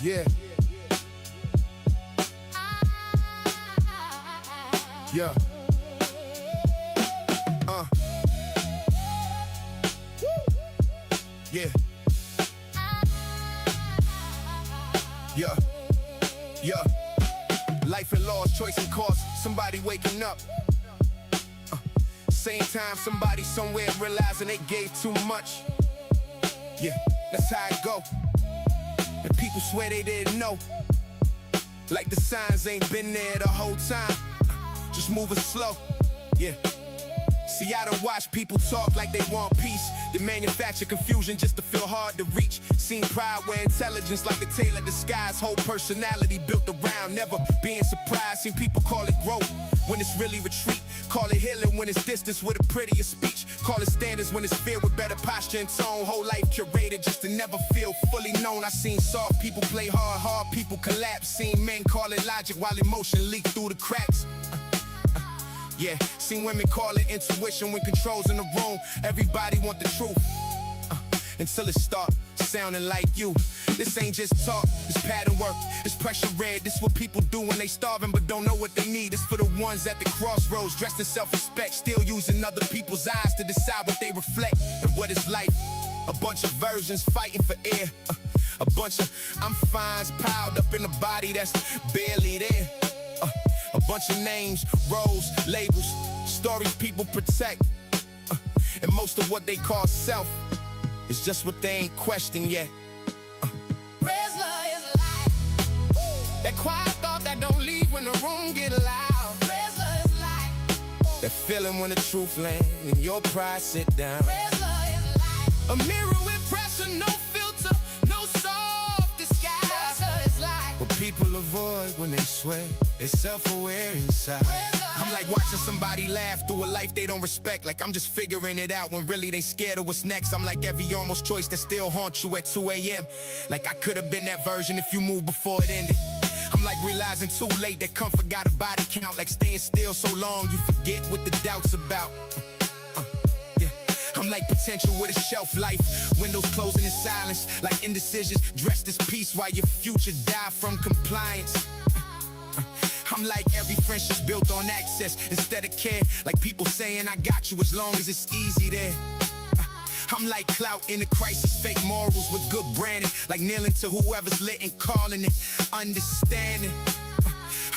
Yeah. Yeah. Yeah. Yeah. Yeah. Life and laws, choice and cost. Somebody waking up. Same time, somebody somewhere realizing they gave too much. Yeah, that's how it go. And people swear they didn't know. Like the signs ain't been there the whole time. Just moving slow. Yeah. See, I don't watch people talk like they want peace. They manufacture confusion just to feel hard to reach. Seen pride where intelligence like the tail of the skies. Whole personality built around never being surprised. Seen people call it growth when it's really retreat. Call it healing when it's distance with a prettier speech. Call it standards when it's fear with better posture and tone. Whole life curated just to never feel fully known. I seen soft people play hard people collapse. Seen men call it logic while emotion leak through the cracks. Yeah, seen women call it intuition when control's in the room. Everybody want the truth until it start sounding like you. This ain't just talk, it's pattern work, it's pressure read. This what people do when they starving but don't know what they need. It's for the ones at the crossroads, dressed in self-respect, still using other people's eyes to decide what they reflect. And what is life? A bunch of versions fighting for air. A bunch of I'm fines piled up in a body that's barely there. A bunch of names, roles, labels, stories people protect. And most of what they call self is just what they ain't questioned yet. Resla is life. That quiet thought that don't leave when the room get loud. Resla is life. That feeling when the truth lands and your pride sit down. Resla is life. A mirror with pressure, no filter, no soft disguise. Resla is life. What people avoid when they swear they're self-aware inside. I'm like watching somebody laugh through a life they don't respect. Like I'm just figuring it out when really they scared of what's next. I'm like every almost choice that still haunts you at 2 a.m. Like I could have been that version if you moved before it ended. I'm like realizing too late that comfort got a body count. Like staying still so long you forget what the doubt's about. Yeah. I'm like potential with a shelf life. Windows closing in silence. Like indecisions dressed as peace while your future die from compliance. I'm like every friendship's built on access instead of care. Like people saying I got you as long as it's easy there. I'm like clout in a crisis, fake morals with good branding. Like kneeling to whoever's lit and calling it understanding.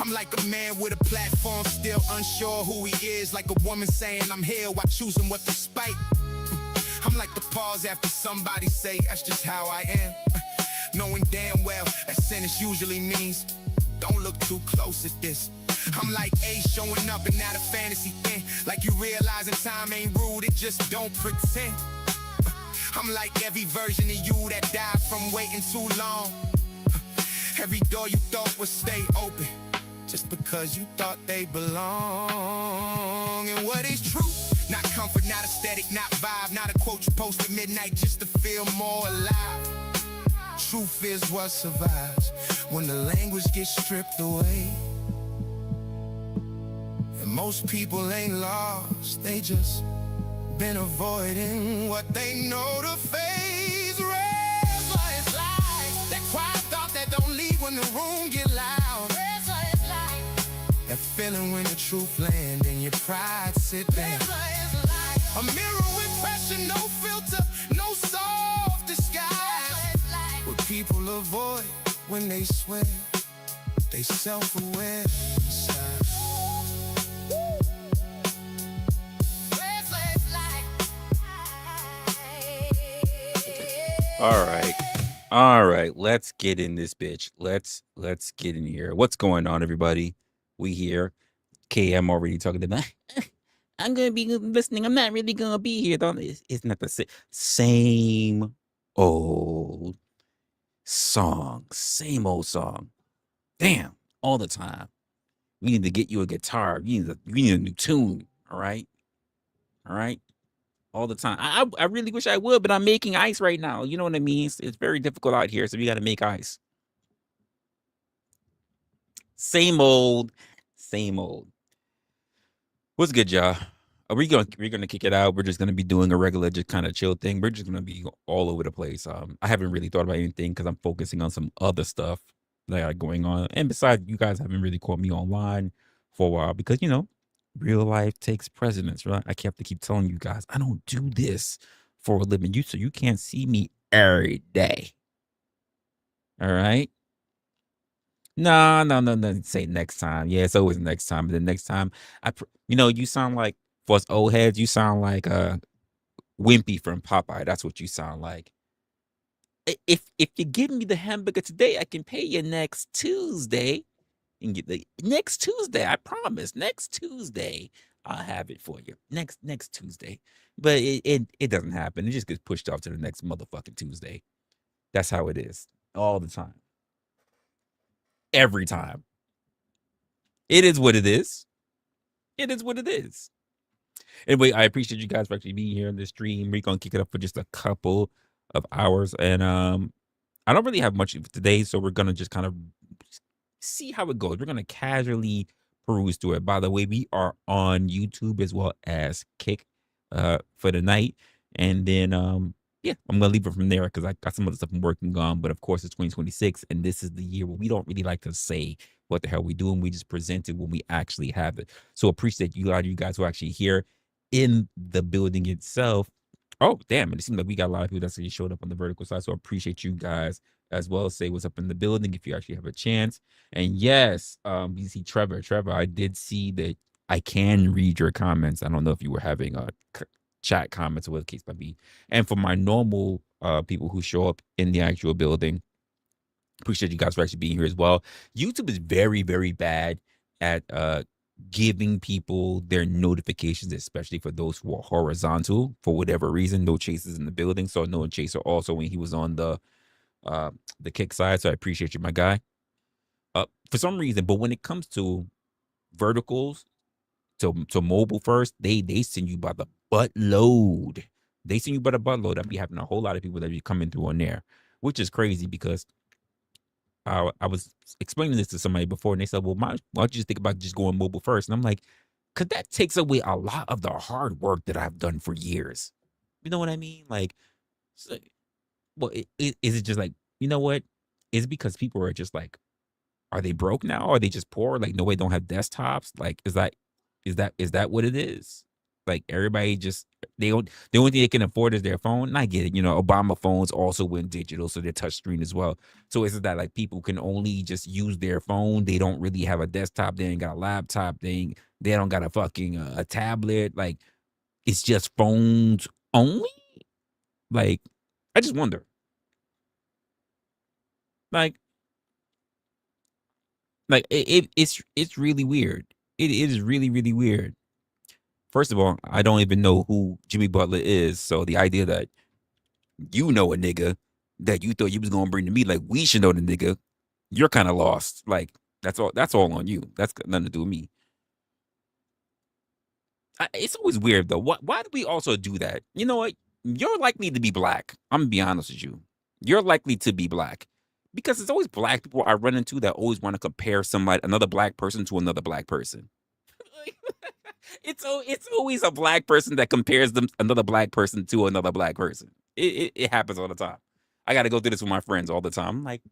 I'm like a man with a platform, still unsure who he is. Like a woman saying I'm here while choosing what to spite. I'm like the pause after somebody say that's just how I am. Knowing damn well that sentence usually means don't look too close at this. I'm like A showing up and not a fantasy thing. Like you realizing time ain't rude, it just don't pretend. I'm like every version of you that died from waiting too long. Every door you thought would stay open just because you thought they belong. And what is truth? Not comfort, not aesthetic, not vibe, not a quote you post at midnight just to feel more alive. Truth is what survives when the language gets stripped away. And most people ain't lost, they just been avoiding what they know to face. Resla is life. That quiet thought that don't leave when the room get loud. Resla is life. That feeling when the truth land and your pride sit down. Resla is life. A mirror with pressure, no filter, no soft disguise. What people avoid when they swear they self-aware inside. All right, let's get in this bitch. Let's get in here. What's going on, everybody? We here. I'm already talking about I'm gonna be listening. I'm not really gonna be here. It's not the same old song. Same old song. Damn, all the time. We need to get you a guitar. You need a new tune. All right. All the time. I really wish I would, but I'm making ice right now. You know what I mean? It's very difficult out here, so we got to make ice. Same old. What's good, y'all? we're gonna kick it out. We're just gonna be doing a regular, just kind of chill thing. We're just gonna be all over the place. I haven't really thought about anything because I'm focusing on some other stuff that are going on. And besides, you guys haven't really caught me online for a while because real life takes precedence, right? I have to keep telling you guys I don't do this for a living. So you can't see me every day. All right. No, no, no, no. Say next time. Yeah, it's always next time. But the next time, you sound like for us old heads. You sound like Wimpy from Popeye. That's what you sound like. If you give me the hamburger today, I can pay you next Tuesday. And get the next Tuesday. I promise. Next Tuesday, I'll have it for you. Next Tuesday. But it doesn't happen. It just gets pushed off to the next motherfucking Tuesday. That's how it is all the time. Every time. It is what it is. It is what it is. Anyway, I appreciate you guys for actually being here in the stream. We're gonna kick it up for just a couple of hours, and I don't really have much today, so we're gonna just kind of see how it goes. We're gonna casually peruse through it. By the way, we are on YouTube as well as Kick for the night, and then yeah, I'm gonna leave it from there because I got some other stuff I'm working on. But of course, it's 2026, and this is the year where we don't really like to say what the hell we doing. We just present it when we actually have it. So appreciate you, a lot of you guys who are actually here in the building itself. Oh, damn. It seems like we got a lot of people that actually showed up on the vertical side. So I appreciate you guys as well. Say what's up in the building if you actually have a chance. And yes, you see Trevor. Trevor, I did see that I can read your comments. I don't know if you were having chat comments or whatever the case might be. And for my normal people who show up in the actual building, appreciate you guys for actually being here as well. YouTube is very, very bad at giving people their notifications, especially for those who are horizontal for whatever reason. No Chasers in the building, so no Chaser also when he was on the Kick side. So I appreciate you, my guy. For some reason, but when it comes to verticals, to mobile first, they send you by the buttload. They send you by the buttload. I'll be having a whole lot of people that be coming through on there, which is crazy because I was explaining this to somebody before, and they said, "Well, why don't you just think about just going mobile first?" And I'm like, "Cause that takes away a lot of the hard work that I've done for years." You know what I mean? Like, so, well, is it just like, you know what? Is it because people are just like, are they broke now? Are they just poor? Like, no way, don't have desktops. Like, is that what it is? Like, everybody just the only thing they can afford is their phone. And I get it. Obama phones also went digital, so they're touchscreen as well. So is it that like people can only just use their phone? They don't really have a desktop. They ain't got a laptop. They don't got a fucking a tablet. Like, it's just phones only. Like, I just wonder. Like, it's really weird. It is really, really weird. First of all, I don't even know who Jimmy Butler is. So the idea that you know a nigga that you thought you was gonna bring to me, like we should know the nigga, you're kind of lost. Like that's all on you. That's got nothing to do with me. It's always weird though. Why do we also do that? You know what? You're likely to be black. I'm gonna be honest with you. You're likely to be black because it's always black people I run into that always want to compare another black person to another black person. It's always a black person that compares another black person to another black person. It happens all the time. I got to go through this with my friends all the time. I'm like,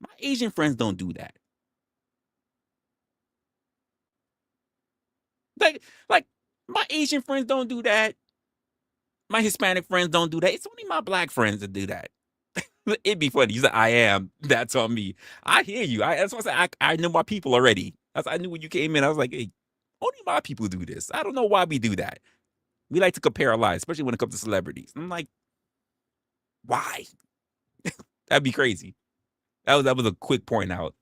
my Asian friends don't do that. Like my Asian friends don't do that. My Hispanic friends don't do that. It's only my black friends that do that. It'd be funny. You said I am. That's on me. I hear you. That's what I said. I know my people already. I knew when you came in. I was like, hey, only my people do this. I don't know why we do that. We like to compare our lives, especially when it comes to celebrities. I'm like, why? That'd be crazy. That was a quick point out.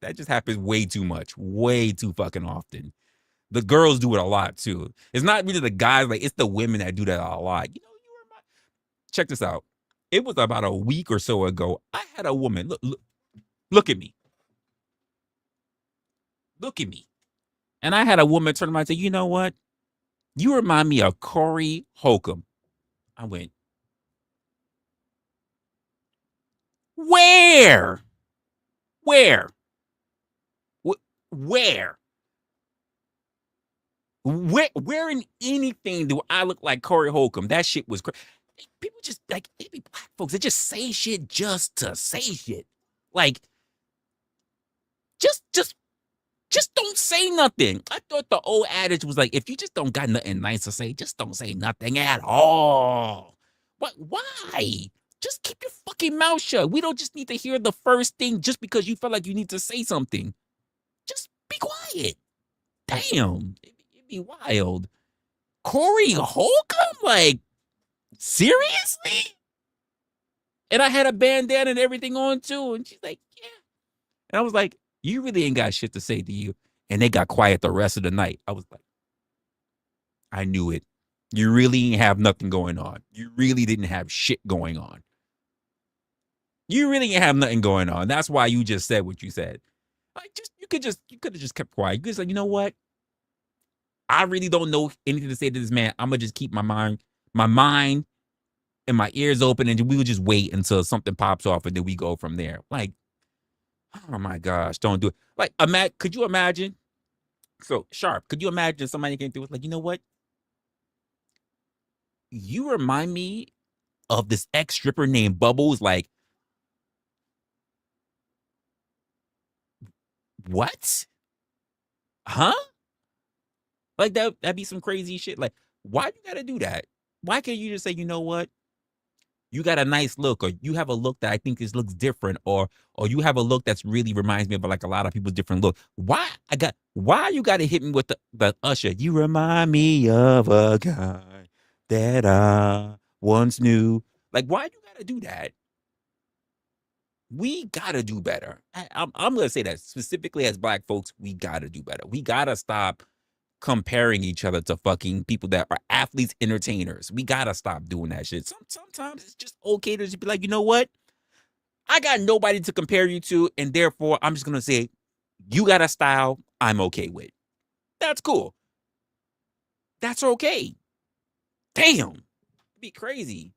That just happens way too much, way too fucking often. The girls do it a lot too. It's not really the guys, like it's the women that do that a lot. Check this out. It was about a week or so ago. I had a woman look at me, look at me, and I had a woman turn around and say, "You know what? You remind me of Corey Holcomb." I went, where? Where? Where? Where in anything do I look like Corey Holcomb? That shit was crazy. People just like it be black folks that just say shit just to say shit. Like just don't say nothing. I thought the old adage was like, if you just don't got nothing nice to say, just don't say nothing at all. What? Why? Just keep your fucking mouth shut. We don't just need to hear the first thing just because you feel like you need to say something. Just be quiet. Damn, it'd be wild. Corey Holcomb? Like, seriously? And I had a bandana and everything on too. And she's like, yeah. And I was like, you really ain't got shit to say to you. And they got quiet the rest of the night. I was like, I knew it. You really ain't have nothing going on. You really didn't have shit going on. You really ain't have nothing going on. That's why you just said what you said. Like, you could have just kept quiet. You could just like, you know what? I really don't know anything to say to this man. I'm gonna just keep my mind and my ears open, and we will just wait until something pops off, and then we go from there. Like, oh my gosh, don't do it. Like, could you imagine? So Sharp, could you imagine somebody came through with like, you know what? You remind me of this ex stripper named Bubbles. Like, what? Huh? Like that'd be some crazy shit. Like, why you gotta do that? Why can't you just say, you know what? You got a nice look, or you have a look that I think looks different, or you have a look that's really reminds me of like a lot of people's different look. Why you gotta hit me with the usher? You remind me of a guy that I once knew. Like, why you gotta do that? We gotta do better. I'm gonna say that specifically as black folks, we gotta do better. We gotta stop comparing each other to fucking people that are athletes, entertainers. We gotta stop doing that shit. Sometimes it's just okay to just be like, you know what? I got nobody to compare you to, and therefore I'm just gonna say, you got a style I'm okay with. That's cool. That's okay. Damn, it'd be crazy.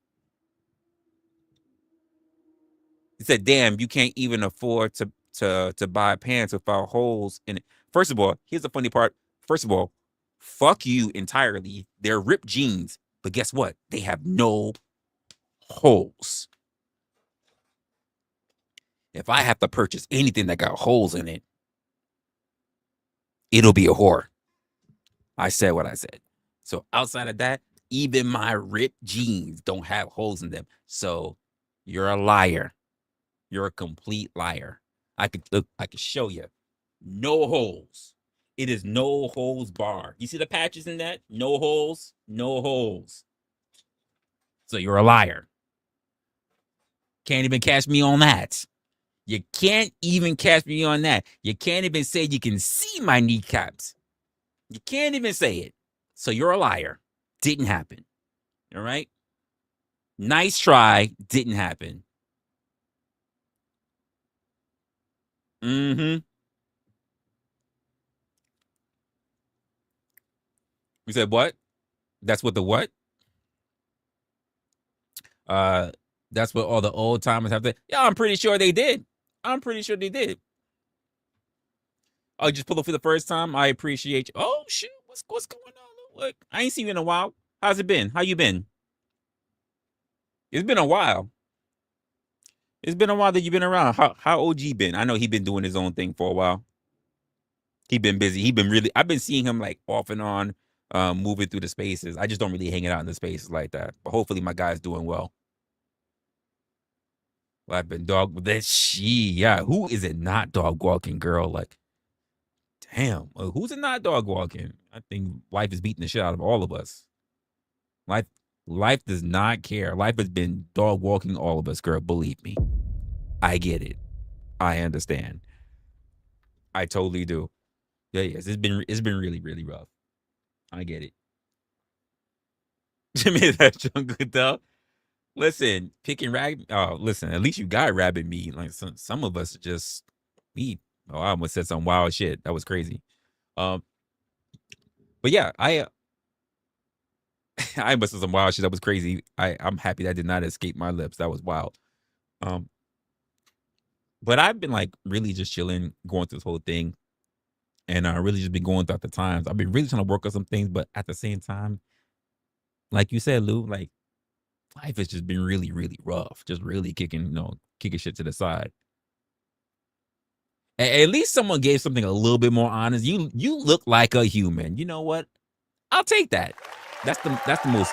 He said, "Damn, you can't even afford to buy pants without holes in it." First of all, here's the funny part. First of all, fuck you entirely. They're ripped jeans, but guess what? They have no holes. If I have to purchase anything that got holes in it, it'll be a whore. I said what I said. So outside of that, even my ripped jeans don't have holes in them. So you're a liar. You're a complete liar. I could show you. No holes. It is no holes bar. You see the patches in that? No holes, no holes. So you're a liar. Can't even catch me on that. You can't even catch me on that. You can't even say you can see my kneecaps. You can't even say it. So you're a liar. Didn't happen. All right? Nice try. Didn't happen. Mm-hmm. You said what? That's what the what? That's what all the old timers have to. Yeah, I'm pretty sure they did. I'm pretty sure they did. Oh, just pull up for the first time. I appreciate you. Oh shoot, what's going on? Look, I ain't seen you in a while. How's it been? How you been? It's been a while. It's been a while that you've been around. How OG been? I know he been doing his own thing for a while. He been busy. He been really. I've been seeing him like off and on, moving through the spaces. I just don't really hang it out in the spaces like that. But hopefully, my guy's doing well. Well, I've been dog. That yeah. Who is it not dog walking, girl? Like, damn. Who's it not dog walking? I think life is beating the shit out of all of us. Life does not care. Life has been dog walking all of us, girl. Believe me. I get it. I understand. I totally do. Yeah, yes. It's been really, really rough. I get it. Jimmy, that jungle though. Listen, picking rabbit. Oh, listen. At least you got rabbit meat. Like some of us just we. Oh, I almost said some wild shit. That was crazy. Um, but yeah, I must have some wild shit. That was crazy. I'm happy that did not escape my lips. That was wild. Um, but I've been like really just chilling, going through this whole thing. and I really just been going throughout the times. I've been really trying to work on some things, but at the same time, like you said, Lou, like life has just been really, really rough. Just really kicking shit to the side. At least someone gave something a little bit more honest. You look like a human. You know what? I'll take that. That's the most.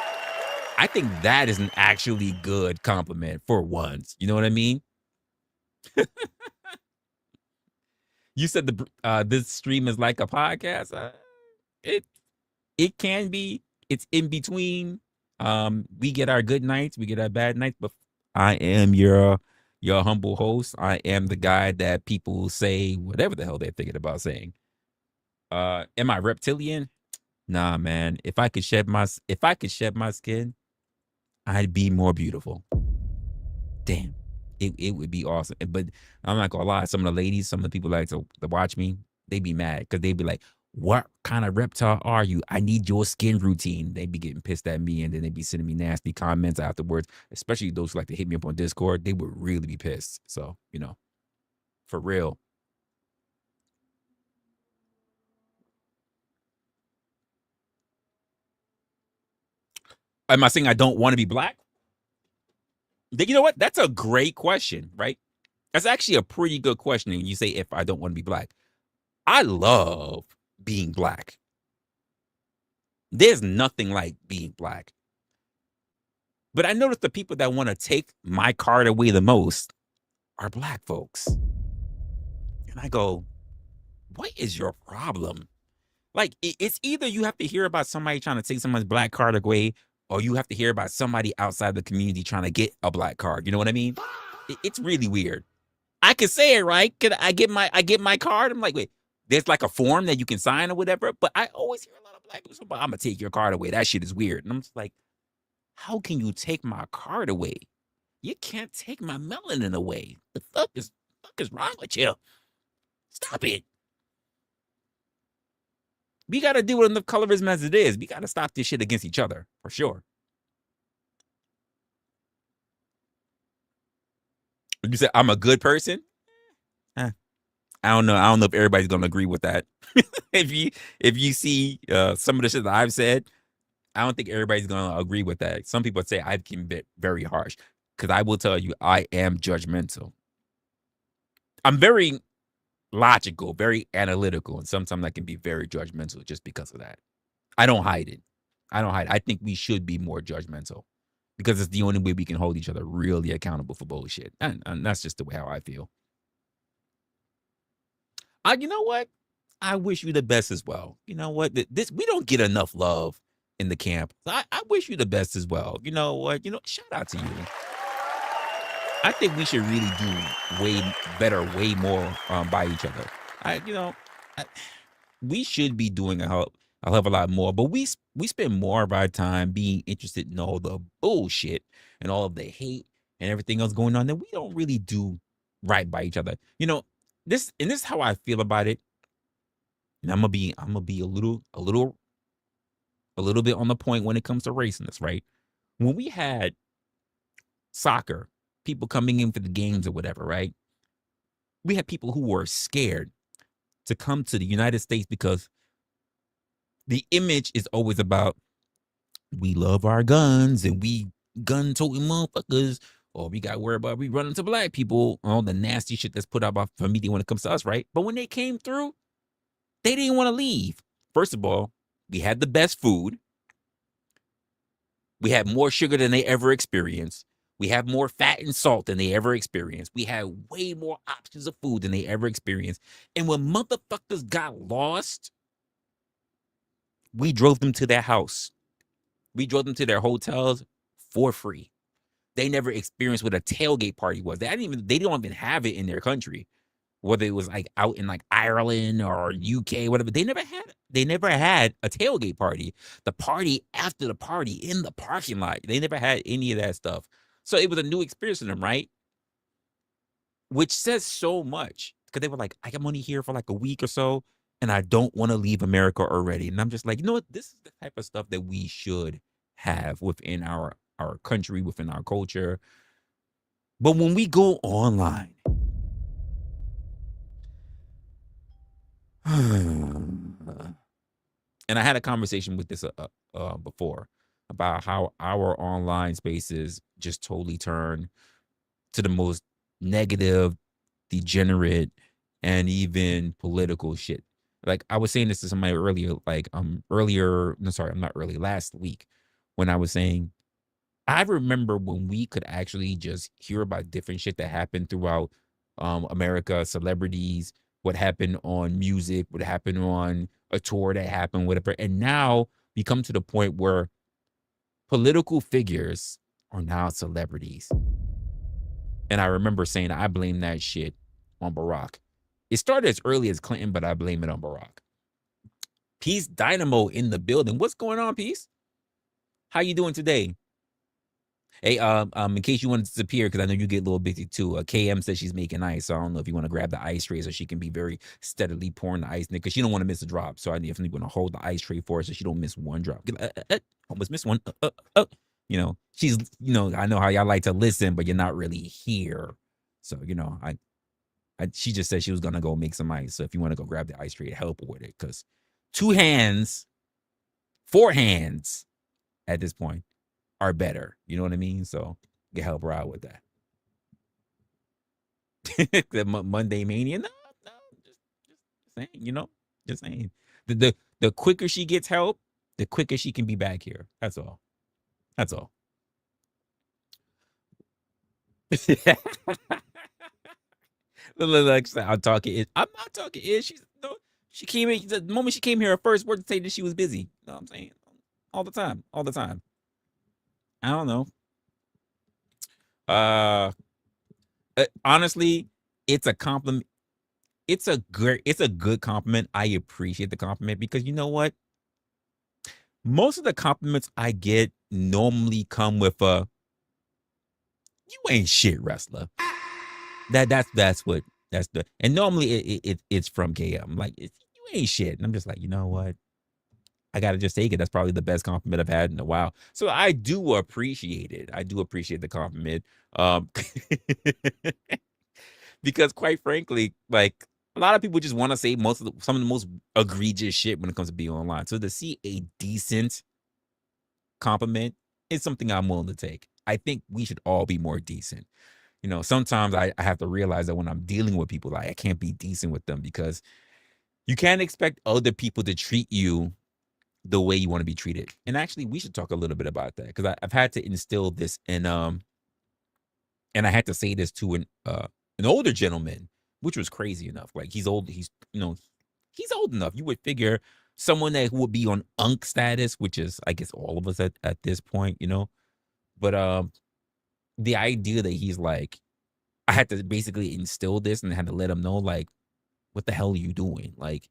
I think that is an actually good compliment for once. You know what I mean? You said this stream is like a podcast. It can be. It's in between. We get our good nights, we get our bad nights, but I am your humble host. I am the guy that people say whatever the hell they're thinking about saying. Am I reptilian? Nah, man. If I could shed my skin, I'd be more beautiful. Damn. It would be awesome. But I'm not gonna lie, some of the ladies, some of the people like to watch me, they be mad because they be like, what kind of reptile are you? I need your skin routine. They be getting pissed at me, and then they be sending me nasty comments afterwards, especially those who like to hit me up on Discord. They would really be pissed. So, for real. Am I saying I don't want to be black? You know what? That's a great question, right? That's actually a pretty good question. And you say, if I don't want to be black, I love being black. There's nothing like being black. But I notice the people that want to take my card away the most are black folks. And I go, what is your problem? Like, it's either you have to hear about somebody trying to take someone's black card away, or you have to hear about somebody outside the community trying to get a black card. You know what I mean? It's really weird. I can say it, right? Could I get my card? I'm like, wait, there's like a form that you can sign or whatever. But I always hear a lot of black people say, I'm gonna take your card away. That shit is weird. And I'm just like, how can you take my card away? You can't take my melanin away. The fuck is wrong with you? Stop it. We got to deal with enough colorism as it is. We got to stop this shit against each other, for sure. You said I'm a good person? I don't know. I don't know if everybody's going to agree with that. if you see some of the shit that I've said, I don't think everybody's going to agree with that. Some people say I've been very harsh, because I will tell you, I am judgmental. I'm very logical, very analytical, and sometimes I can be very judgmental just because of that. I don't hide it. I think we should be more judgmental, because it's the only way we can hold each other really accountable for bullshit. And that's just the way how I feel. You know what? I wish you the best as well. You know what? We don't get enough love in the camp. I wish you the best as well. You know what? Shout out to you. I think we should really do way better, way more by each other. We should be doing a hell of a lot more, but we spend more of our time being interested in all the bullshit and all of the hate and everything else going on that we don't really do right by each other. This is how I feel about it. And I'm gonna be a little bit on the point when it comes to raciness, right? When we had soccer, people coming in for the games or whatever, right? We had people who were scared to come to the United States because the image is always about, we love our guns and we gun-toting motherfuckers, or we got worried about we run into black people, all the nasty shit that's put out by media when it comes to us, right? But when they came through, they didn't want to leave. First of all, we had the best food. We had more sugar than they ever experienced. We have more fat and salt than they ever experienced. We had way more options of food than they ever experienced. And when motherfuckers got lost, we drove them to their house. We drove them to their hotels for free. They never experienced what a tailgate party was. They don't even have it in their country. Whether it was like out in like Ireland or UK, whatever, they never had a tailgate party. The party after the party in the parking lot. They never had any of that stuff. So it was a new experience for them, right? Which says so much, because they were like, I'm only here for like a week or so, and I don't want to leave America already. And I'm just like, you know what? This is the type of stuff that we should have within our country, within our culture. But when we go online, And I had a conversation with this before about how our online spaces just totally turn to the most negative, degenerate, and even political shit. Like I was saying this to somebody earlier, last week, when I was saying, I remember when we could actually just hear about different shit that happened throughout America, celebrities, what happened on music, what happened on a tour that happened, whatever. And now we come to the point where political figures are now celebrities. And I remember saying, I blame that shit on Barack. It started as early as Clinton, but I blame it on Barack. Peace Dynamo in the building. What's going on, Peace? How you doing today? Hey, in case you want to disappear, because I know you get a little busy too. KM says she's making ice, so I don't know if you want to grab the ice tray so she can be very steadily pouring the ice in it, because she don't want to miss a drop. So I definitely want to hold the ice tray for her so she don't miss one drop. Almost missed one. You know, she's, I know how y'all like to listen, but you're not really here. So, she just said she was gonna go make some ice. So if you want to go grab the ice tray, help her with it, because 4 hands at this point are better. You know what I mean? So you can help her out with that. The Monday mania. No, just saying, just saying. The quicker she gets help, the quicker she can be back here. That's all. That's all. Like I'm talking it. I'm not talking it. She came in the moment she came here. Her first word to say that she was busy. You know what I'm saying? All the time. All the time. I don't know. Honestly, it's a compliment. It's a good compliment. I appreciate the compliment, because you know what? Most of the compliments I get normally come with you ain't shit, wrestler. That's and normally it's from KM. Like, you ain't shit. And I'm just like, you know what? I gotta just take it. That's probably the best compliment I've had in a while. So I do appreciate it. I do appreciate the compliment. Because quite frankly, like, a lot of people just want to say some of the most egregious shit when it comes to being online. So to see a decent compliment is something I'm willing to take. I think we should all be more decent. Sometimes I have to realize that when I'm dealing with people, like, I can't be decent with them, because you can't expect other people to treat you the way you want to be treated. And actually, we should talk a little bit about that, because I've had to instill this in and I had to say this to an older gentleman, which was crazy enough. Like, he's old. He's old enough. You would figure someone that would be on unk status, which is, I guess, all of us at this point, But the idea that he's like, I had to basically instill this, and I had to let him know, like, what the hell are you doing? Like,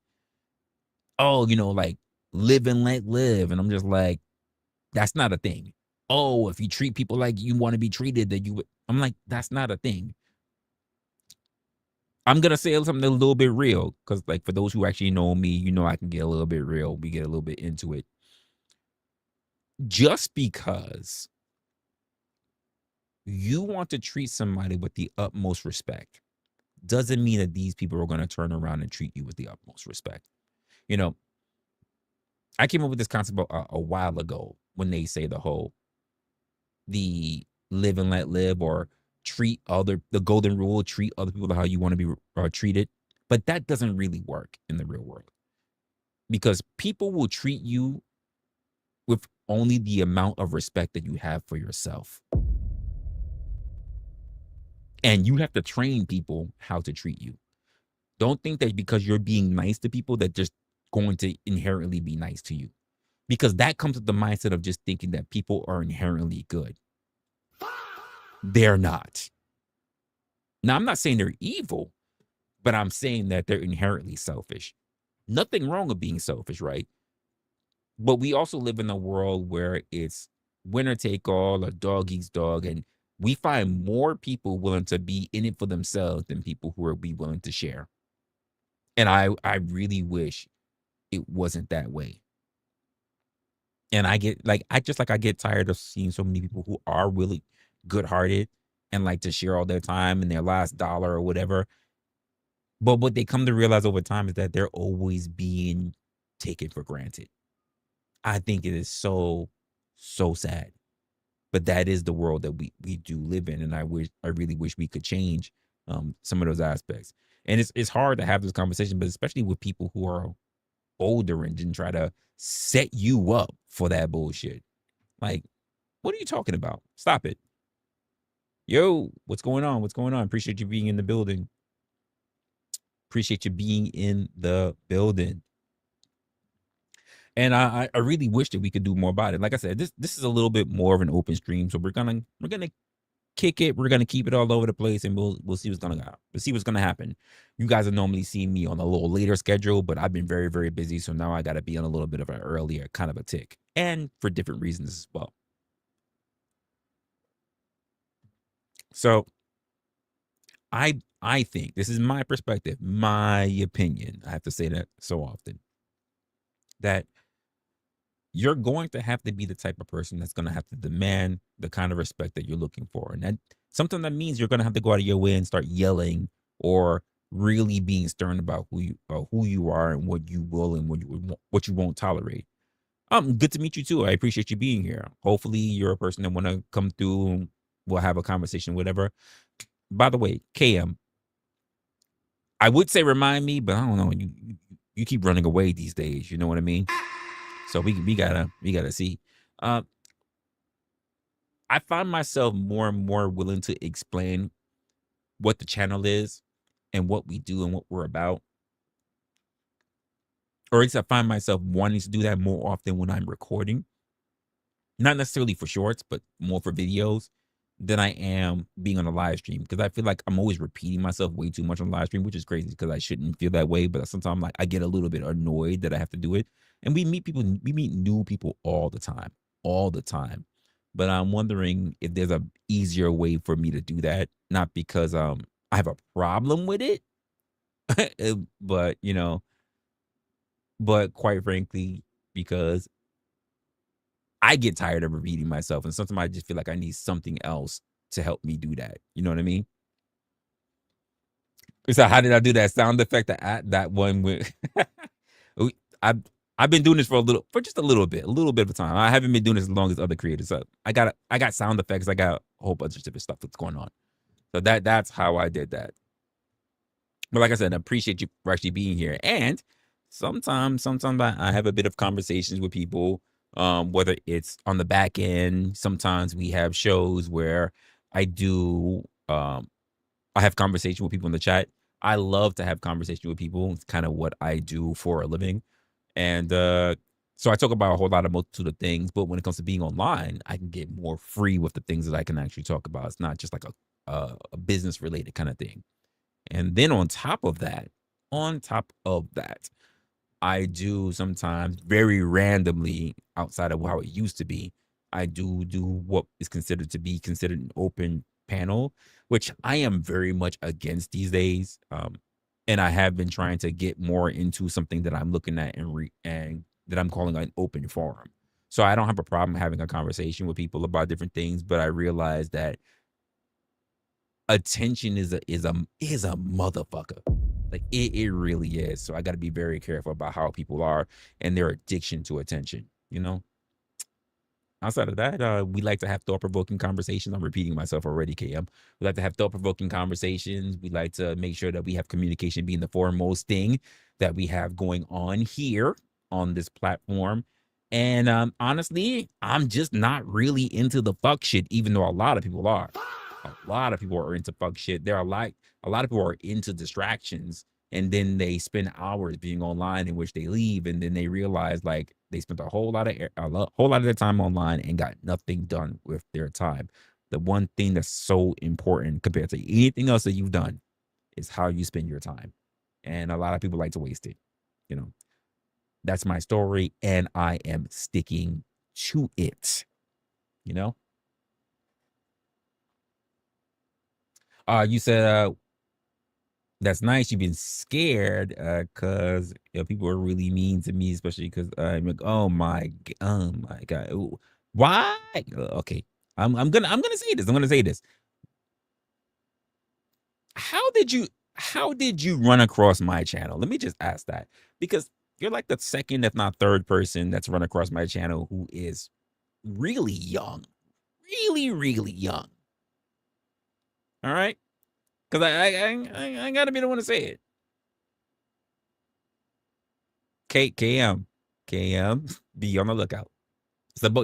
oh, like, live and let live. And I'm just like, that's not a thing. Oh, if you treat people like you want to be treated, that I'm like, that's not a thing. I'm gonna say something a little bit real, because, like, for those who actually know me, I can get a little bit real. We get a little bit into it. Just because you want to treat somebody with the utmost respect doesn't mean that these people are going to turn around and treat you with the utmost respect. I came up with this concept a while ago, when they say the live and let live, or the golden rule, treat other people how you want to be treated. But that doesn't really work in the real world, because people will treat you with only the amount of respect that you have for yourself. And you have to train people how to treat you. Don't think that because you're being nice to people, that just going to inherently be nice to you, because that comes with the mindset of just thinking that people are inherently good. They're not. Now, I'm not saying they're evil, but I'm saying that they're inherently selfish. Nothing wrong with being selfish, right? But we also live in a world where it's winner take all, or dog eats dog, and we find more people willing to be in it for themselves than people who are willing to share. And I really wish it wasn't that way. And I get tired of seeing so many people who are really good-hearted and like to share all their time and their last dollar or whatever. But what they come to realize over time is that they're always being taken for granted. I think it is so sad. But that is the world that we do live in, and I really wish we could change some of those aspects. And it's hard to have this conversation, but especially with people who are older and didn't try to set you up for that bullshit. Like, what are you talking about? Stop it. Yo, what's going on? What's going on? Appreciate you being in the building. Appreciate you being in the building. And I really wish that we could do more about it. Like I said, this is a little bit more of an open stream, so we're gonna kick it. We're gonna keep it all over the place, and we'll see what's gonna happen. You guys are normally seeing me on a little later schedule, but I've been very, very busy, so now I got to be on a little bit of an earlier kind of a tick, and for different reasons as well. So I think this is my perspective, my opinion. I have to say that so often, that you're going to have to be the type of person that's going to have to demand the kind of respect that you're looking for. And that sometimes that means you're going to have to go out of your way and start yelling or really being stern about who you are and what you will and what you won't tolerate. Good to meet you too. I appreciate you being here. Hopefully you're a person that want to come through and we'll have a conversation, whatever. By the way, KM, I would say remind me, but I don't know. You keep running away these days. You know what I mean? So we gotta see. I find myself more and more willing to explain what the channel is and what we do and what we're about. Or at least I find myself wanting to do that more often when I'm recording. Not necessarily for shorts, but more for videos than I am being on a live stream. Because I feel like I'm always repeating myself way too much on live stream, which is crazy because I shouldn't feel that way. But sometimes like I get a little bit annoyed that I have to do it. And we meet new people all the time. But I'm wondering if there's a easier way for me to do that. Not because I have a problem with it, but but quite frankly, because I get tired of repeating myself, and sometimes I just feel like I need something else to help me do that. You know what I mean? So how did I do that sound effect? That one with I've been doing this for just a little bit of time. I haven't been doing this as long as other creators. So I got sound effects. I got a whole bunch of different stuff that's going on. So that's how I did that. But like I said, I appreciate you for actually being here. And sometimes I have a bit of conversations with people, whether it's on the back end. Sometimes we have shows where I have conversation with people in the chat. I love to have conversation with people. It's kind of what I do for a living. And so I talk about a whole lot of multitude of things. But when it comes to being online, I can get more free with the things that I can actually talk about. It's not just like a business related kind of thing. And then on top of that, I do sometimes very randomly outside of how it used to be, I do what is considered an open panel, which I am very much against these days. And I have been trying to get more into something that I'm looking at and that I'm calling an open forum. So I don't have a problem having a conversation with people about different things, but I realize that attention is a motherfucker. Like it really is. So I got to be very careful about how people are and their addiction to attention, Outside of that, we like to have thought-provoking conversations. I'm repeating myself already, KM. We like to have thought-provoking conversations. We like to make sure that we have communication being the foremost thing that we have going on here on this platform. And honestly, I'm just not really into the fuck shit, even though a lot of people are. A lot of people are into fuck shit. A lot of people are into distractions, and then they spend hours being online in which they leave, and then they realize like they spent a whole lot of their time online and got nothing done with their time. The one thing that's so important compared to anything else that you've done is how you spend your time. And a lot of people like to waste it. That's my story, and I am sticking to it. You said that's nice. You've been scared because people are really mean to me, especially because I'm like, oh my god, ooh, why? Okay, I'm gonna say this. I'm gonna say this. How did you run across my channel? Let me just ask that, because you're like the second, if not third person that's run across my channel who is really young. Really, really young. All right? Because I gotta be the one to say it. KM. Be on the lookout.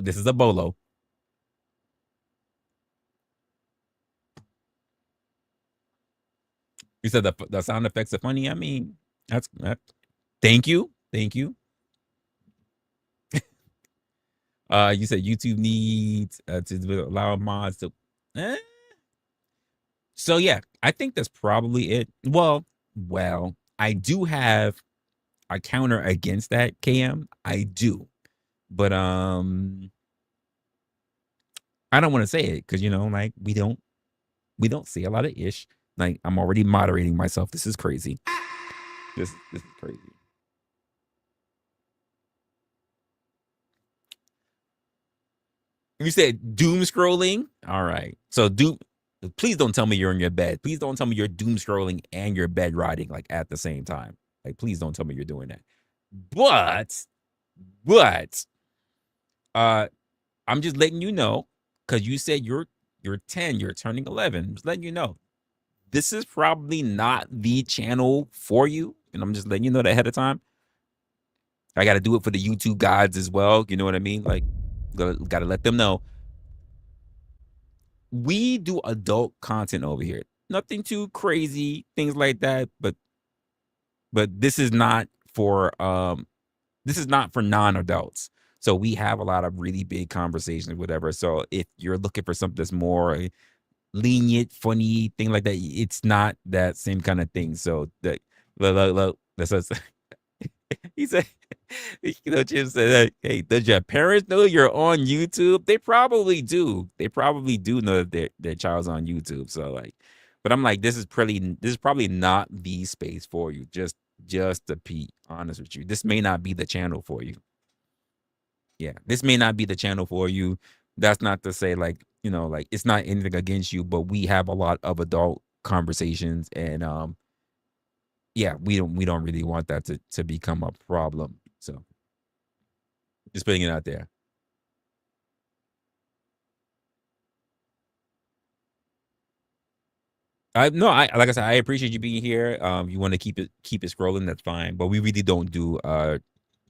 This is a bolo. You said the sound effects are funny. I mean, that's thank you. You said YouTube needs to allow mods to. So yeah, I think that's probably it. Well, I do have a counter against that, KM. I do, but I don't want to say it because like we don't see a lot of ish. Like I'm already moderating myself. This is crazy. This is crazy. You said doom scrolling. All right. So please don't tell me you're in your bed. Please don't tell me you're doom scrolling and you're bed riding like at the same time. Like please don't tell me you're doing that. But I'm just letting you know because you said you're 10, you're turning 11. I'm just letting you know. This is probably not the channel for you. And I'm just letting you know that ahead of time. I got to do it for the YouTube gods as well. You know what I mean? Like, got to let them know. We do adult content over here. Nothing too crazy, things like that. But this is not for non-adults. So we have a lot of really big conversations, whatever. So if you're looking for something that's more lenient, funny, thing like that, it's not that same kind of thing. So look, he said, Jim said, hey, does your parents know you're on YouTube? They probably do. They probably do know that their child's on YouTube. So like, but I'm like, this is probably not the space for you. Just to be honest with you, this may not be the channel for you. Yeah, this may not be the channel for you. That's not to say like, like it's not anything against you, but we have a lot of adult conversations and yeah, we don't really want that to become a problem. So just putting it out there. Like I said, I appreciate you being here. You want to keep it scrolling, that's fine. But we really don't do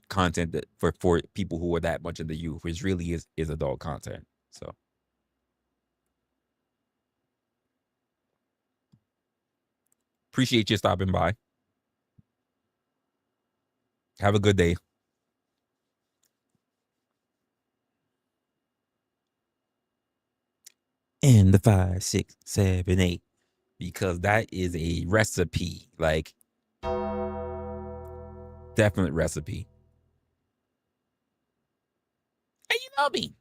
content that for people who are that much in the youth, which really is adult content. So appreciate you stopping by. Have a good day. And the 5, 6, 7, 8, because that is a recipe, like definite recipe. Hey, you know me.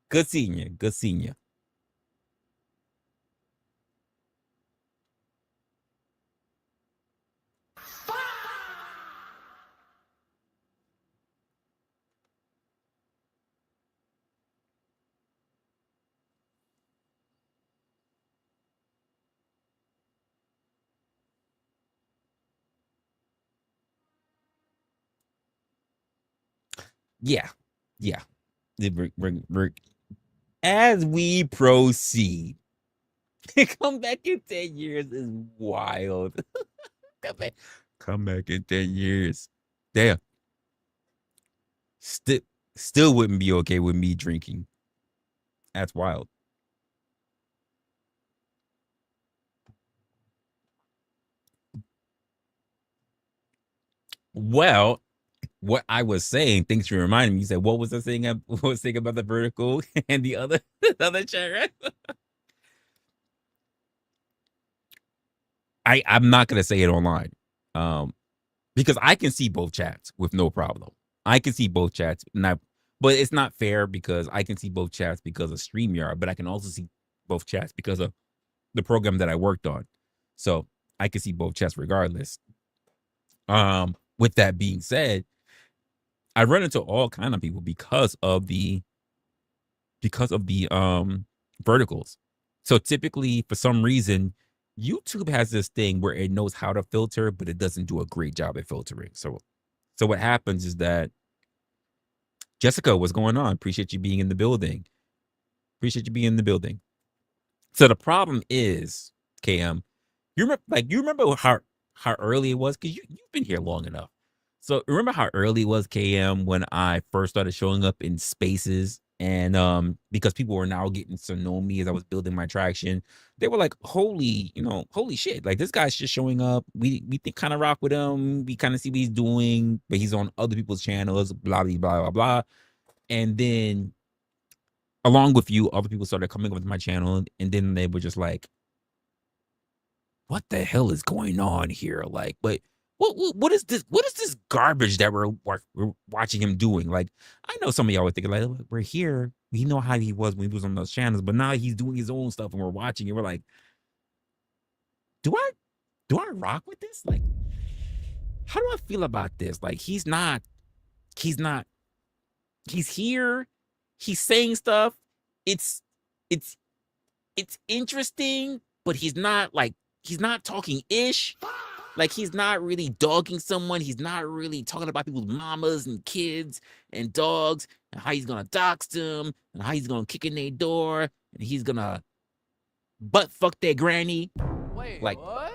Good seeing you. Good seeing you. Yeah. We're as we proceed. Come back in 10 years is wild. Come back in 10 years. Damn. Still wouldn't be okay with me drinking. That's wild. Well, what I was saying, thanks for reminding me. You said, what was I saying? What was I saying about the vertical and the other chat, right? I'm not gonna say it online. Because I can see both chats with no problem. I can see both chats, but it's not fair because I can see both chats because of StreamYard, but I can also see both chats because of the program that I worked on. So I can see both chats regardless. With that being said, I run into all kind of people because of the verticals. So typically, for some reason, YouTube has this thing where it knows how to filter, but it doesn't do a great job at filtering. So what happens is that Jessica, what's going on? Appreciate you being in the building. Appreciate you being in the building. So the problem is, KM, you remember how early it was? Because you've been here long enough. So remember how early it was, KM, when I first started showing up in spaces, and because people were now getting to know me as I was building my traction, they were like, holy shit, like this guy's just showing up. We think kind of rock with him. We kind of see what he's doing, but he's on other people's channels, blah blah blah blah blah. And then along with you, other people started coming with my channel, and then they were just like, what the hell is going on here? Like, but what is this? What is this garbage that we're watching him doing? Like, I know some of y'all were thinking, like, "Look, we're here. We know how he was when he was on those channels, but now he's doing his own stuff and we're watching it. We're like, do I rock with this? Like, how do I feel about this? Like, he's here. He's saying stuff. It's interesting, but he's not talking ish. Like, he's not really dogging someone. He's not really talking about people's mamas and kids and dogs and how he's gonna dox them and how he's gonna kick in their door and he's gonna butt fuck their granny. Wait, like, what?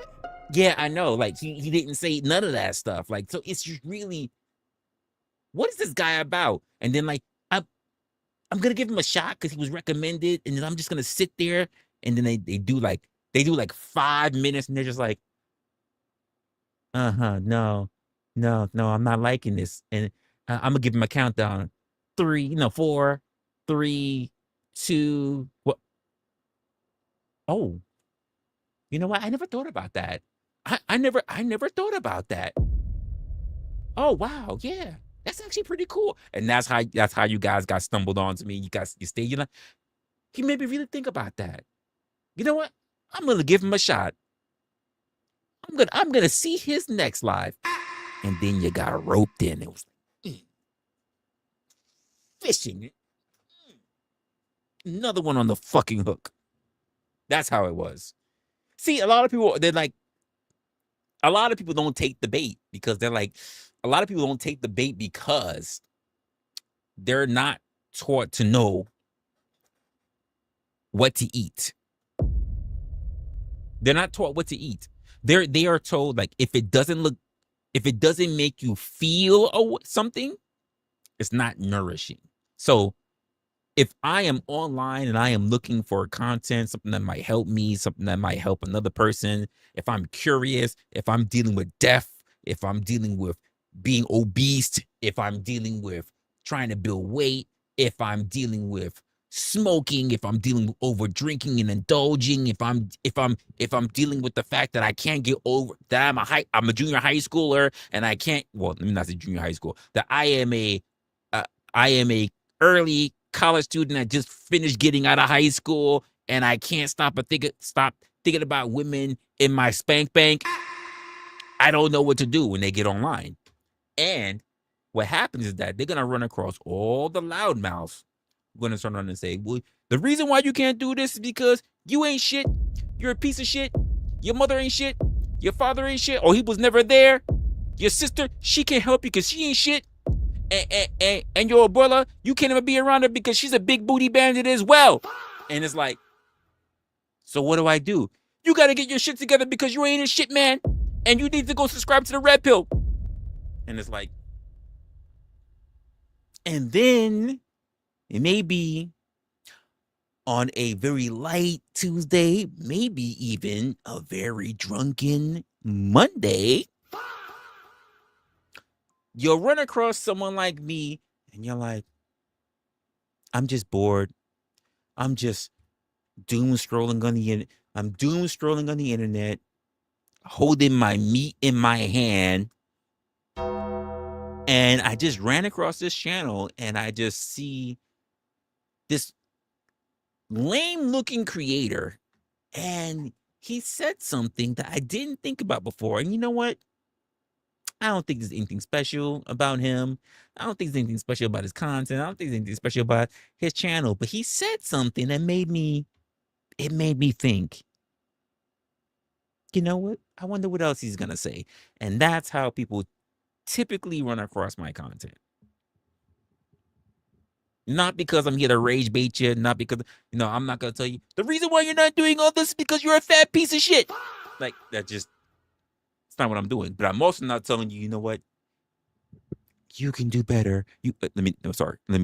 Yeah, I know. Like, he didn't say none of that stuff. Like, so it's just really, what is this guy about? And then, like, I'm gonna give him a shot because he was recommended, and then I'm just gonna sit there, and then they do like 5 minutes, and they're just like, no, I'm not liking this, and I'm gonna give him a countdown, 3, 4, 3, 2, what? Oh, you know what? I never thought about that. I never thought about that. Oh wow, yeah. That's actually pretty cool. And that's how you guys got stumbled onto me. You stayed, he made me really think about that. You know what? I'm gonna give him a shot. I'm gonna see his next live. And then you got roped in. It was like, fishing. Another one on the fucking hook. That's how it was. See, a lot of people don't take the bait because they're like, a lot of people don't take the bait because they're not taught to know what to eat. They're not taught what to eat. They are told, like, if it doesn't make you feel something, it's not nourishing. So if I am online and I am looking for content, something that might help me, something that might help another person, if I'm curious, if I'm dealing with death, if I'm dealing with being obese, if I'm dealing with trying to build weight, if I'm dealing with smoking, if I'm dealing with over drinking and indulging, if I'm dealing with the fact that I can't get over that I'm a junior high schooler and I can't, well, let me not say junior high school, that I am a early college student that just finished getting out of high school and I can't stop thinking about women in my spank bank. I don't know what to do when they get online. And what happens is that they're going to run across all the loudmouths. Going to turn around and say, well, the reason why you can't do this is because you ain't shit. You're a piece of shit. Your mother ain't shit. Your father ain't shit. Or he was never there. Your sister, she can't help you because she ain't shit. And your abuela, you can't even be around her because she's a big booty bandit as well. And it's like, so what do? You got to get your shit together because you ain't a shit man. And you need to go subscribe to the Red Pill. And it's like, and then it may be on a very light Tuesday, maybe even a very drunken Monday, you'll run across someone like me and you're like, I'm just bored. I'm just doom scrolling on the internet. I'm doom scrolling on the internet, holding my meat in my hand. And I just ran across this channel and I just see this lame looking creator. And he said something that I didn't think about before. And you know what? I don't think there's anything special about him. I don't think there's anything special about his content. I don't think there's anything special about his channel. But he said something that made me think. you know what? I wonder what else he's gonna say. And that's how people typically run across my content. Not because I'm here to rage bait you, not because I'm not gonna tell you the reason why you're not doing all this is because you're a fat piece of shit. Like that just it's not what I'm doing. But I'm also not telling you, you know what? You can do better. Let me do this part. Let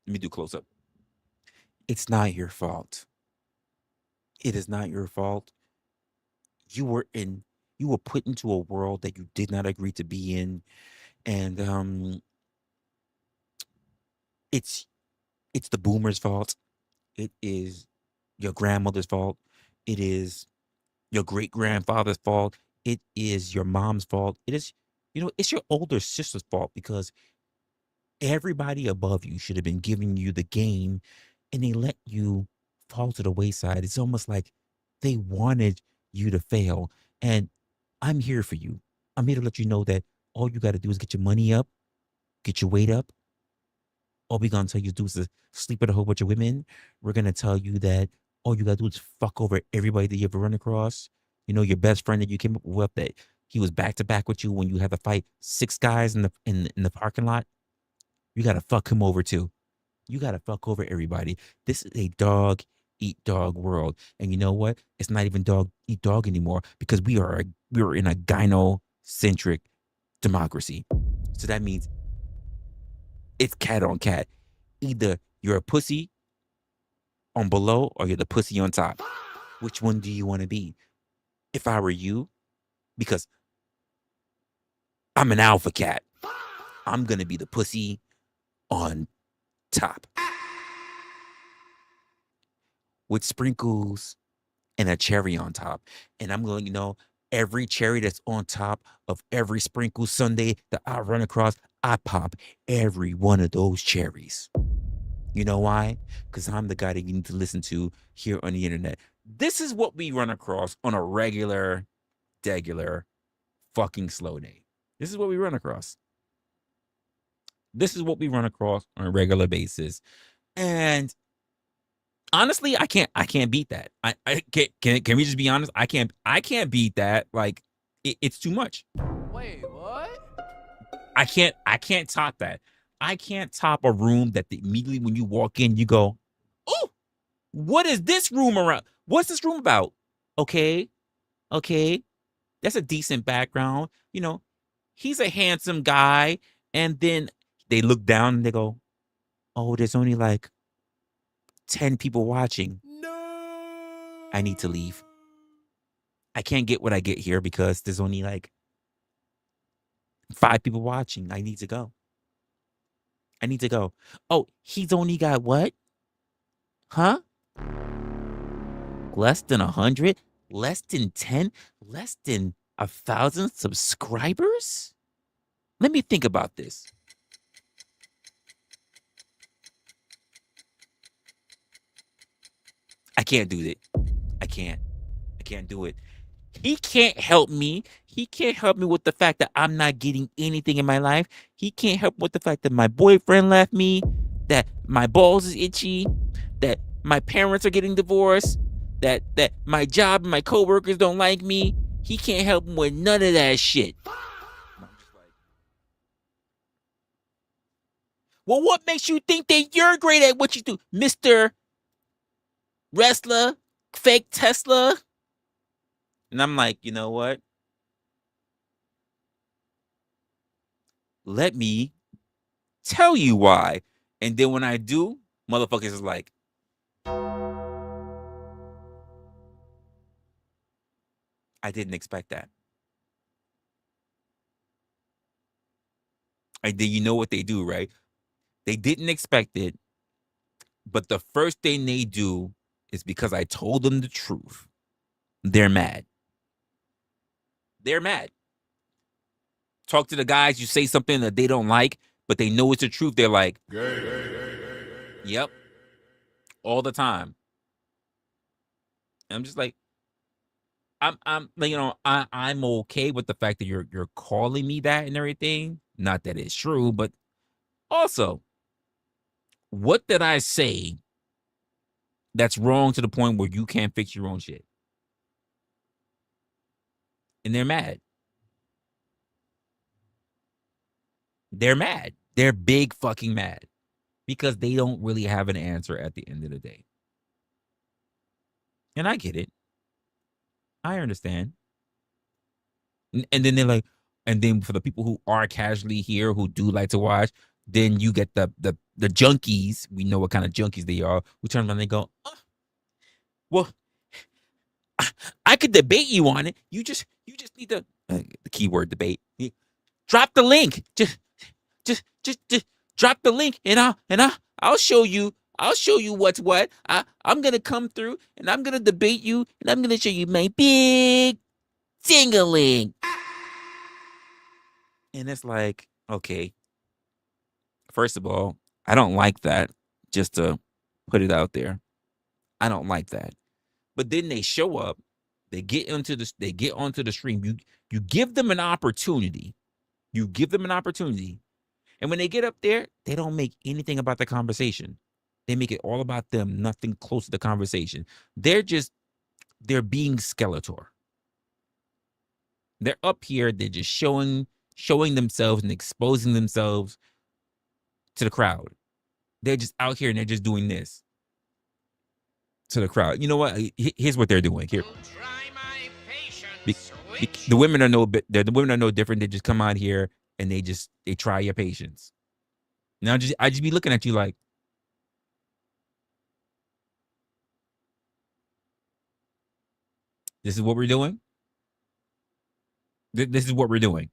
me do close up. It's not your fault. It is not your fault. You were put into a world that you did not agree to be in, and it's the boomers' fault. It is your grandmother's fault. It is your great grandfather's fault. It is your mom's fault. It is, it's your older sister's fault because everybody above you should have been giving you the game and they let you fall to the wayside. It's almost like they wanted you to fail. And I'm here for you. I'm here to let you know that all you got to do is get your money up, get your weight up. All we're going to tell you to do is to sleep with a whole bunch of women. We're going to tell you that all you got to do is fuck over everybody that you ever run across. Your best friend that you came up with, that he was back to back with you when you had to fight 6 guys in the parking lot. You got to fuck him over too. You got to fuck over everybody. This is a dog eat dog world. And you know what? It's not even dog eat dog anymore because we are in a gynocentric democracy. So that means it's cat on cat. Either you're a pussy on below or you're the pussy on top. Which one do you want to be? If I were you, because I'm an alpha cat, I'm going to be the pussy on top. With sprinkles and a cherry on top. And I'm going, every cherry that's on top of every sprinkle sundae that I run across, I pop every one of those cherries. You know why? Because I'm the guy that you need to listen to here on the internet. This is what we run across on a regular, fucking slow day. This is what we run across. This is what we run across on a regular basis. And honestly, I can't beat that. I can we just be honest? I can't beat that. Like it's too much. Wait, what? I can't top that. I can't top a room that immediately when you walk in, you go, "Oh, what is this room around? What's this room about?" Okay, that's a decent background. He's a handsome guy, and then they look down and they go, "Oh, there's only like 10 people watching. No. I need to leave. I can't get what I get here because there's only like 5 people watching. I need to go. Oh, he's only got what? Huh? Less than 100? Less than 10? Less than 1,000 subscribers? Let me think about this. I can't do it. I can't do it. He can't help me. He can't help me with the fact that I'm not getting anything in my life. He can't help with the fact that my boyfriend left me, that my balls is itchy, that my parents are getting divorced, that my job and my coworkers don't like me. He can't help with none of that shit. I'm just like, well, what makes you think that you're great at what you do, Mr. Resla, fake Tesla? And I'm like, you know what? Let me tell you why. And then when I do, motherfuckers is like, I didn't expect that. And then you know what they do, right? They didn't expect it. But the first thing they do is because I told them the truth. They're mad. They're mad. Talk to the guys, you say something that they don't like, but they know it's the truth. They're like, yep. All the time. And I'm just like, I'm okay with the fact that you're calling me that and everything. Not that it's true, but also, what did I say that's wrong to the point where you can't fix your own shit? and they're mad. They're mad. They're big fucking mad because they don't really have an answer at the end of the day. And I get it. I understand. And then they're like, and then for the people who are casually here who do like to watch, then you get the junkies. We know what kind of junkies they are. Who turn around and they go, oh, well, I could debate you on it. You just need to the keyword debate. Drop the link. Just drop the link, and I'll show you. I'll show you what's what. I'm gonna come through, and I'm gonna debate you, and I'm gonna show you my big ding-a-ling. And it's like, okay. First of all, I don't like that. Just to put it out there, I don't like that. But then they show up. They get onto the stream. You give them an opportunity. You give them an opportunity. And when they get up there, they don't make anything about the conversation. They make it all about them, nothing close to the conversation. They're being Skeletor. They're up here, they're just showing themselves and exposing themselves to the crowd. They're just out here and they're just doing this to the crowd. You know what? Here's what they're doing here. The women are no different. They just come out here and they try your patience. Now I just be looking at you like, this is what we're doing. This is what we're doing.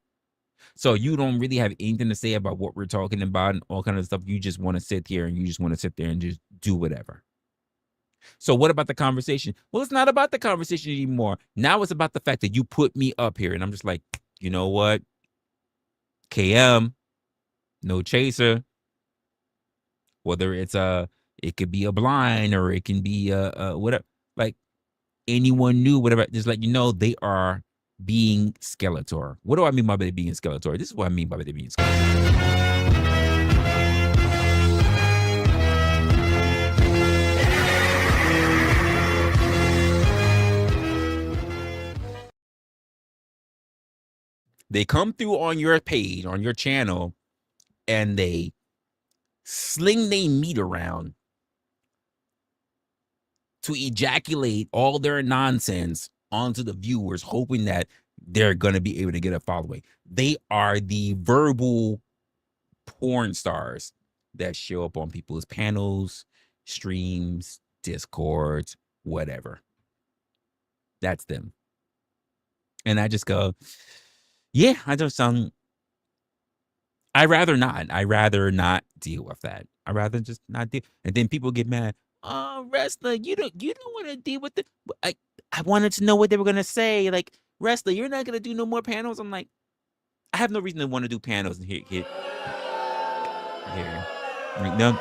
So you don't really have anything to say about what we're talking about and all kind of stuff. You just want to sit here and just do whatever. So what about the conversation? Well, it's not about the conversation anymore. Now it's about the fact that you put me up here, and I'm just like, you know what? KM, no chaser. Whether it's it could be a blind or it can be whatever. Like anyone new, whatever. Just like, you know, they are being Skeletor. What do I mean by they being Skeletor? This is what I mean by they being Skeletor. They come through on your page, on your channel, and they sling their meat around to ejaculate all their nonsense onto the viewers, hoping that they're going to be able to get a following. They are the verbal porn stars that show up on people's panels, streams, discords, whatever. That's them. And I just go, yeah, I'd rather not deal with that. I'd rather just not deal. And then people get mad. Oh, Resla, you don't want to deal with it. I wanted to know what they were gonna say. Like, Resla, you're not gonna do no more panels. I'm like, I have no reason to want to do panels. And here. No,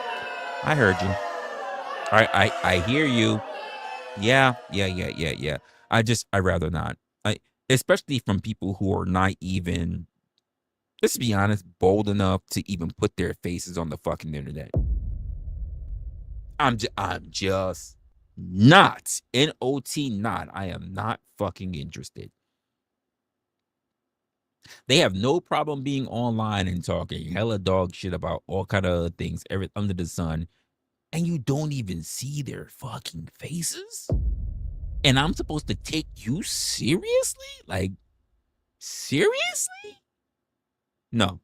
I heard you. All right, I hear you. Yeah. I'd rather not. Especially from people who are not even, let's be honest, bold enough to even put their faces on the fucking internet. I'm just not. N-O-T not. I am not fucking interested. They have no problem being online and talking hella dog shit about all kind of things under the sun, and you don't even see their fucking faces? And I'm supposed to take you seriously? Like, seriously? No,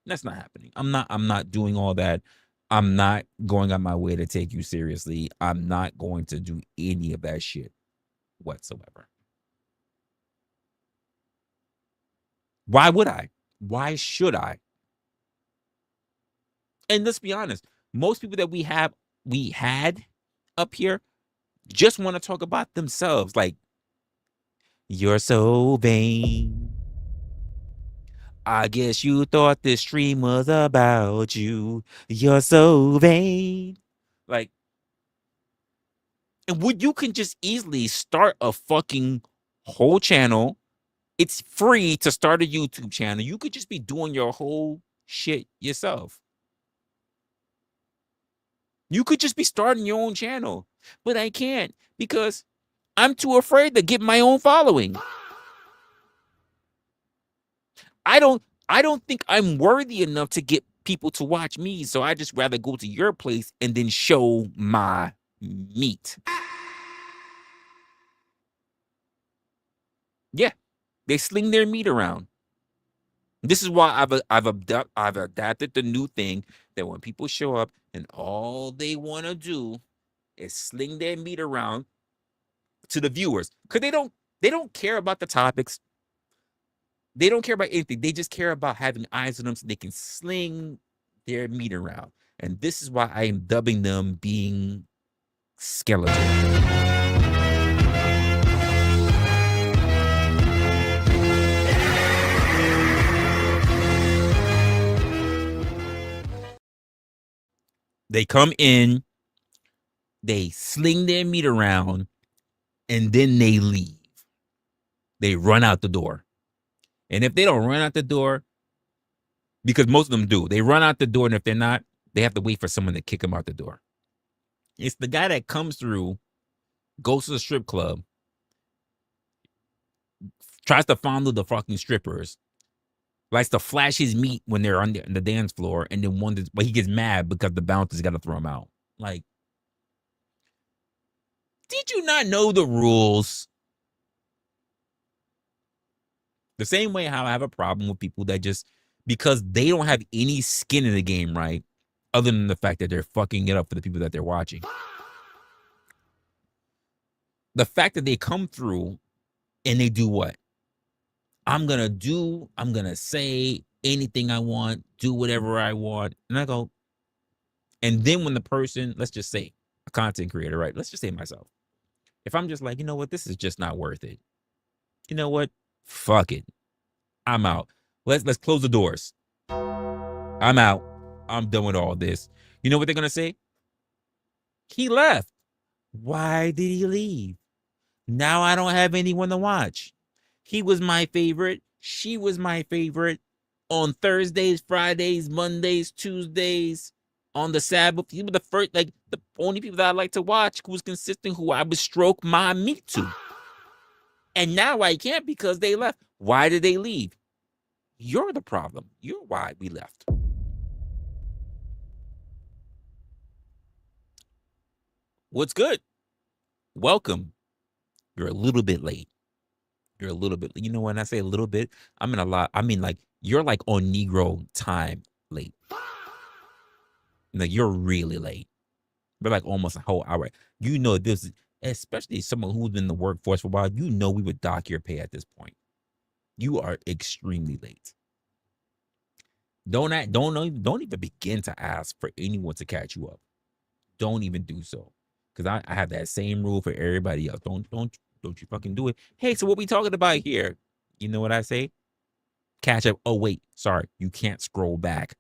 that's not happening. I'm not doing all that. I'm not going on my way to take you seriously. I'm not going to do any of that shit whatsoever. Why would I? Why should I? And let's be honest, most people that we had up here just want to talk about themselves. Like, you're so vain. I guess you thought this stream was about you. You're so vain. Like, and you can just easily start a fucking whole channel. It's free to start a YouTube channel. You could just be doing your whole shit yourself. You could just be starting your own channel. But I can't because I'm too afraid to get my own following. I don't think I'm worthy enough to get people to watch me, so I just rather go to your place and then show my meat. Yeah, they sling their meat around. This is why I've adapted the new thing that when people show up and all they want to do is sling their meat around to the viewers, because they don't care about the topics. They don't care about anything. They just care about having eyes on them so they can sling their meat around. And this is why I am dubbing them being skeletal. They come in, they sling their meat around, and then they leave. They run out the door. And if they don't run out the door, because most of them do, they run out the door, and if they're not, they have to wait for someone to kick them out the door. It's the guy that comes through, goes to the strip club, tries to fondle the fucking strippers, likes to flash his meat when they're on the dance floor, and then wonders, but he gets mad because the bouncers got to throw him out. Like, did you not know the rules? The same way how I have a problem with people that just, because they don't have any skin in the game, right? Other than the fact that they're fucking it up for the people that they're watching. The fact that they come through and they do what? I'm going to say anything I want, do whatever I want. And I go, and then when the person, let's just say a content creator, right? Let's just say myself. If I'm just like, you know what? This is just not worth it. You know what? Fuck it. I'm out. Let's close the doors. I'm out. I'm done with all this. You know what they're going to say? He left. Why did he leave? Now I don't have anyone to watch. He was my favorite. She was my favorite. On Thursdays, Fridays, Mondays, Tuesdays, on the Sabbath. He was the first, like, the only people that I like to watch who was consistent, who I would stroke my meat to. And now I can't because they left. Why did they leave? You're the problem. You're why we left. What's good? Welcome. You're a little bit late. You're a little bit, you know, when I say a little bit, I mean a lot. I mean, like, you're like on Negro time late. Like, you're really late. But like almost a whole hour. You know, this, especially someone who's been in the workforce for a while, you know we would dock your pay at this point. You are extremely late. Don't even begin to ask for anyone to catch you up. Don't even do so. Because I have that same rule for everybody else. Don't you fucking do it. Hey, so what we talking about here? You know what I say? Catch up. Oh, wait. Sorry. You can't scroll back.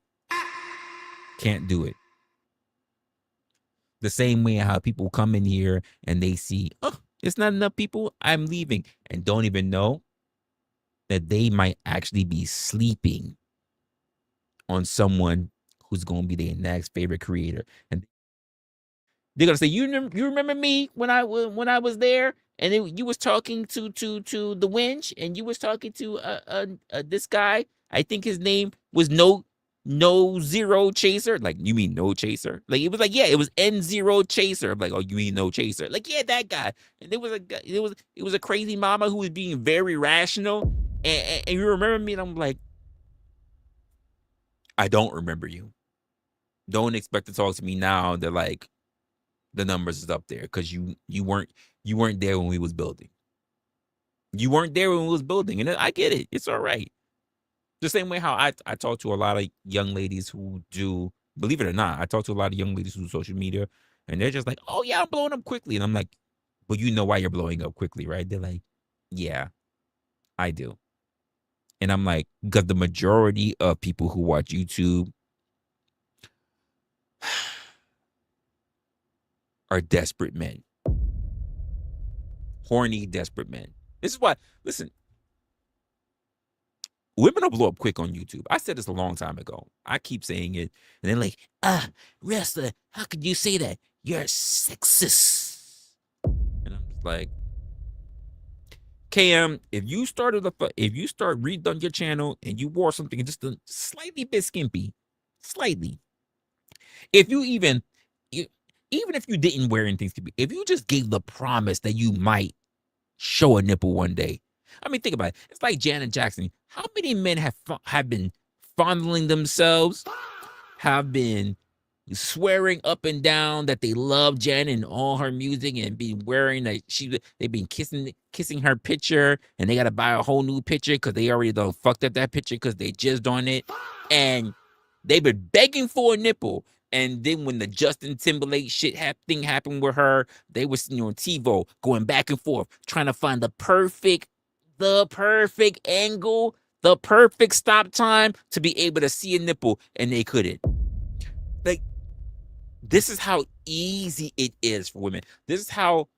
Can't do it. The same way how people come in here and they see, oh, it's not enough people, I'm leaving. And don't even know that they might actually be sleeping on someone who's going to be their next favorite creator. And they're going to say, you remember me when I was there? And then you was talking to the winch, and you was talking to this guy. I think his name was No Zero Chaser. Like, you mean No Chaser? Like, it was like, yeah, it was N0 Chaser. I'm like, oh, you mean No Chaser? Like, yeah, that guy. And there was a guy, it was a crazy mama who was being very rational. And you remember me? And I'm like, I don't remember you. Don't expect to talk to me now that, like, the numbers is up there, because you weren't there when we was building. You weren't there when we was building, and I get it. It's all right. The same way how I talk to a lot of young ladies who do, believe it or not, I talk to a lot of young ladies who do social media, and they're just like, oh yeah, I'm blowing up quickly. And I'm like, well, you know why you're blowing up quickly, right? They're like, yeah, I do. And I'm like, because the majority of people who watch YouTube are desperate men. Horny, desperate men. This is why, listen, women will blow up quick on YouTube. I said this a long time ago. I keep saying it. And they're like, Resla, how could you say that? You're sexist. And I'm just like, KM, if you start redone your channel and you wore something just a slightly bit skimpy, slightly, if you even if you didn't wear anything skimpy, if you just gave the promise that you might show a nipple one day. I mean, think about it. It's like Janet Jackson. How many men have been fondling themselves, have been swearing up and down that they love Janet and all her music, and been wearing that they've been kissing her picture, and they gotta buy a whole new picture because they already done fucked up that picture because they jizzed on it, and they've been begging for a nipple. And then when the Justin Timberlake thing happened with her, they were sitting on TiVo going back and forth, trying to find the perfect angle, the perfect stop time to be able to see a nipple, and they couldn't. Like, this is how easy it is for women. This is how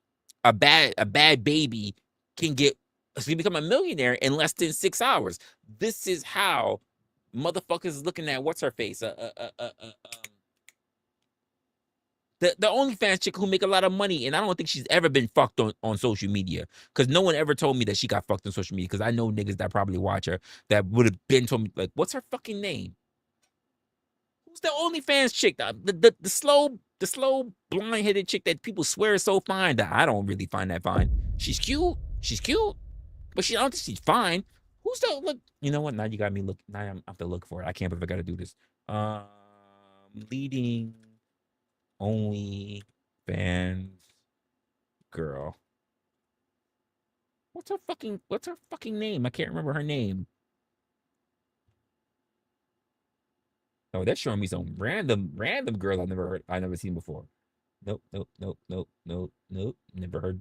a bad baby can become a millionaire in less than 6 hours. This is how motherfuckers is looking at what's her face, the OnlyFans chick who make a lot of money, and I don't think she's ever been fucked on social media, because no one ever told me that she got fucked on social media, because I know niggas that probably watch her that would have been told me, like, what's her fucking name? Who's the OnlyFans chick? The slow blind-headed chick that people swear is so fine that I don't really find that fine. She's cute, but I don't think she's fine. Who's the look? You know what? Now you got me look. Now I have to look for it. I can't believe I got to do this. Leading OnlyFans girl. What's her fucking name? I can't remember her name. Oh, that's showing me some random girl I never seen before. Nope.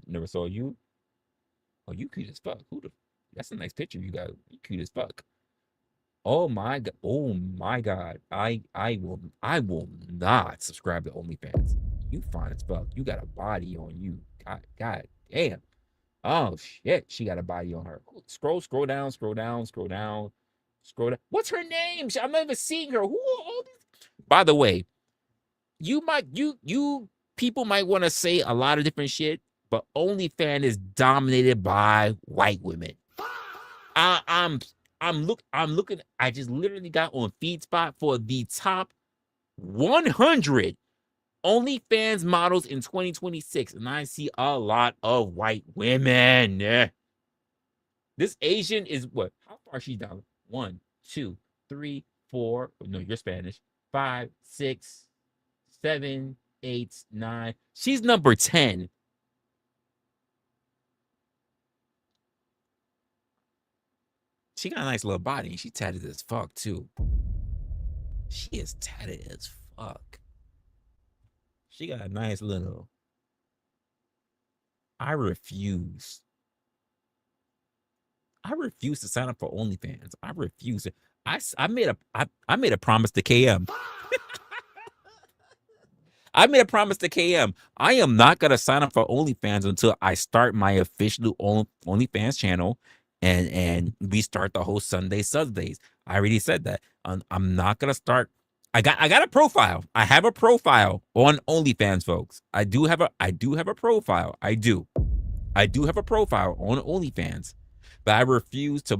Never saw you. Oh, you cute as fuck. That's a nice picture you got. You cute as fuck. Oh my god. I will not subscribe to OnlyFans. You fine as fuck. You got a body on you. God damn. Oh shit. She got a body on her. Scroll down. What's her name? I'm not even seeing her. Who are all these? By the way, you people might want to say a lot of different shit, but OnlyFans is dominated by white women. I'm looking. I just literally got on FeedSpot for the top 100 OnlyFans models in 2026, and I see a lot of white women. This Asian is what? How far is she down? 1, 2, 3, 4. No, you're Spanish. 5, 6, 7, 8, 9. She's number 10. She got a nice little body. She tatted as fuck too. She is tatted as fuck. She got a nice little. I refuse to sign up for OnlyFans. I refuse it. I made a promise to KM. I made a promise to KM. I am not gonna sign up for OnlyFans until I start my official OnlyFans channel, and we start the whole Sunday Sundays. I already said that. I'm not gonna start. I got a profile. I have a profile on OnlyFans, folks. I do have a profile. I do have a profile on OnlyFans, but I refuse to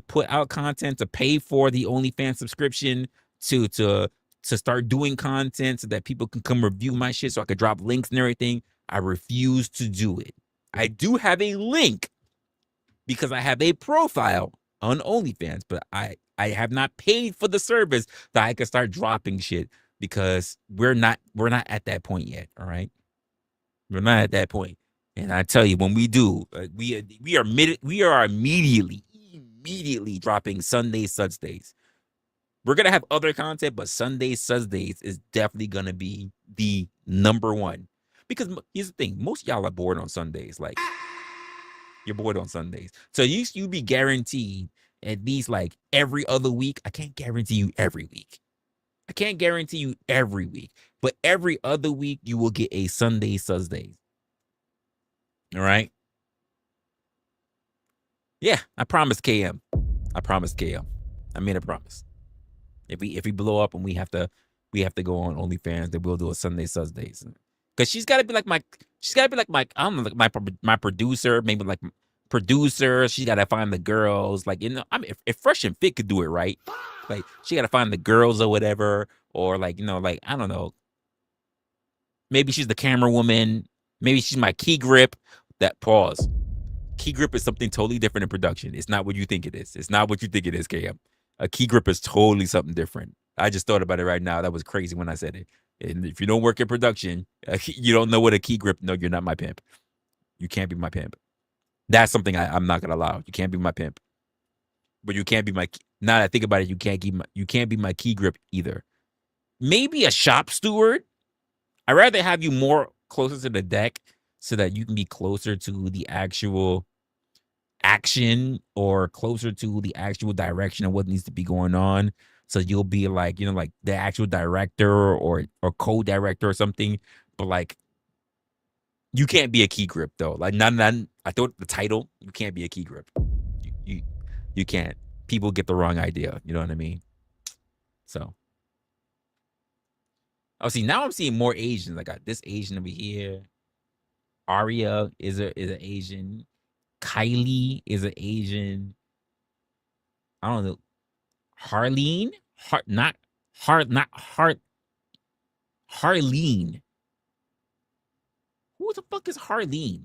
put out content, to pay for the OnlyFans subscription, to start doing content so that people can come review my shit so I could drop links and everything. I refuse to do it. I do have a link because I have a profile on OnlyFans, but I have not paid for the service that I can start dropping shit, because we're not at that point yet. All right, we're not at that point. And I tell you, when we do, we are immediately dropping Sunday Sundays. We're gonna have other content, but Sunday Sundays is definitely gonna be the number one. Because here's the thing: most of y'all are bored on Sundays. Like, you're bored on Sundays, so you be guaranteed at least like every other week. I can't guarantee you every week. But every other week you will get a Sunday Sundays. All right. Yeah, I promised KM. I made a promise. If we blow up and we have to go on OnlyFans, then we'll do a Sunday Sundays. Because she's got to be like my I don't know, like my producer, maybe like producer. She got to find the girls. Like, you know, I mean, if Fresh and Fit could do it right, like she got to find the girls or whatever, or like, you know, like I don't know. Maybe she's the camera woman. Maybe she's my key grip. That pause. Key grip is something totally different in production. It's not what you think it is. It's not what you think it is, KM. A key grip is totally something different. I just thought about it right now. That was crazy when I said it. And if you don't work in production, you don't know what a key grip. No, you're not my pimp. You can't be my pimp. That's something I'm not gonna allow. You can't be my pimp. But you can't be my. Now that I think about it, you can't be my key grip either. Maybe a shop steward. I'd rather have you more closer to the deck so that you can be closer to the actual action or closer to the actual direction of what needs to be going on. So you'll be like, you know, like the actual director or co-director or something. But like, you can't be a key grip though. Like none. I thought the title, you can't be a key grip. You can't. People get the wrong idea. You know what I mean? So. Oh, see, now I'm seeing more Asians. I got this Asian over here. Aria is an Asian. Kylie is an Asian. I don't know. Harleen? Not Harleen. Who the fuck is Harleen?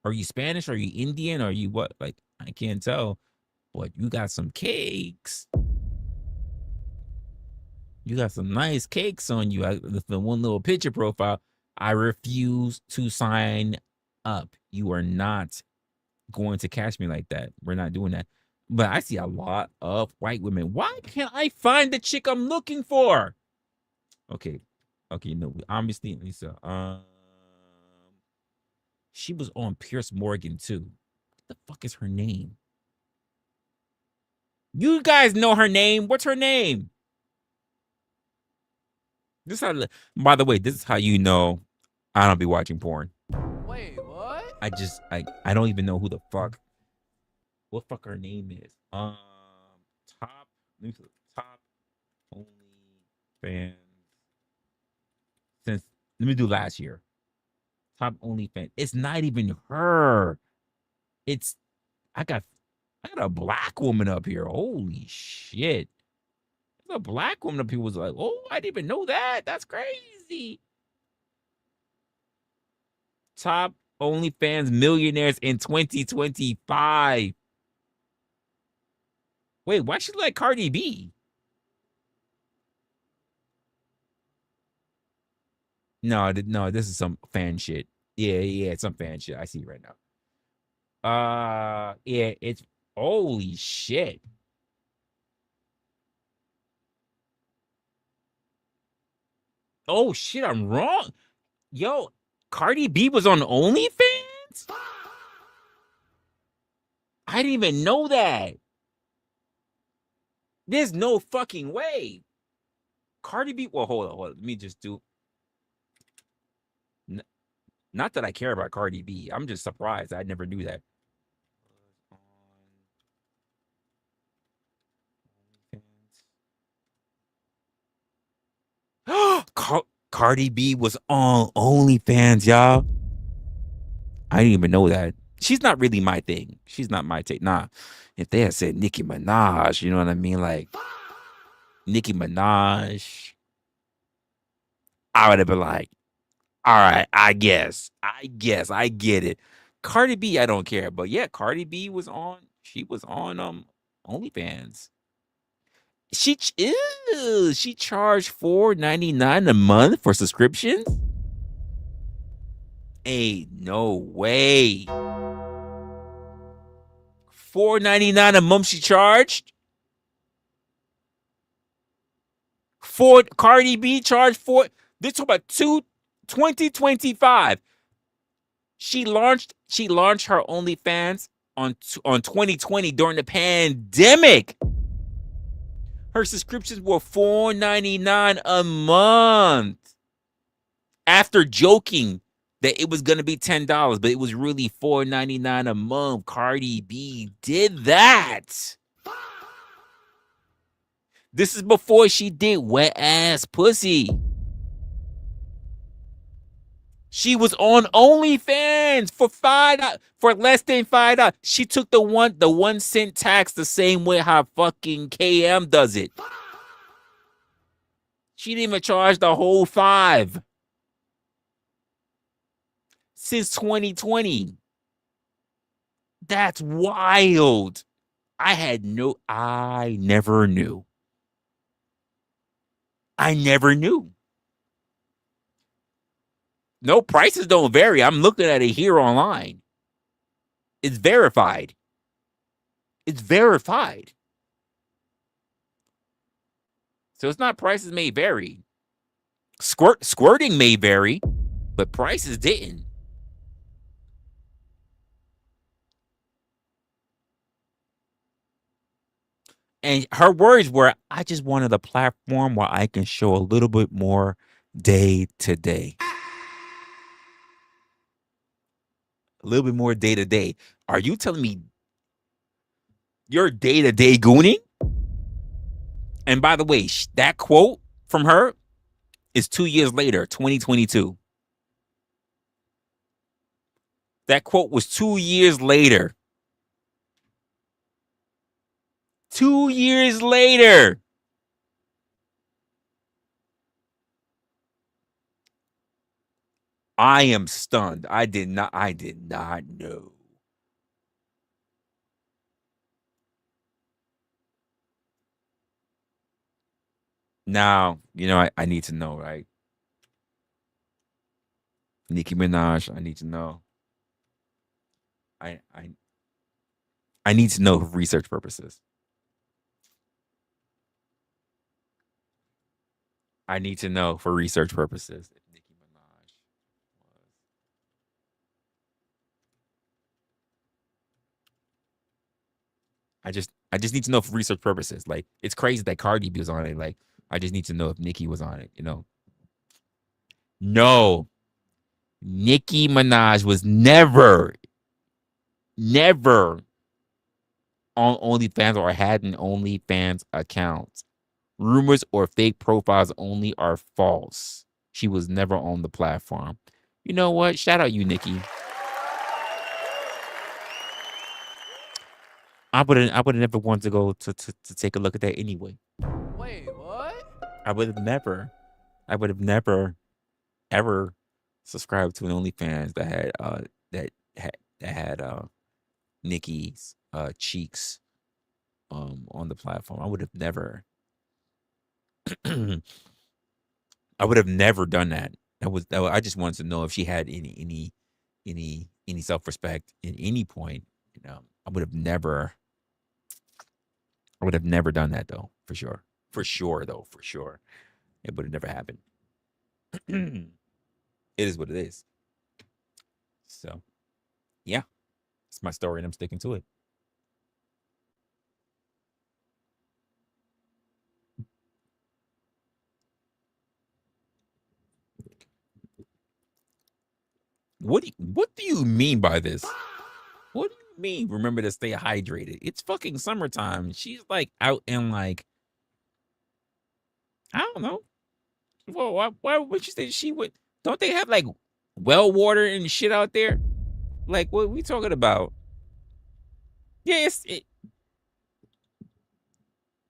Are you Spanish? Are you Indian? Are you what? Like, I can't tell. But you got some cakes. You got some nice cakes on you. The one little picture profile. I refuse to sign up. You are not going to catch me like that. We're not doing that. But I see a lot of white women. Why can't I find the chick I'm looking for? Okay. No, obviously, Lisa. She was on Pierce Morgan too. What the fuck is her name? You guys know her name. What's her name? By the way, this is how you know I don't be watching porn. Wait, what? I don't even know who the fuck. What fuck her name is? Top only fans since let me do last year. Top only fan. It's not even her. It's I got a black woman up here. Holy shit. There's a black woman up here was like, oh, I didn't even know that. That's crazy. Top OnlyFans millionaires in 2025. Wait, why she like Cardi B? No, this is some fan shit. Yeah, it's some fan shit. I see right now. Yeah, it's holy shit. Oh shit, I'm wrong. Yo, Cardi B was on OnlyFans? I didn't even know that. There's no fucking way. Cardi B, well, hold on. Let me just do. Not that I care about Cardi B. I'm just surprised. I never knew that. Cardi B was on OnlyFans, y'all. I didn't even know that. She's not really my thing. She's not my take. Nah, if they had said Nicki Minaj, you know what I mean? Like, Nicki Minaj, I would have been like, all right, I guess, I get it. Cardi B, I don't care. But yeah, Cardi B was on, she was on OnlyFans. She charged $4.99 a month for subscriptions? Ain't no way. $4.99 a month she charged? Cardi B charged for this is about 2025. She launched her OnlyFans on 2020 during the pandemic. Her subscriptions were $4.99 a month. After joking that it was gonna be $10, but it was really $4.99 a month. Cardi B did that. This is before she did wet ass pussy. She was on OnlyFans for for less than $5. She took the 1 cent tax the same way how fucking KM does it. She didn't even charge the whole $5 since 2020. That's wild. I never knew. I never knew. No, prices don't vary. I'm looking at it here online. It's verified. It's verified. So it's not prices may vary. Squirting may vary, but prices didn't. And her words were, I just wanted a platform where I can show a little bit more day to day. A little bit more day to day. Are you telling me you're day to day gooning? And by the way, that quote from her is 2 years later, 2022. That quote was 2 years later. 2 years later. I am stunned. I did not know. Now, I need to know, right? Nicki Minaj, I need to know. I need to know for research purposes. I need to know for research purposes if Nicki Minaj was. I just need to know for research purposes. Like, it's crazy that Cardi B was on it. Like, I just need to know if Nicki was on it, No. Nicki Minaj was never on OnlyFans or had an OnlyFans account. Rumors or fake profiles only are false. She was never on the platform. You know what? Shout out you, Nicki. I would have never wanted to go to take a look at that anyway. Wait, what? I would have never ever subscribed to an OnlyFans that had Nicki's cheeks on the platform. I would have never I would have never done that. I just wanted to know if she had any self-respect at any point. I would have never done that though, for sure. For sure. It would have never happened. It is what it is. So, yeah. It's my story and I'm sticking to it. What do you mean by this? What do you mean? Remember to stay hydrated. It's fucking summertime. She's like out in like, I don't know. Well, why would you say she would? Don't they have like well water and shit out there? Like, what are we talking about? Yes. I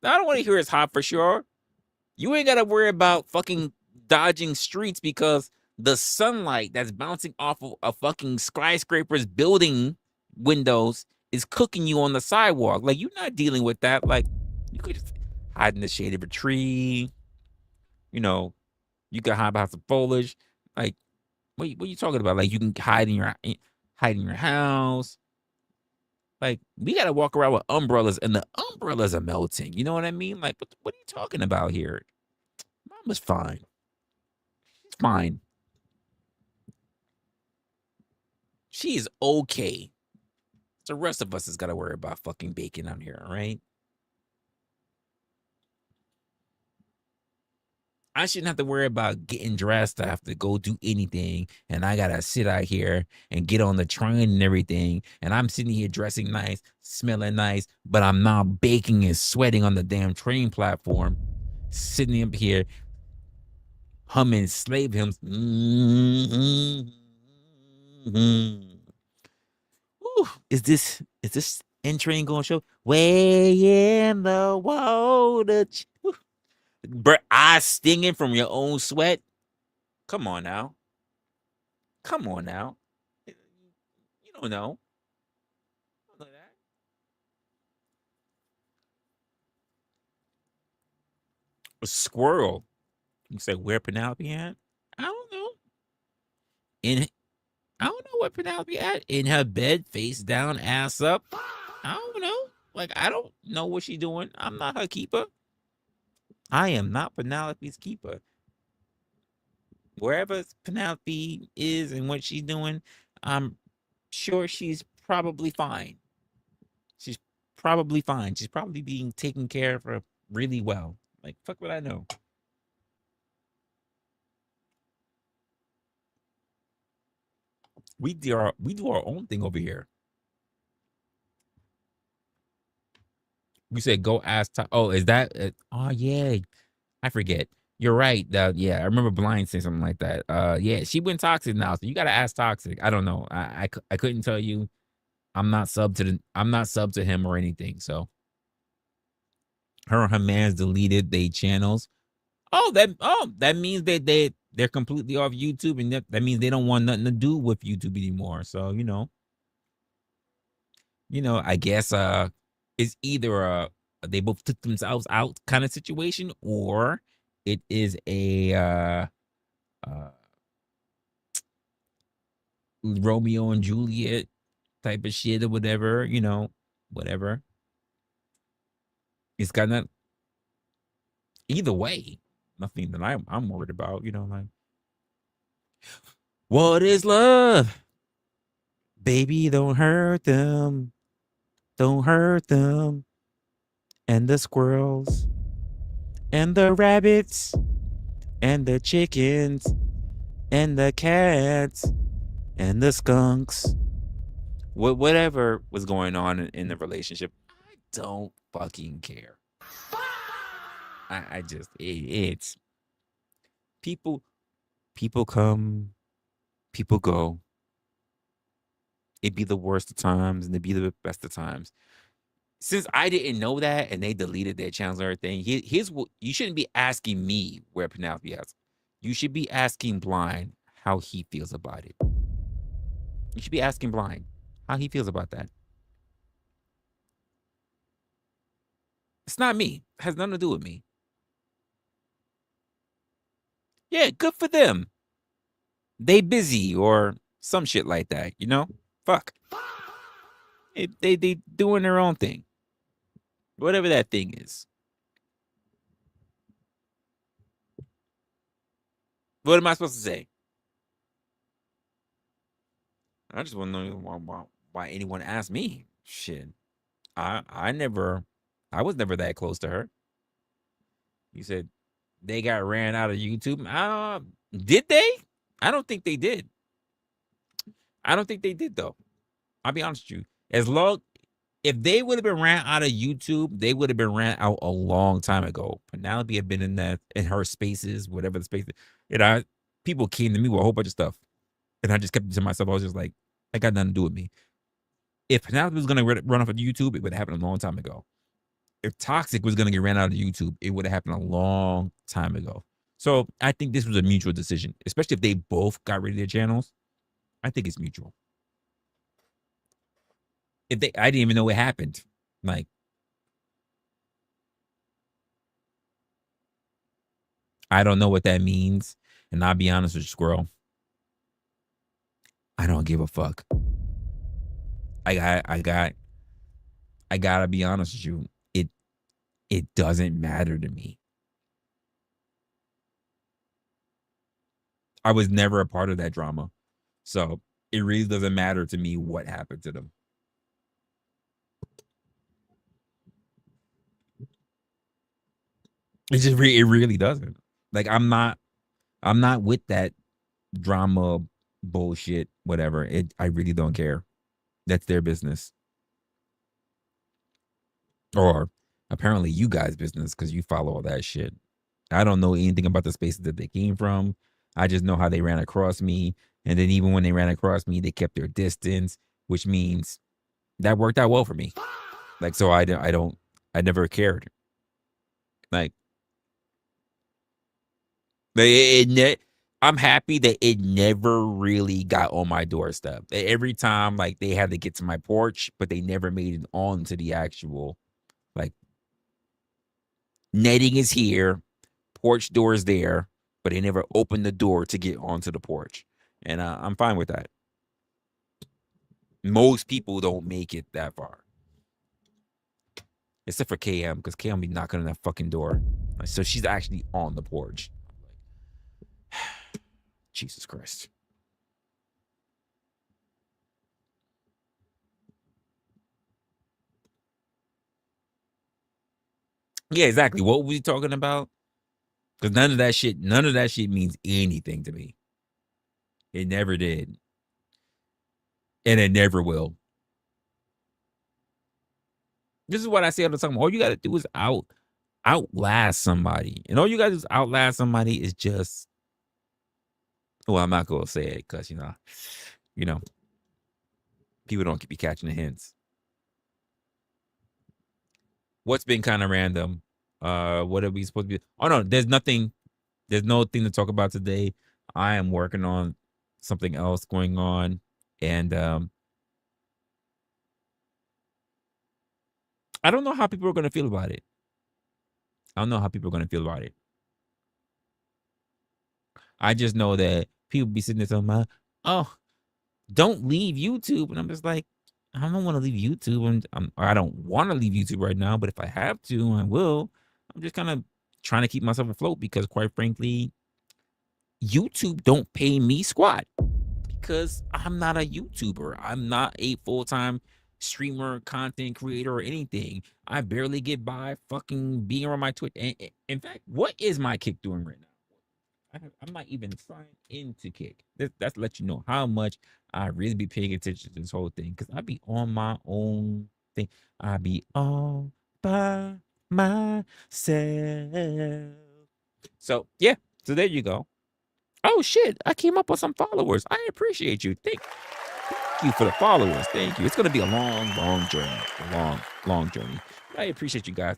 don't want to hear it's hot for sure. You ain't got to worry about fucking dodging streets because the sunlight that's bouncing off of a fucking skyscraper's building windows is cooking you on the sidewalk. Like, you're not dealing with that. Like, you could just hide in the shade of a tree. You can hide behind some foliage. Like, what are you talking about? Like, you can hide in your house. Like, we gotta walk around with umbrellas, and the umbrellas are melting. You know what I mean? Like, what are you talking about here? Mama's fine. She's fine. She's okay. The rest of us has got to worry about fucking bacon out here, all right? I shouldn't have to worry about getting dressed to have to go do anything. And I got to sit out here and get on the train and everything. And I'm sitting here dressing nice, smelling nice, but I'm not baking and sweating on the damn train platform. Sitting up here humming slave hymns. Ooh, is this entering going to show way in the water? Eyes stinging from your own sweat. Come on now. Come on now. You don't know. You don't know that. A squirrel. You say where Penelope at? I don't know. I don't know where Penelope at. In her bed, face down, ass up. I don't know. Like, I don't know what she's doing. I'm not her keeper. I am not Penelope's keeper. Wherever Penelope is and what she's doing, I'm sure she's probably fine. She's probably fine. She's probably being taken care of really well. Like, fuck what I know. We do our own thing over here. We said go ask. Oh, is that? Oh yeah, I forget. You're right. Yeah, I remember Blind saying something like that. Yeah, she went toxic now, so you gotta ask Toxic. I don't know. I couldn't tell you. I'm not sub to him or anything. So her and her man's deleted their channels. That means they're completely off YouTube, and that means they don't want nothing to do with YouTube anymore. So I guess it's either they both took themselves out kind of situation, or it is a Romeo and Juliet type of shit or whatever, whatever. It's kind of either way, nothing that I'm worried about, like what is love? Baby, don't hurt them. Don't hurt them. And the squirrels and the rabbits and the chickens and the cats and the skunks. Whatever was going on in the relationship, I don't fucking care. I just it's people come, people go. It'd be the worst of times and it'd be the best of times. Since I didn't know that and they deleted their channels and everything, here's what you shouldn't be asking me where Penelope is. You should be asking Blind how he feels about it. You should be asking Blind how he feels about that. It's not me. It has nothing to do with me. Yeah, good for them. They busy or some shit like that, Fuck. They doing their own thing. Whatever that thing is. What am I supposed to say? I just want to know why anyone asked me. Shit. I was never that close to her. You said they got ran out of YouTube. Did they? I don't think they did. I don't think they did, though. I'll be honest with you. If they would have been ran out of YouTube, they would have been ran out a long time ago. Penelope had been in her spaces, whatever the space. People came to me with a whole bunch of stuff, and I just kept it to myself. I was just like, I got nothing to do with me. If Penelope was gonna run off of YouTube, it would have happened a long time ago. If Toxic was gonna get ran out of YouTube, it would have happened a long time ago. So I think this was a mutual decision, especially if they both got rid of their channels. I think it's mutual. I didn't even know it happened. Like, I don't know what that means. And I'll be honest with you, Squirrel. I don't give a fuck. I gotta be honest with you. It doesn't matter to me. I was never a part of that drama. So it really doesn't matter to me what happened to them. It really doesn't. Like, I'm not with that drama bullshit, whatever. I really don't care. That's their business. Or apparently you guys' business, because you follow all that shit. I don't know anything about the spaces that they came from. I just know how they ran across me. And then even when they ran across me, they kept their distance, which means that worked out well for me. Like, so I never cared. Like, I'm happy that it never really got on my doorstep. Every time, like, they had to get to my porch, but they never made it on to the actual, like, netting is here, porch door is there, but they never opened the door to get onto the porch. And I'm fine with that. Most people don't make it that far. Except for KM, because KM be knocking on that fucking door. So she's actually on the porch. Jesus Christ. Yeah, exactly. What were we talking about? Because none of that shit means anything to me. It never did. And it never will. This is what I say all the time. All you gotta do is outlast somebody. And all you gotta do is outlast somebody is just, well, I'm not gonna say it because you know, people don't be catching the hints. What's been kind of random? What are we supposed to be? Oh no, there's no thing to talk about today. I am working on something else going on, and I don't know how people are gonna feel about it. I don't know how people are gonna feel about it. I just know that people be sitting there talking about, oh, don't leave YouTube, and I'm just like, I don't want to leave YouTube, or I don't want to leave YouTube right now. But if I have to, I will. I'm just kind of trying to keep myself afloat because, quite frankly, YouTube don't pay me squat because I'm not a YouTuber. I'm not a full-time streamer, content creator, or anything. I barely get by fucking being on my Twitch. And in fact, what is my Kick doing right now? I'm not even signed into Kick. That's to let you know how much I really be paying attention to this whole thing because I be on my own thing. I be all by myself. So yeah, so there you go. Oh shit, I came up with some followers. I appreciate you. Thank you for the followers. Thank you. It's gonna be a long journey. A long journey. I appreciate you guys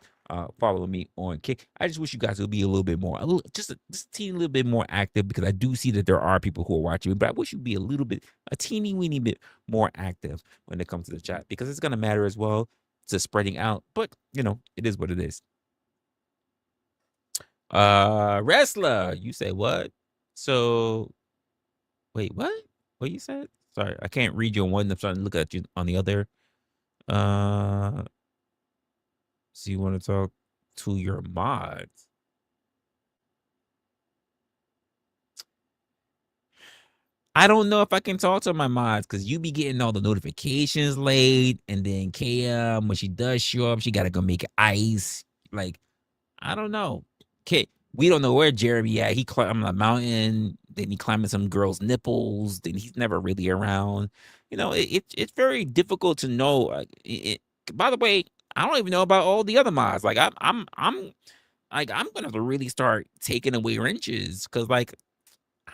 following me on Kick. I just wish you guys would be a little bit more, just a teeny little bit more active because I do see that there are people who are watching me, but I wish you'd be a teeny weeny bit more active when it comes to the chat because it's gonna matter as well to spreading out. But it is what it is. Resla, you say what? So wait, what? What you said? Sorry, I can't read you on one. I'm trying to look at you on the other. So you want to talk to your mods? I don't know if I can talk to my mods because you be getting all the notifications late, and then KM, when she does show up, she gotta go make ice. Like, I don't know. We don't know where Jeremy at. He climbed the mountain, then he climbing some girl's nipples, then he's never really around. It's very difficult to know. By the way, I don't even know about all the other mods. Like I'm gonna have to really start taking away wrenches because like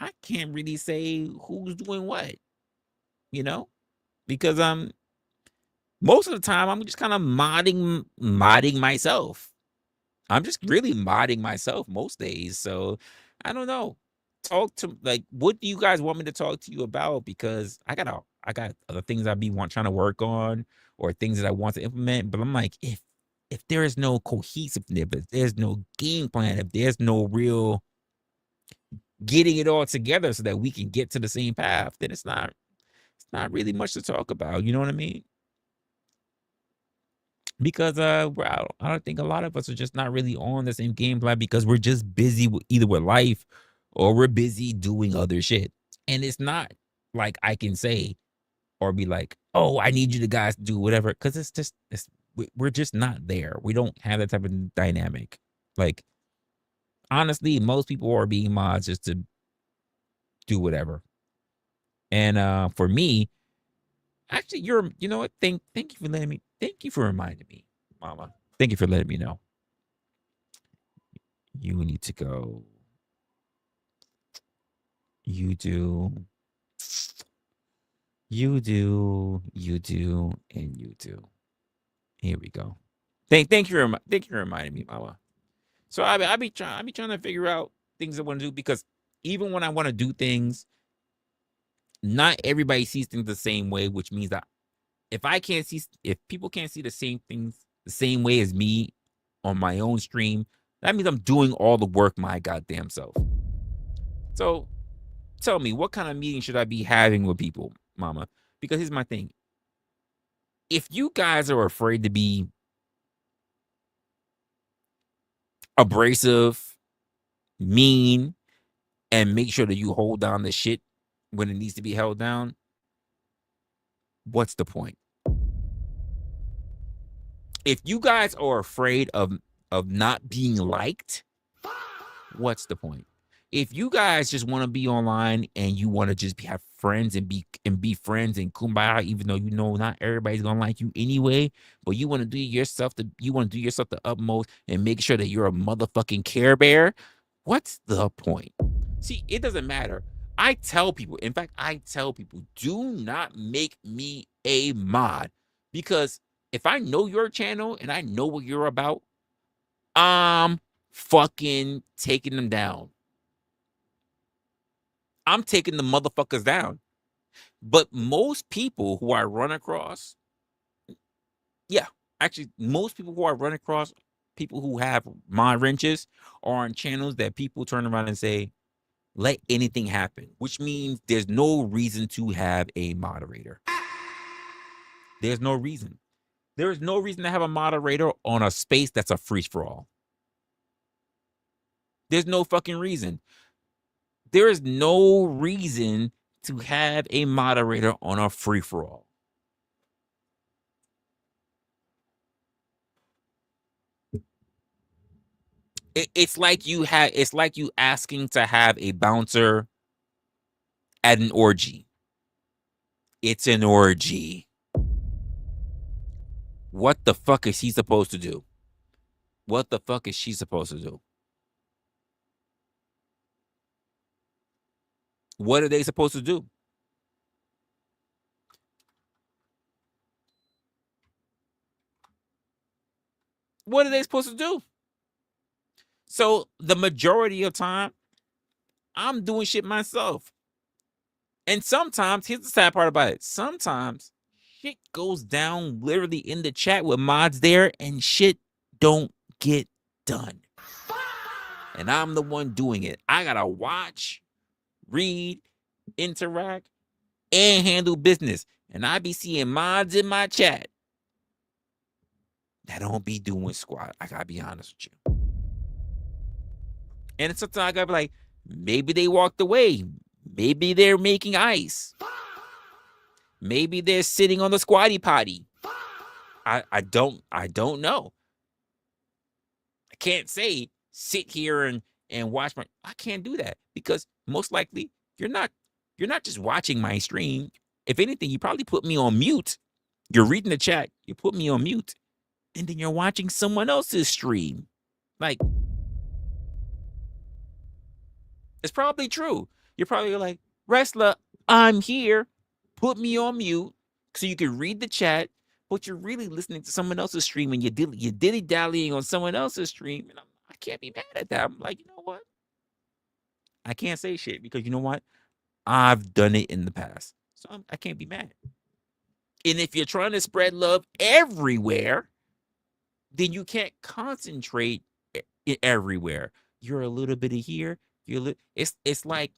I can't really say who's doing what, because most of the time I'm just kind of modding myself. I'm just really modding myself most days. So I don't know. Talk to what do you guys want me to talk to you about? Because I got other things I be trying to work on or things that I want to implement. But I'm like, if there is no cohesiveness, if there's no game plan, if there's no real getting it all together so that we can get to the same path, then it's not really much to talk about. You know what I mean? Because I don't think a lot of us are just not really on the same game plan because we're just busy either with life or we're busy doing other shit. And it's not like I can say or be like, oh, I need you to guys do whatever, because we're just not there. We don't have that type of dynamic. Like, honestly, most people are being mods just to do whatever. And for me, actually, you know what? Thank you for reminding me, Mama. Thank you for letting me know. You need to go. You do. You do. You do. And you do. Here we go. Thank you for reminding me, Mama. So I be trying to figure out things I want to do, because even when I want to do things, not everybody sees things the same way, which means that if people can't see the same things the same way as me on my own stream, that means I'm doing all the work my goddamn self. So tell me, what kind of meeting should I be having with people, Mama? Because here's my thing. If you guys are afraid to be abrasive, mean, and make sure that you hold down the shit when it needs to be held down, what's the point? If you guys are afraid of not being liked, what's the point? If you guys just want to be online and you want to just have friends and be friends and kumbaya, even though you know not everybody's gonna like you anyway, but you want to do yourself the utmost and make sure that you're a motherfucking Care Bear, what's the point? See, it doesn't matter. I tell people, do not make me a mod, because if I know your channel and I know what you're about, I'm fucking taking them down. I'm taking the motherfuckers down. But most people who I run across, most people who I run across, people who have mod wrenches, are on channels that people turn around and say, let anything happen, which means there's no reason to have a moderator. There's no reason. There is no reason to have a moderator on a space that's a free-for-all. There's no fucking reason. There is no reason to have a moderator on a free-for-all. It's like you asking to have a bouncer at an orgy. It's an orgy. What the fuck is he supposed to do? What the fuck is she supposed to do? What are they supposed to do? What are they supposed to do? So the majority of time, I'm doing shit myself. And sometimes, here's the sad part about it. Sometimes shit goes down literally in the chat with mods there and shit don't get done. And I'm the one doing it. I gotta watch, read, interact, and handle business. And I be seeing mods in my chat that don't be doing squat. I gotta be honest with you. And sometimes I gotta be like, maybe they walked away. Maybe they're making ice. Maybe they're sitting on the squatty potty. I don't know. I can't say sit here and watch I can't do that, because most likely you're not just watching my stream. If anything, you probably put me on mute. You're reading the chat, you put me on mute, and then you're watching someone else's stream. Like, it's probably true. You're probably like, Resla, I'm here. Put me on mute so you can read the chat, but you're really listening to someone else's stream and you're dilly-dallying on someone else's stream. And I can't be mad at that. I'm like, you know what? I can't say shit, because you know what? I've done it in the past. So I can't be mad. And if you're trying to spread love everywhere, then you can't concentrate everywhere. You're a little bit of here. It's like,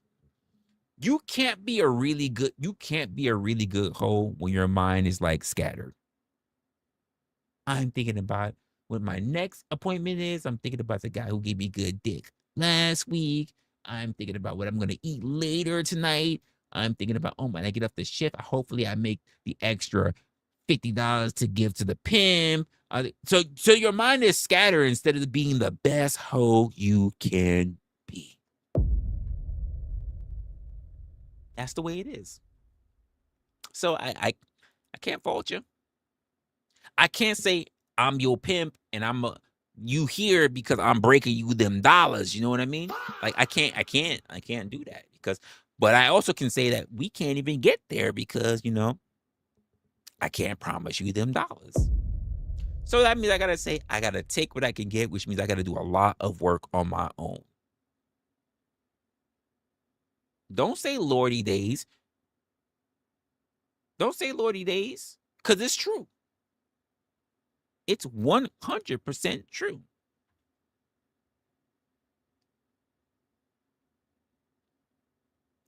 you can't be a really good hoe when your mind is like scattered. I'm thinking about what my next appointment is. I'm thinking about the guy who gave me good dick last week. I'm thinking about what I'm gonna eat later tonight. I'm thinking about, oh, when I get off the shift, hopefully I make the extra $50 to give to the pimp. So your mind is scattered instead of being the best hoe you can be. That's the way it is. So I can't fault you. I can't say I'm your pimp and I'm you here because I'm breaking you them dollars. You know what I mean? Like I can't do that because. But I also can say that we can't even get there because I can't promise you them dollars. So that means I gotta take what I can get, which means I gotta do a lot of work on my own. Don't say Lordy days. Don't say Lordy days, because it's true. It's 100% true.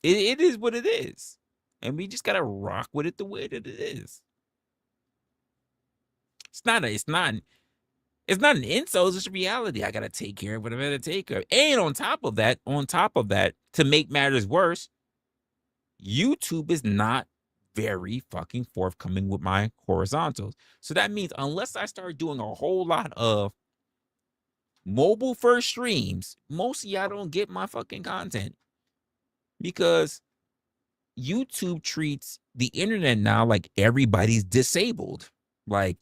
It is what it is. And we just gotta rock with it the way that it is. It's not an insult, it's just reality. I gotta take care of what I gotta take care of. And on top of that, to make matters worse, YouTube is not very fucking forthcoming with my horizontals. So that means unless I start doing a whole lot of mobile first streams, most of y'all don't get my fucking content. Because YouTube treats the internet now like everybody's disabled. Like,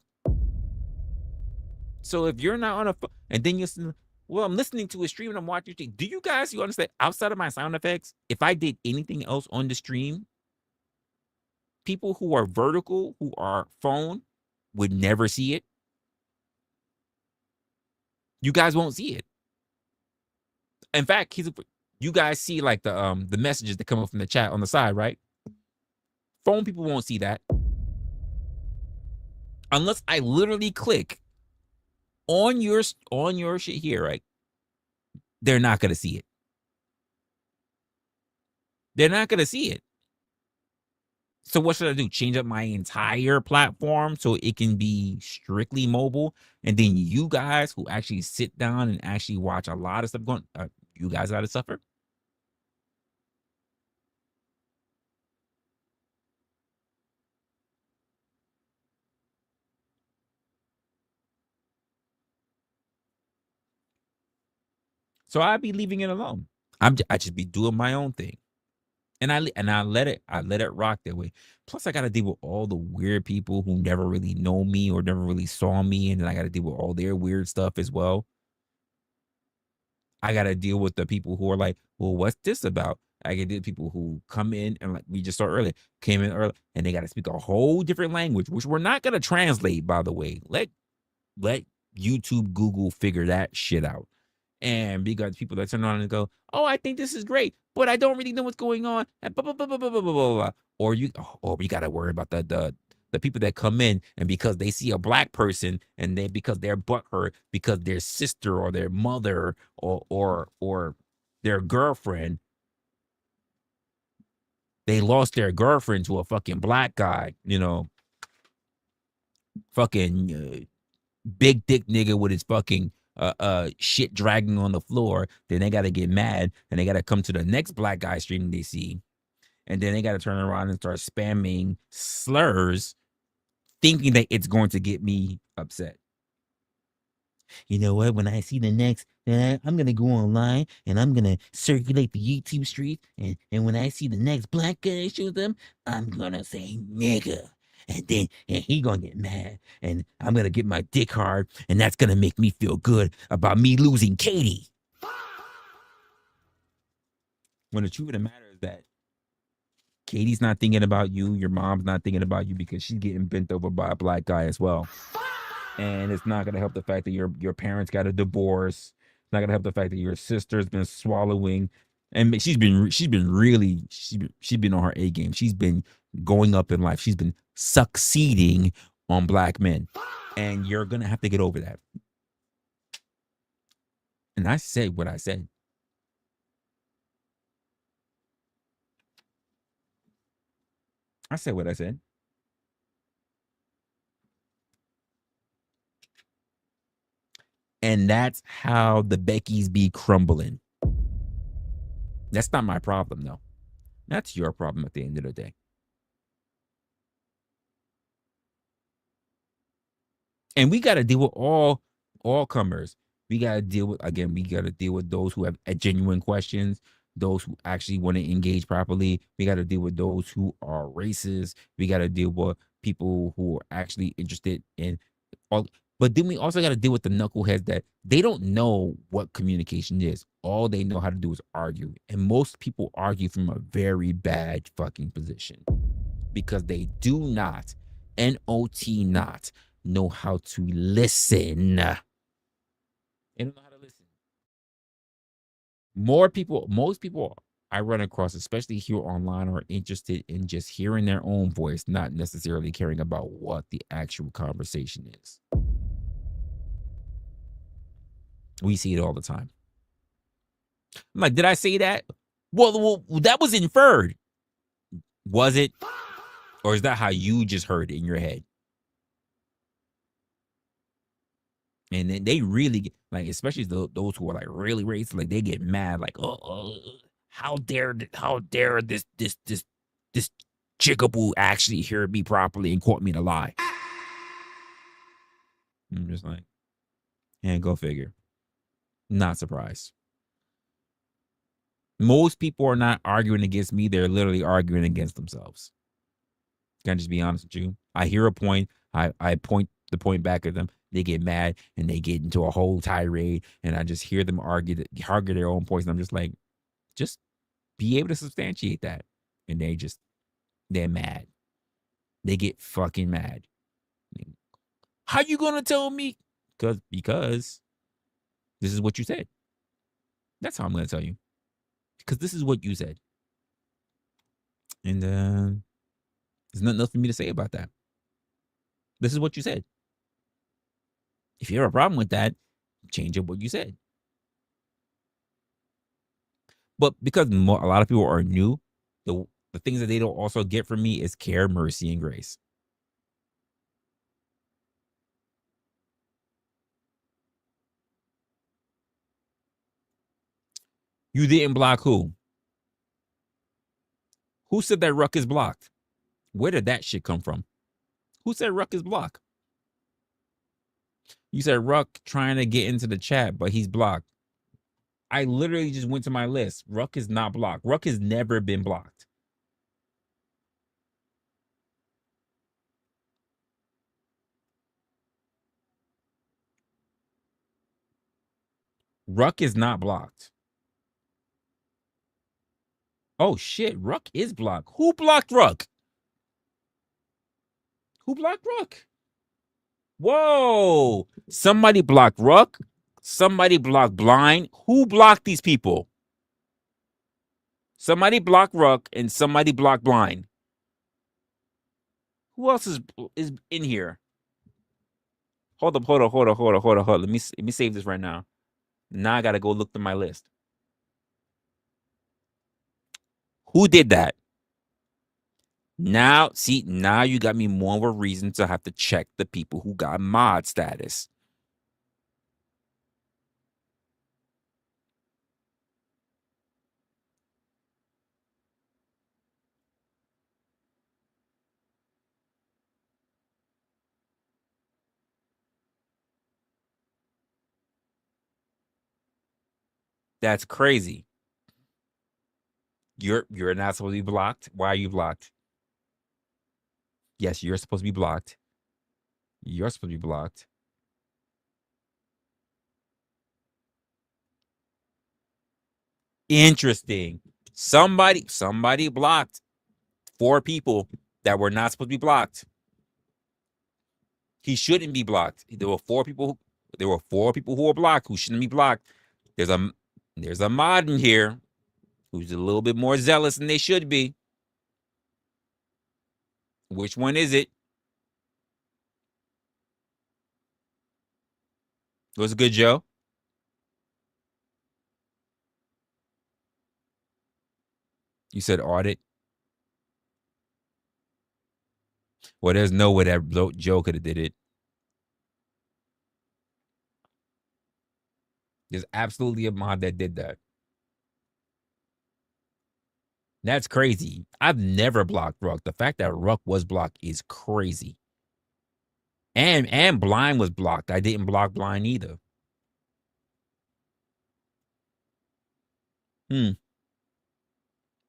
so if you're not on a phone, and then I'm listening to a stream and I'm watching. Do you understand? Outside of my sound effects, if I did anything else on the stream, people who are vertical, who are phone, would never see it. You guys won't see it. In fact, you guys see like the messages that come up from the chat on the side, right? Phone people won't see that unless I literally click on your shit here, right? They're not gonna see it. They're not gonna see it. So what should I do? Change up my entire platform so it can be strictly mobile, and then you guys who actually sit down and actually watch a lot of stuff going, you guys gotta suffer. So I'd be leaving it alone. I just be doing my own thing, and I let it rock that way. Plus, I got to deal with all the weird people who never really know me or never really saw me, and then I got to deal with all their weird stuff as well. I got to deal with the people who are like, well, what's this about? I get the people who come in and, like we just saw earlier, came in early and they got to speak a whole different language, which we're not going to translate, by the way. Let YouTube, Google figure that shit out. And because people that turn on and go, oh, I think this is great, but I don't really know what's going on. And blah, blah, blah, blah, blah, blah, blah, blah. Or you got to worry about the people that come in and because they see a black person and they because they're butthurt because their sister or their mother or their girlfriend, they lost their girlfriend to a fucking black guy, fucking big dick nigga with his fucking shit dragging on the floor. Then they gotta get mad and they gotta come to the next black guy stream they see, and then they gotta turn around and start spamming slurs, thinking that it's going to get me upset. You know what? When I see the next, I'm gonna go online and I'm gonna circulate the YouTube street, and when I see the next black guy show them, I'm gonna say nigga. And then he gonna get mad, and I'm gonna get my dick hard, and that's gonna make me feel good about me losing Katie. When the truth of the matter is that Katie's not thinking about you, your mom's not thinking about you because she's getting bent over by a black guy as well. And it's not gonna help the fact that your parents got a divorce. It's not gonna help the fact that your sister's been swallowing, and she's been on her A game. She's been going up in life. She's been succeeding on black men, and you're gonna have to get over that. And I said what I said. I said what I said. And that's how the Beckys be crumbling. That's not my problem, though. That's your problem at the end of the day. And we got to deal with all comers. We got to deal with those who have genuine questions, those who actually want to engage properly. We got to deal with those who are racist. We got to deal with people who are actually interested in all. But then we also got to deal with the knuckleheads that they don't know what communication is. All they know how to do is argue. And most people argue from a very bad fucking position because they do not, N-O-T not, know how to listen. They don't know how to listen. Most people I run across, especially here online, are interested in just hearing their own voice, not necessarily caring about what the actual conversation is. We see it all the time. I'm like, did I say that? Well, that was inferred. Was it? Or is that how you just heard it in your head? And then they really get, like, especially those who are like really racist, like they get mad, like, oh, how dare this chickaboo actually hear me properly and quote me to lie? I'm just like, yeah, go figure. Not surprised. Most people are not arguing against me. They're literally arguing against themselves. Can I just be honest with you? I hear a point. I point the point back at them. They get mad and they get into a whole tirade. And I just hear them argue their own points. And I'm just like, just be able to substantiate that. And they're mad. They get fucking mad. How you going to tell me? Because this is what you said. That's how I'm going to tell you. Because this is what you said. And there's nothing else for me to say about that. This is what you said. If you have a problem with that, change up what you said. But because a lot of people are new, the things that they don't also get from me is care, mercy, and grace. You didn't block who? Who said that Ruck is blocked? Where did that shit come from? Who said Ruck is blocked? You said Ruck trying to get into the chat, but he's blocked. I literally just went to my list. Ruck is not blocked. Ruck has never been blocked. Ruck is not blocked. Oh shit, Ruck is blocked. Who blocked Ruck? Who blocked Ruck? Whoa. Somebody blocked Ruck. Somebody blocked Blind. Who blocked these people? Somebody blocked Ruck and somebody blocked Blind. Who else is in here? Hold up. Let me save this right now. Now I gotta go look through my list. Who did that? Now you got me more of a reason to have to check the people who got mod status. That's crazy. You're not supposed to be blocked. Why are you blocked? Yes, you're supposed to be blocked. You're supposed to be blocked. Interesting. Somebody blocked 4 people that were not supposed to be blocked. He shouldn't be blocked. There were 4 people who were blocked who shouldn't be blocked. There's a mod in here who's a little bit more zealous than they should be. Which one is it? What's good, Joe? You said audit. Well, there's no way that Joe could have did it. There's absolutely a mod that did that. That's crazy. I've never blocked Ruck. The fact that Ruck was blocked is crazy. And Blind was blocked. I didn't block Blind either.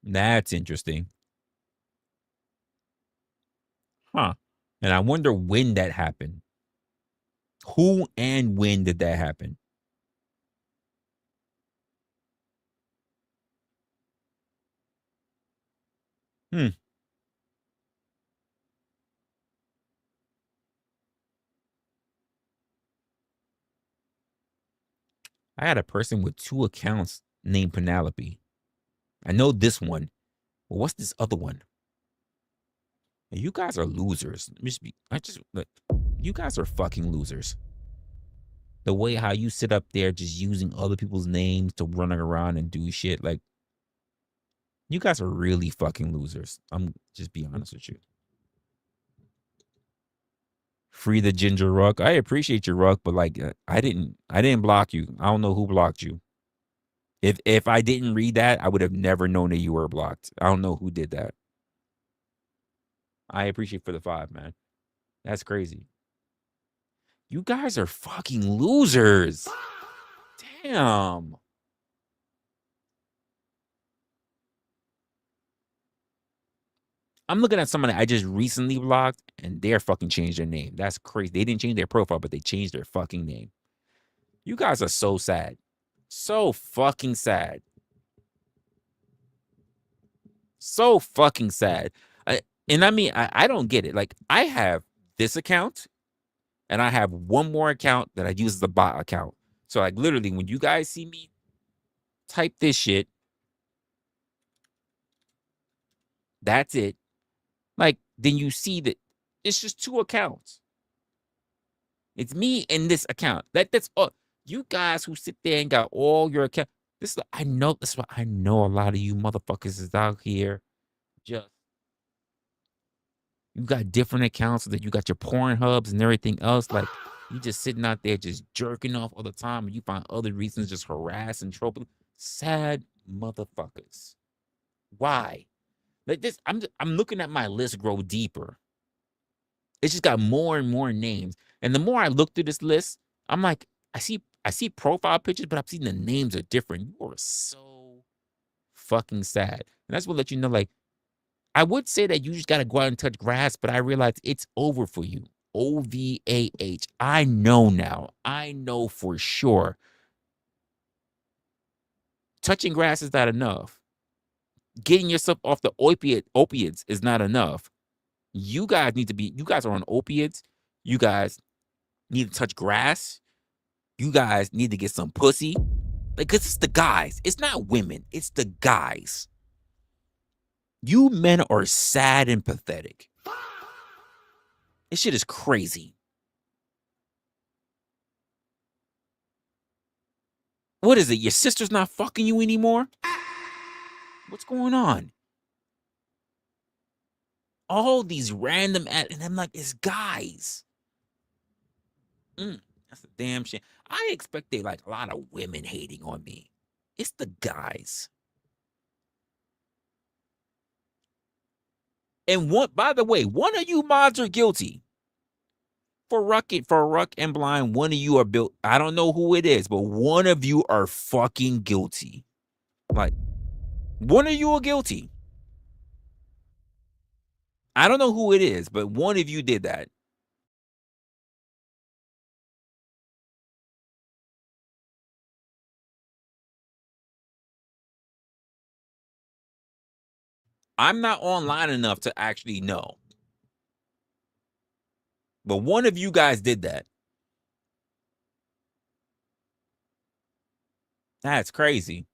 That's interesting. Huh. And I wonder when that happened. Who and when did that happen? Hmm. I had a person with 2 accounts named Penelope. I know this one. But what's this other one? You guys are losers. You guys are fucking losers. The way how you sit up there just using other people's names to run around and do shit, like, you guys are really fucking losers. I'm just be honest with you. Free the ginger ruck. I appreciate your ruck, but like, I didn't block you. I don't know who blocked you. If I didn't read that, I would have never known that you were blocked. I don't know who did that. I appreciate for the 5, man. That's crazy. You guys are fucking losers. Damn. I'm looking at somebody I just recently blocked, and they're fucking changed their name. That's crazy. They didn't change their profile, but they changed their fucking name. You guys are so sad. So fucking sad. So fucking sad. I don't get it. Like, I have this account, and I have one more account that I use as a bot account. So, like, literally, when you guys see me type this shit, that's it. Like, then you see that it's just 2 accounts. It's me and this account. That's all. You guys who sit there and got all your account. I know. That's why I know a lot of you motherfuckers is out here. Just you got different accounts that you got your porn hubs and everything else. Like, you just sitting out there just jerking off all the time, and you find other reasons just harass and trope. Sad motherfuckers. Why? Like this, I'm looking at my list grow deeper. It's just got more and more names. And the more I look through this list, I'm like, I see profile pictures, but I'm seeing the names are different. You are so fucking sad. And that's what let you know, like, I would say that you just gotta go out and touch grass, but I realize it's over for you. OVAH. I know now. I know for sure. Touching grass is not enough. Getting yourself off the opiates is not enough. You guys are on opiates. You guys need to touch grass. You guys need to get some pussy. Like, cause it's the guys. It's not women. It's the guys. You men are sad and pathetic. This shit is crazy. What is it? Your sister's not fucking you anymore? What's going on? All these random and I'm like, it's guys. That's a damn shit. I expected like a lot of women hating on me. It's the guys. And by the way, one of you mods are guilty. For Ruck and Blind, one of you are built. I don't know who it is, but one of you are fucking guilty. Like, one of you are guilty. I don't know who it is, but one of you did that. I'm not online enough to actually know. But one of you guys did that. That's crazy.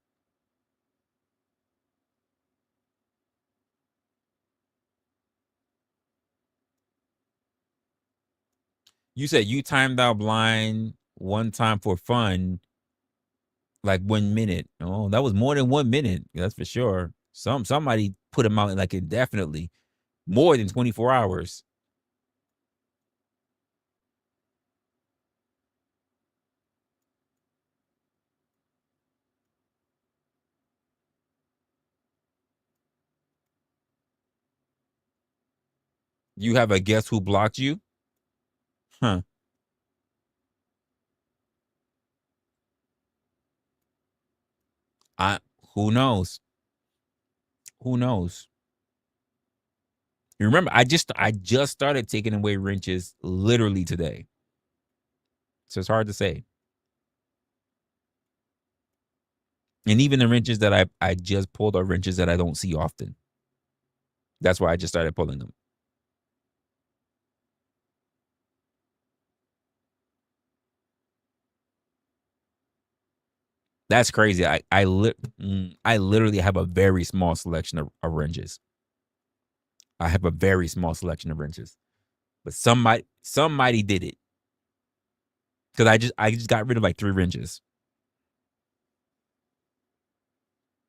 You said you timed out Blind one time for fun, like 1 minute. Oh, that was more than 1 minute. That's for sure. Somebody put him out like indefinitely, more than 24 hours. You have a guess who blocked you? Huh. Who knows? Who knows? You remember, I just started taking away wrenches literally today. So it's hard to say. And even the wrenches that I just pulled are wrenches that I don't see often. That's why I just started pulling them. That's crazy. I literally have a very small selection of wrenches. I have a very small selection of wrenches. But somebody did it. Because I just got rid of like 3 wrenches.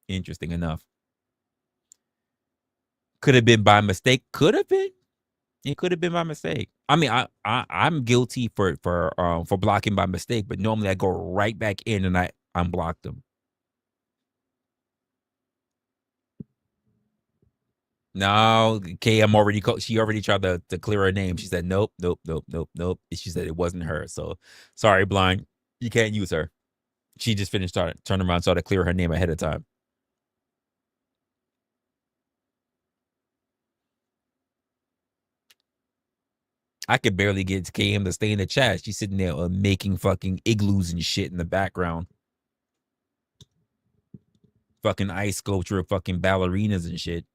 Interesting enough. Could have been by mistake. Could have been. It could have been by mistake. I mean, I'm guilty for blocking by mistake, but normally I go right back in and I unblock them. No, KM already she already tried to clear her name. She said nope. She said it wasn't her. So sorry, Blind. You can't use her. She just finished turned around, saw to clear her name ahead of time. I could barely get KM to stay in the chat. She's sitting there making fucking igloos and shit in the background. Fucking ice sculpture, fucking ballerinas and shit.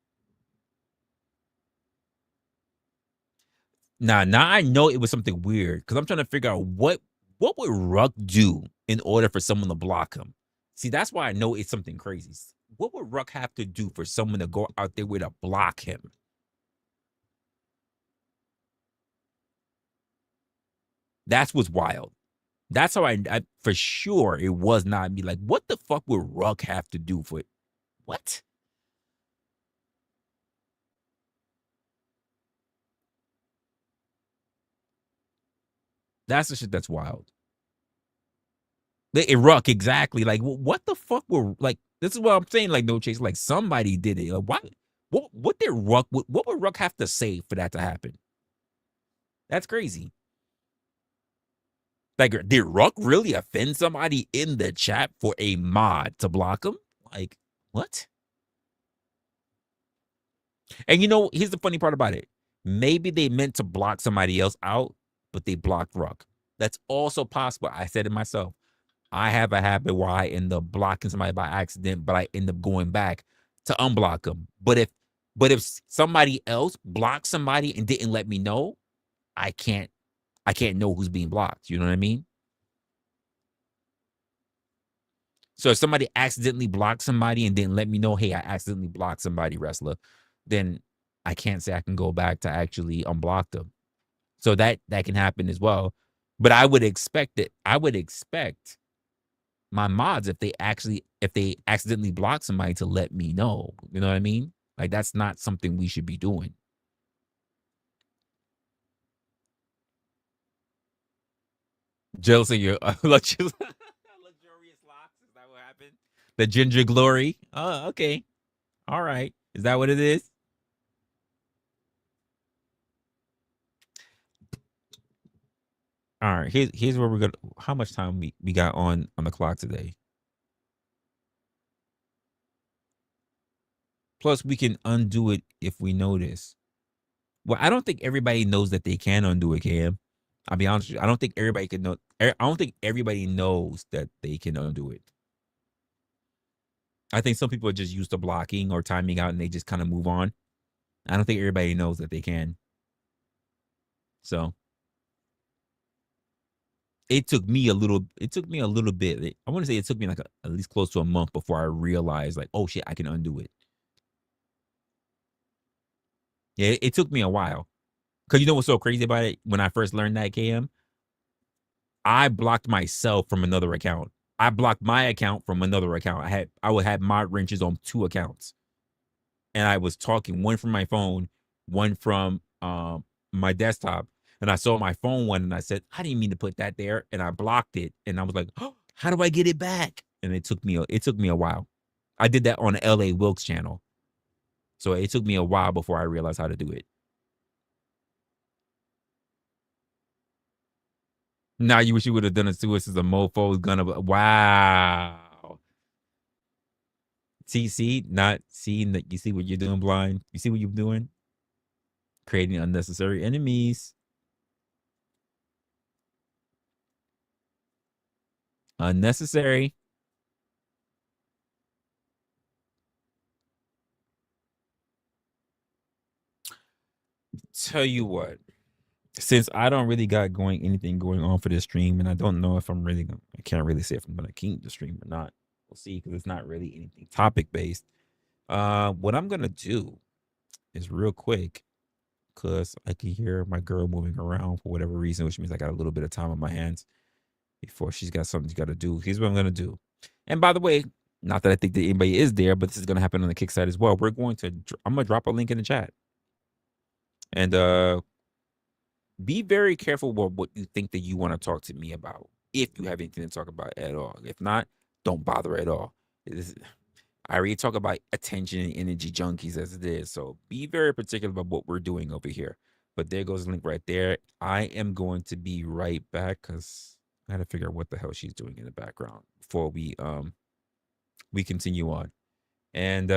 Now I know it was something weird because I'm trying to figure out what would Ruck do in order for someone to block him. See, that's why I know it's something crazy. What would Ruck have to do for someone to go out there with to block him? That's what's wild. That's how I for sure it was not me. Like, what the fuck would Ruck have to do for it? What? That's the shit that's wild. Ruck, exactly. Like, what the fuck were, like, this is what I'm saying, like, no chase, like, somebody did it. Like, what did Ruck, what would Ruck have to say for that to happen? That's crazy. Like, did Ruck really offend somebody in the chat for a mod to block him? Like, what? And you know, here's the funny part about it. Maybe they meant to block somebody else out, but they blocked Ruck. That's also possible. I said it myself. I have a habit where I end up blocking somebody by accident, but I end up going back to unblock them. But if somebody else blocked somebody and didn't let me know, I can't know who's being blocked. You know what I mean? So if somebody accidentally blocked somebody and didn't let me know, hey, I accidentally blocked somebody, Resla, then I can't say I can go back to actually unblock them. So that can happen as well. But I would expect it. I would expect my mods, if they accidentally block somebody, to let me know. You know what I mean? Like, that's not something we should be doing. Jealousy, your luxurious locks. Is that what happened? The ginger glory. Oh, okay. All right. Is that what it is? All right. Here's where we're gonna. How much time we got on the clock today? Plus, we can undo it if we notice. Well, I don't think everybody knows that they can undo it, Cam. I'll be honest with you. I don't think everybody can know. I don't think everybody knows that they can undo it. I think some people are just used to blocking or timing out and they just kind of move on. I don't think everybody knows that they can. So it took me a little bit. I want to say it took me like at least close to a month before I realized, like, oh shit, I can undo it. Yeah, it took me a while. Because you know what's so crazy about it? When I first learned that, KM, I blocked myself from another account. I blocked my account from another account. I would have mod wrenches on 2 accounts. And I was talking, one from my phone, one from my desktop. And I saw my phone one and I said, I didn't mean to put that there. And I blocked it. And I was like, oh, how do I get it back? And it took me a while. I did that on the LA Wilkes channel. So it took me a while before I realized how to do it. Now you wish you would have done it to us as a mofo gonna. Wow. See, not seeing that. You see what you're doing, Blind? You see what you're doing? Creating unnecessary enemies. Unnecessary. Tell you what, since I don't really got anything going on for this stream, and I don't know if I'm really I can't really say if I'm gonna keep the stream or not. We'll see, because it's not really anything topic based. What I'm gonna do is real quick, because I can hear my girl moving around for whatever reason, which means I got a little bit of time on my hands before she's got something she's got to do. Here's what I'm gonna do. And by the way, not that I think that anybody is there, but this is gonna happen on the kick side as well. I'm gonna drop a link in the chat. And be very careful about what you think that you want to talk to me about, if you have anything to talk about at all. If not, don't bother at all. I already talk about attention and energy junkies as it is, so be very particular about what we're doing over here. But there goes the link right there. I am going to be right back, because I got to figure out what the hell she's doing in the background before we continue on. And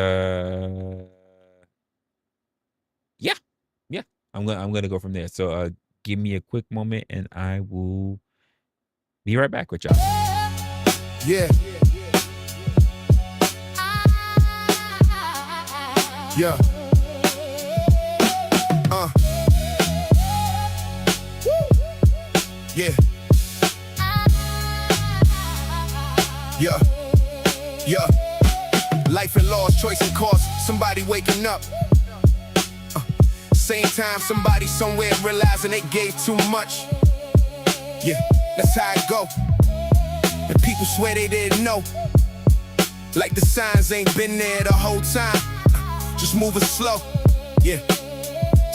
yeah, I'm gonna go from there. So give me a quick moment, and I will be right back with y'all. Yeah. Yeah. Yeah. Yeah. Yeah. Life and laws, choice and cost. Somebody waking up. Same time, somebody somewhere realizing they gave too much. Yeah, that's how it go. And people swear they didn't know. Like the signs ain't been there the whole time. Just moving slow. Yeah.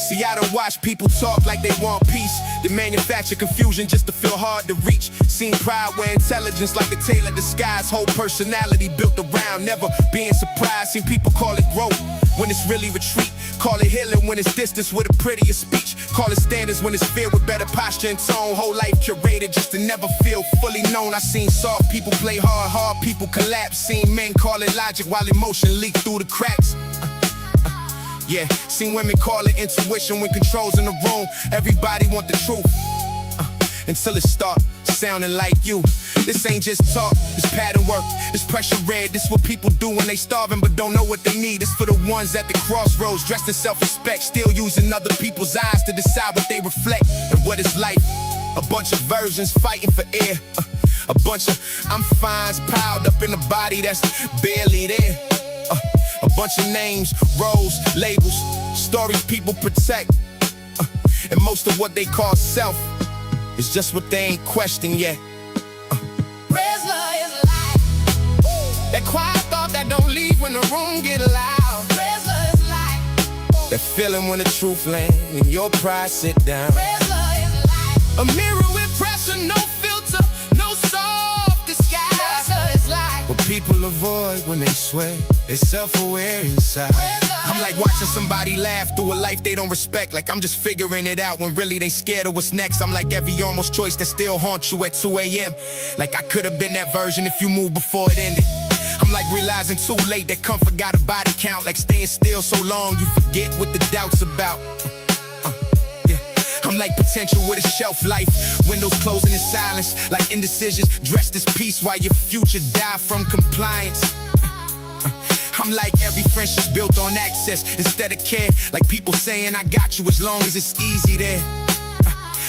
See, I don't watch people talk like they want peace. They manufacture confusion just to feel hard to reach. Seen pride where intelligence like the tailor disguise. Whole personality built around never being surprised. Seen people call it growth when it's really retreat. Call it healing when it's distance with a prettier speech. Call it standards when it's filled with better posture and tone. Whole life curated just to never feel fully known. I seen soft people play hard people collapse. Seen men call it logic while emotion leak through the cracks. Yeah, seen women call it intuition when control's in the room. Everybody want the truth until it start sounding like you. This ain't just talk, it's pattern work, it's pressure read. This what people do when they starving but don't know what they need. It's for the ones at the crossroads, dressed in self-respect, still using other people's eyes to decide what they reflect. And what is life? A bunch of versions fighting for air. A bunch of I'm fines piled up in a body that's barely there. A bunch of names, roles, labels, stories people protect. And most of what they call self is just what they ain't questioned yet. Resla is life. That quiet thought that don't leave when the room get loud. Resla is life. That feeling when the truth land and your pride sit down. Resla is life. A mirror with pressure, no filter, no soft disguise. Resla is life. What people avoid when they swear they self-aware inside. I'm like watching somebody laugh through a life they don't respect. Like I'm just figuring it out when really they scared of what's next. I'm like every almost choice that still haunts you at 2 a.m. Like I could have been that version if you moved before it ended. I'm like realizing too late that comfort got a body count. Like staying still so long you forget what the doubt's about. Yeah. I'm like potential with a shelf life. Windows closing in silence. Like indecisions dressed as peace while your future die from compliance. I'm like every friendship's built on access instead of care. Like people saying I got you as long as it's easy there.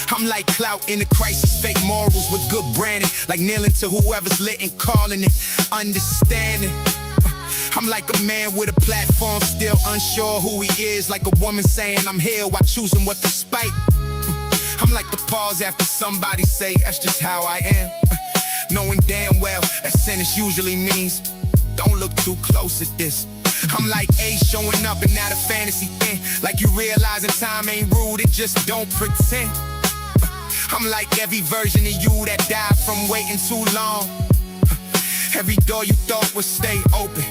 I'm like clout in a crisis, fake morals with good branding. Like kneeling to whoever's lit and calling it understanding. I'm like a man with a platform, still unsure who he is. Like a woman saying I'm here while choosing what to spite. I'm like the pause after somebody say that's just how I am. Knowing damn well that sentence usually means don't look too close at this. I'm like A showing up and not a fantasy thing. Like you realizing time ain't rude, it just don't pretend. I'm like every version of you that died from waiting too long. Every door you thought would stay open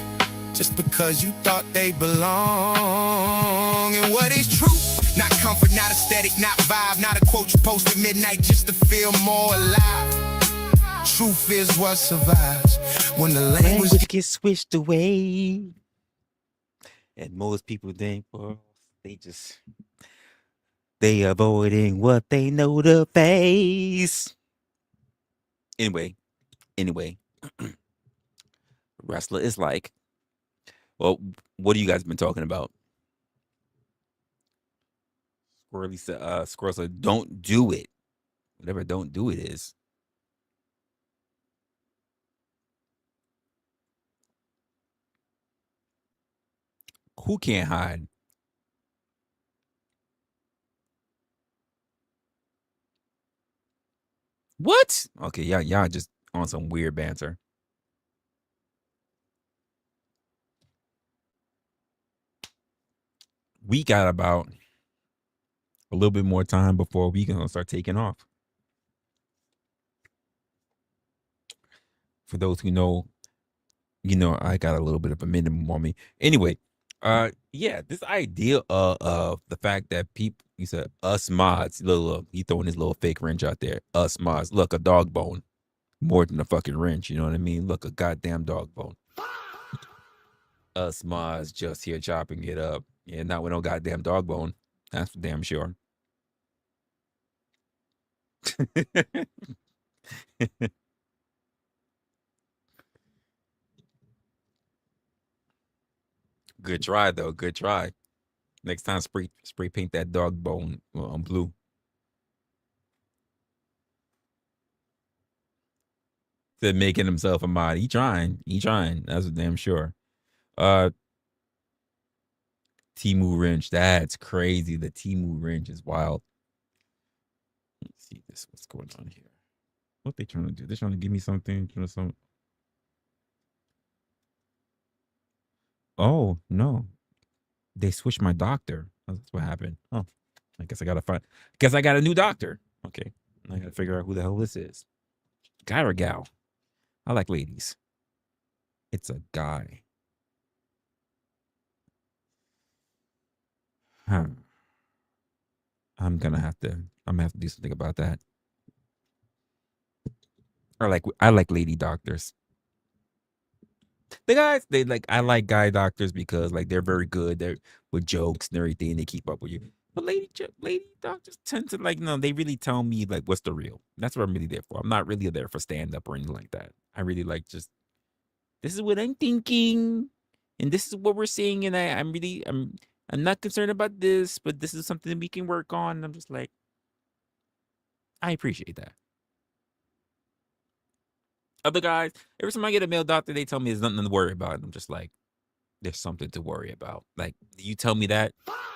just because you thought they belong. And what is truth? Not comfort, not aesthetic, not vibe, not a quote you post at midnight just to feel more alive. Truth is what survives when the language gets switched away. And most people think, well, they avoiding what they know to face. Anyway, Anyway, Resla is like, well, what have you guys been talking about? Squirrel said, don't do it. Whatever don't do it is. Who can't hide? What? Okay, y'all just on some weird banter. We got about a little bit more time before we gonna start taking off. For those who know, I got a little bit of a minimum on me. Anyway, yeah, this idea of the fact that people, he said, us mods, look, he throwing his little fake wrench out there. Us mods, look, a dog bone, more than a fucking wrench. You know what I mean? Look, a goddamn dog bone. Us mods just here chopping it up. Yeah, not with no goddamn dog bone. That's for damn sure. Good try though. Good try. Next time, spray paint that dog bone on blue. Said making himself a mod. He trying. That's for damn sure. Timu wrench. That's crazy. The Timu wrench is wild. Let's see this. What's going on here? What they trying to do? They're trying to give me something. Oh no, they switched my doctor. That's what happened. Oh, I guess I got a new doctor. Okay, I gotta figure out who the hell this is. Guy or gal? I like ladies. It's a guy. I'm gonna have to do something about that. I like lady doctors. The guys, I like guy doctors because like they're very good. They're with jokes and everything. They keep up with you. But lady doctors tend to they really tell me like what's the real. That's what I'm really there for. I'm not really there for stand up or anything like that. I really like just this is what I'm thinking, and this is what we're seeing, and I'm not concerned about this, but this is something we can work on. And I'm just like, I appreciate that. Other guys, every time I get a male doctor, they tell me there's nothing to worry about. And I'm just like, there's something to worry about. Like, you tell me that,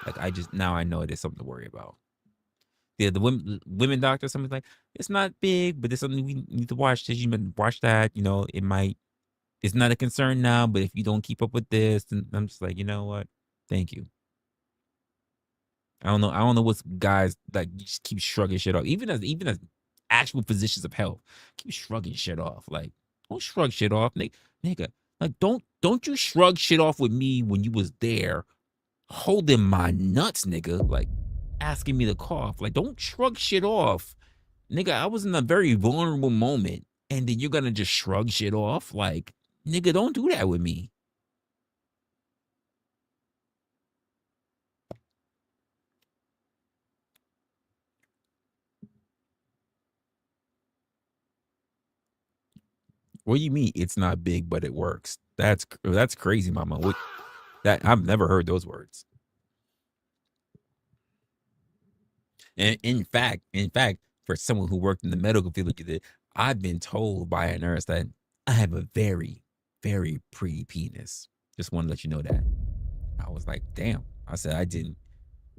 like, now I know there's something to worry about. Yeah, the women doctor, something's like, it's not big, but there's something we need to watch. You can watch that. It's not a concern now, but if you don't keep up with this, then I'm just like, you know what? Thank you. I don't know what's guys like. You just keep shrugging shit off, even as actual physicians of health, keep shrugging shit off. Like, don't shrug shit off, nigga. Like, don't you shrug shit off with me when you was there, holding my nuts, nigga. Like, asking me to cough. Like, don't shrug shit off, nigga. I was in a very vulnerable moment, and then you're gonna just shrug shit off. Like, nigga, don't do that with me. What do you mean it's not big, but it works? That's crazy, mama. That I've never heard those words. And in fact, for someone who worked in the medical field, I've been told by a nurse that I have a very, very pretty penis. Just want to let you know that. I was like, damn. I said I didn't.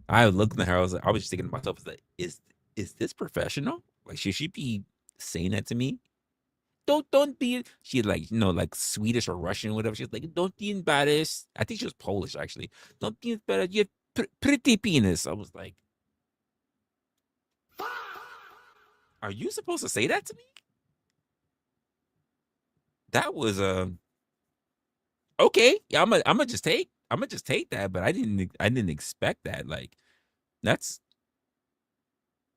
I looked at her. I was just thinking to myself, is this professional? Like, should she be saying that to me? Don't be. She like Swedish or Russian, or whatever. She's like, don't be embarrassed. I think she was Polish actually. Don't be embarrassed. You have pretty penis. I was like, are you supposed to say that to me? That was okay. Yeah, I'm gonna just take that, but I didn't expect that. Like,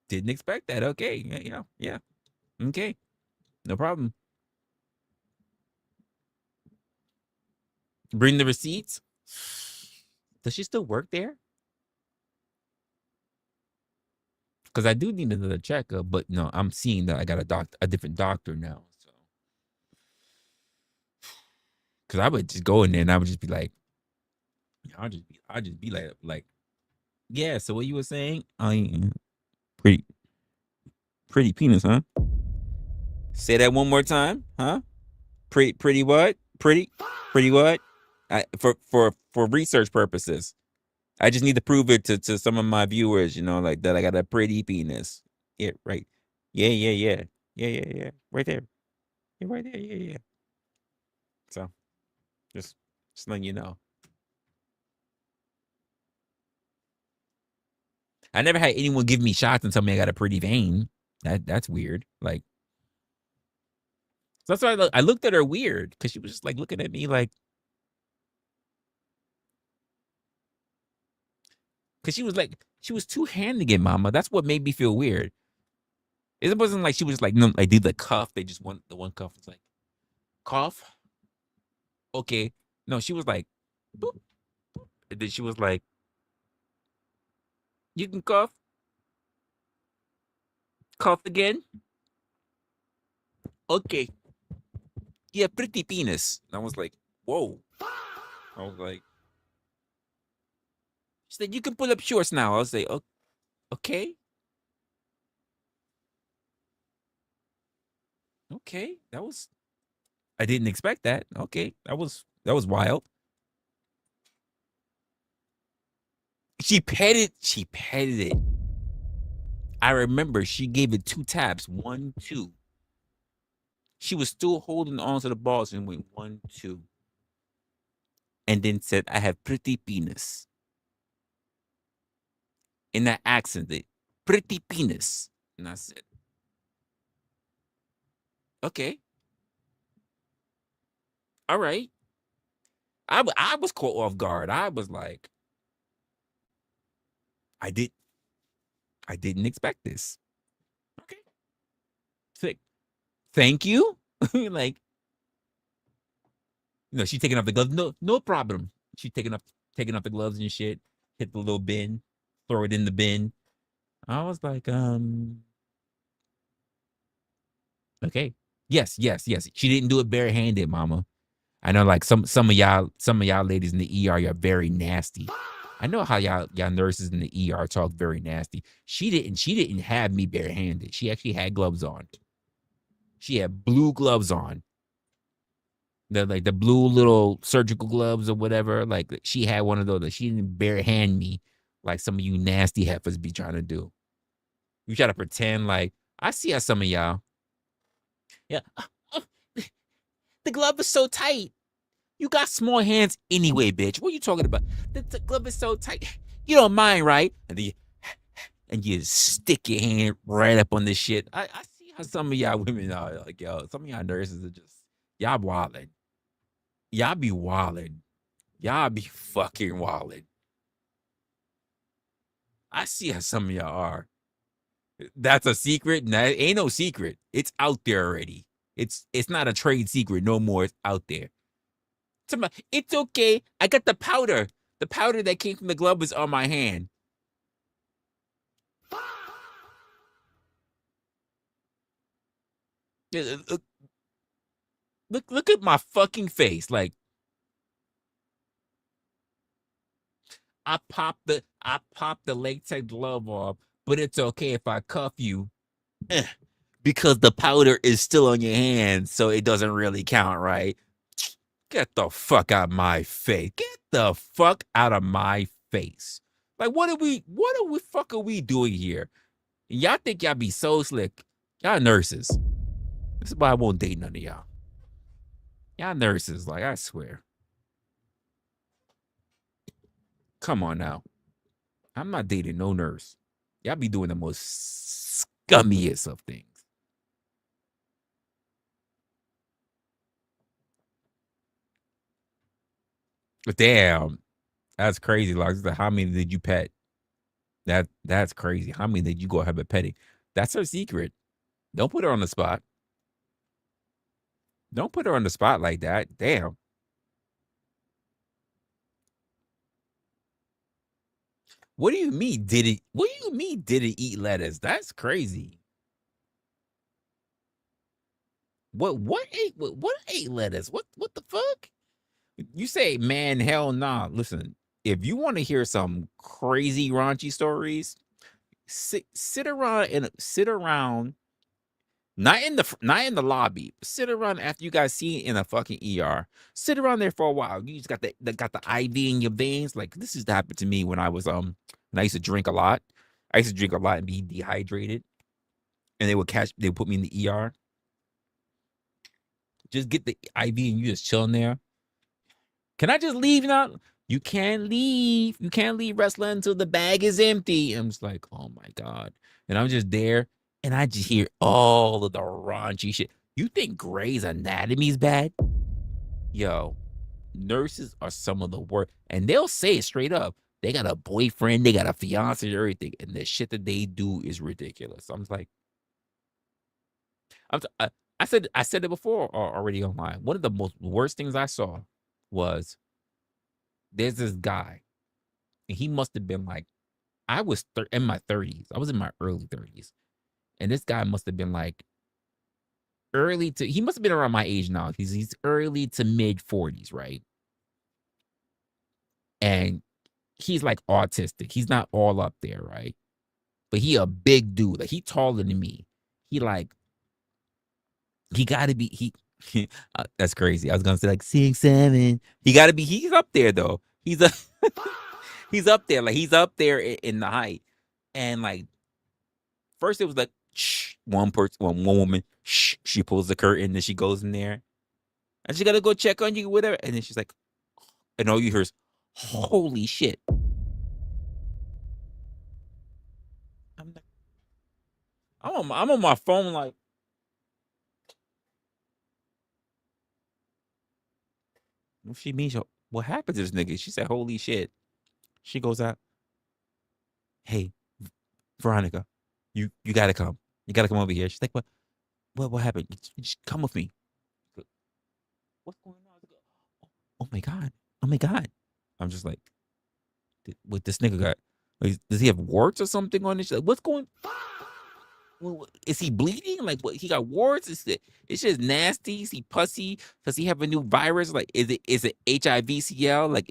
didn't expect that. Okay, yeah. Okay, no problem. Bring the receipts. Does she still work there? Because I do need another checkup, but no, I'm seeing that I got a different doctor now. So Cause I would just go in there and I would just be like, I'll just be like, yeah. So what you were saying? Pretty, pretty penis, huh? Say that one more time, huh? Pretty what? Pretty what? For research purposes, I just need to prove it to some of my viewers, like that I got a pretty penis. Yeah, right. Yeah. Right there. Yeah, right there. Yeah. So, just letting you know. I never had anyone give me shots and tell me I got a pretty vein. That's weird. Like, so that's why I looked at her weird because she was just like looking at me like, because she was two-handing it, mama. That's what made me feel weird. It wasn't like she was like, no, I did the cuff. They just want the one cuff. It's like, cough. Okay. No, she was like, boop. And then she was like, you can cough. Cough again. Okay. Yeah, pretty penis. And I was like, whoa. I was like, she said, you can pull up shorts now. I was like, okay. Okay. I didn't expect that. Okay. That was wild. She petted it. I remember she gave it 2 taps. 1, 2. She was still holding on to the balls and went 1, 2. And then said, I have pretty penis. In that accent, pretty penis. And I said, okay. All right. I was caught off guard. I was like, I didn't expect this. Okay. Sick. Thank you. Like, she taking off the gloves. No problem. She taking off the gloves and shit. Hit the little bin, throw it in the bin. I was like, okay. Yes. She didn't do it barehanded, mama. I know, like some of y'all ladies in the ER, you're very nasty. I know how y'all nurses in the ER talk very nasty. She didn't have me barehanded. She actually had gloves on. She had blue gloves on. The blue little surgical gloves or whatever. Like she had one of those. Like, she didn't barehand me like some of you nasty heifers be trying to do. You try to pretend like I see how some of y'all. Yeah. The glove is so tight. You got small hands anyway, bitch. What are you talking about? The glove is so tight. You don't mind, right? And you stick your hand right up on this shit. I see how some of y'all women are like, yo, some of y'all nurses are just, y'all wildin'. Y'all be wildin'. Y'all be fucking wildin'. I see how some of y'all are. That's a secret? Nah, it ain't no secret. It's out there already. It's not a trade secret no more. It's out there. It's okay. I got the powder. The powder that came from the glove was on my hand. Look at my fucking face. Like, I popped the latex glove off, but it's okay if I cuff you. Because the powder is still on your hand, so it doesn't really count, right? Get the fuck out of my face. Get the fuck out of my face. Like, what are we doing here? Y'all think y'all be so slick. Y'all nurses. This is why I won't date none of y'all. Y'all nurses, like, I swear. Come on now. I'm not dating no nurse. Y'all be doing the most scummiest of things. But damn, that's crazy. Like, how many did you pet? That's crazy. How many did you go have a petting? That's her secret. Don't put her on the spot. Don't put her on the spot like that. Damn. What do you mean? Did it eat lettuce? That's crazy. What ate lettuce? What the fuck? You say, man, hell nah. Listen, if you want to hear some crazy raunchy stories, sit around. Not in the lobby. Sit around after you guys see it in a fucking ER. Sit around there for a while. You just got the IV in your veins. Like this used to happen to me when I was when I used to drink a lot. I used to drink a lot and be dehydrated, and they would put me in the ER. Just get the IV and you just chilling there. Can I just leave now? You can't leave. You can't leave wrestling until the bag is empty. I'm just like, oh my God. And I'm just there and I just hear all of the raunchy shit. You think Grey's Anatomy's bad? Yo, nurses are some of the worst. And they'll say it straight up. They got a boyfriend, they got a fiance, and everything. And the shit that they do is ridiculous. I'm just like, I said it before already online. One of the most worst things I saw was there's this guy, and he must have been like, I was in my 30s. I was in my early 30s. And this guy must have been like he must have been around my age now. He's early to mid 40s, right? And he's like autistic. He's not all up there, right? But he a big dude. Like he taller than me. He gotta be that's crazy. I was gonna say like 6'7". He's up there though. He's up there. Like he's up there in the height. And like first it was like shh, one woman, shh, she pulls the curtain and she goes in there. And she gotta go check on you, whatever. And then she's like, and all you hear is, holy shit. I'm on my phone like, what she means? What happened to this nigga? She said, holy shit. She goes out, hey, Veronica, you gotta come. You gotta come over here. She's like, what happened? Just come with me. What's going on? Oh my God. Oh my God. I'm just like, what this nigga got? Does he have warts or something on his? Like, what's going? Is he bleeding? Like, what? He got warts? It's just nasty. Is he pussy? Does he have a new virus? Like, is it HIVCL? Like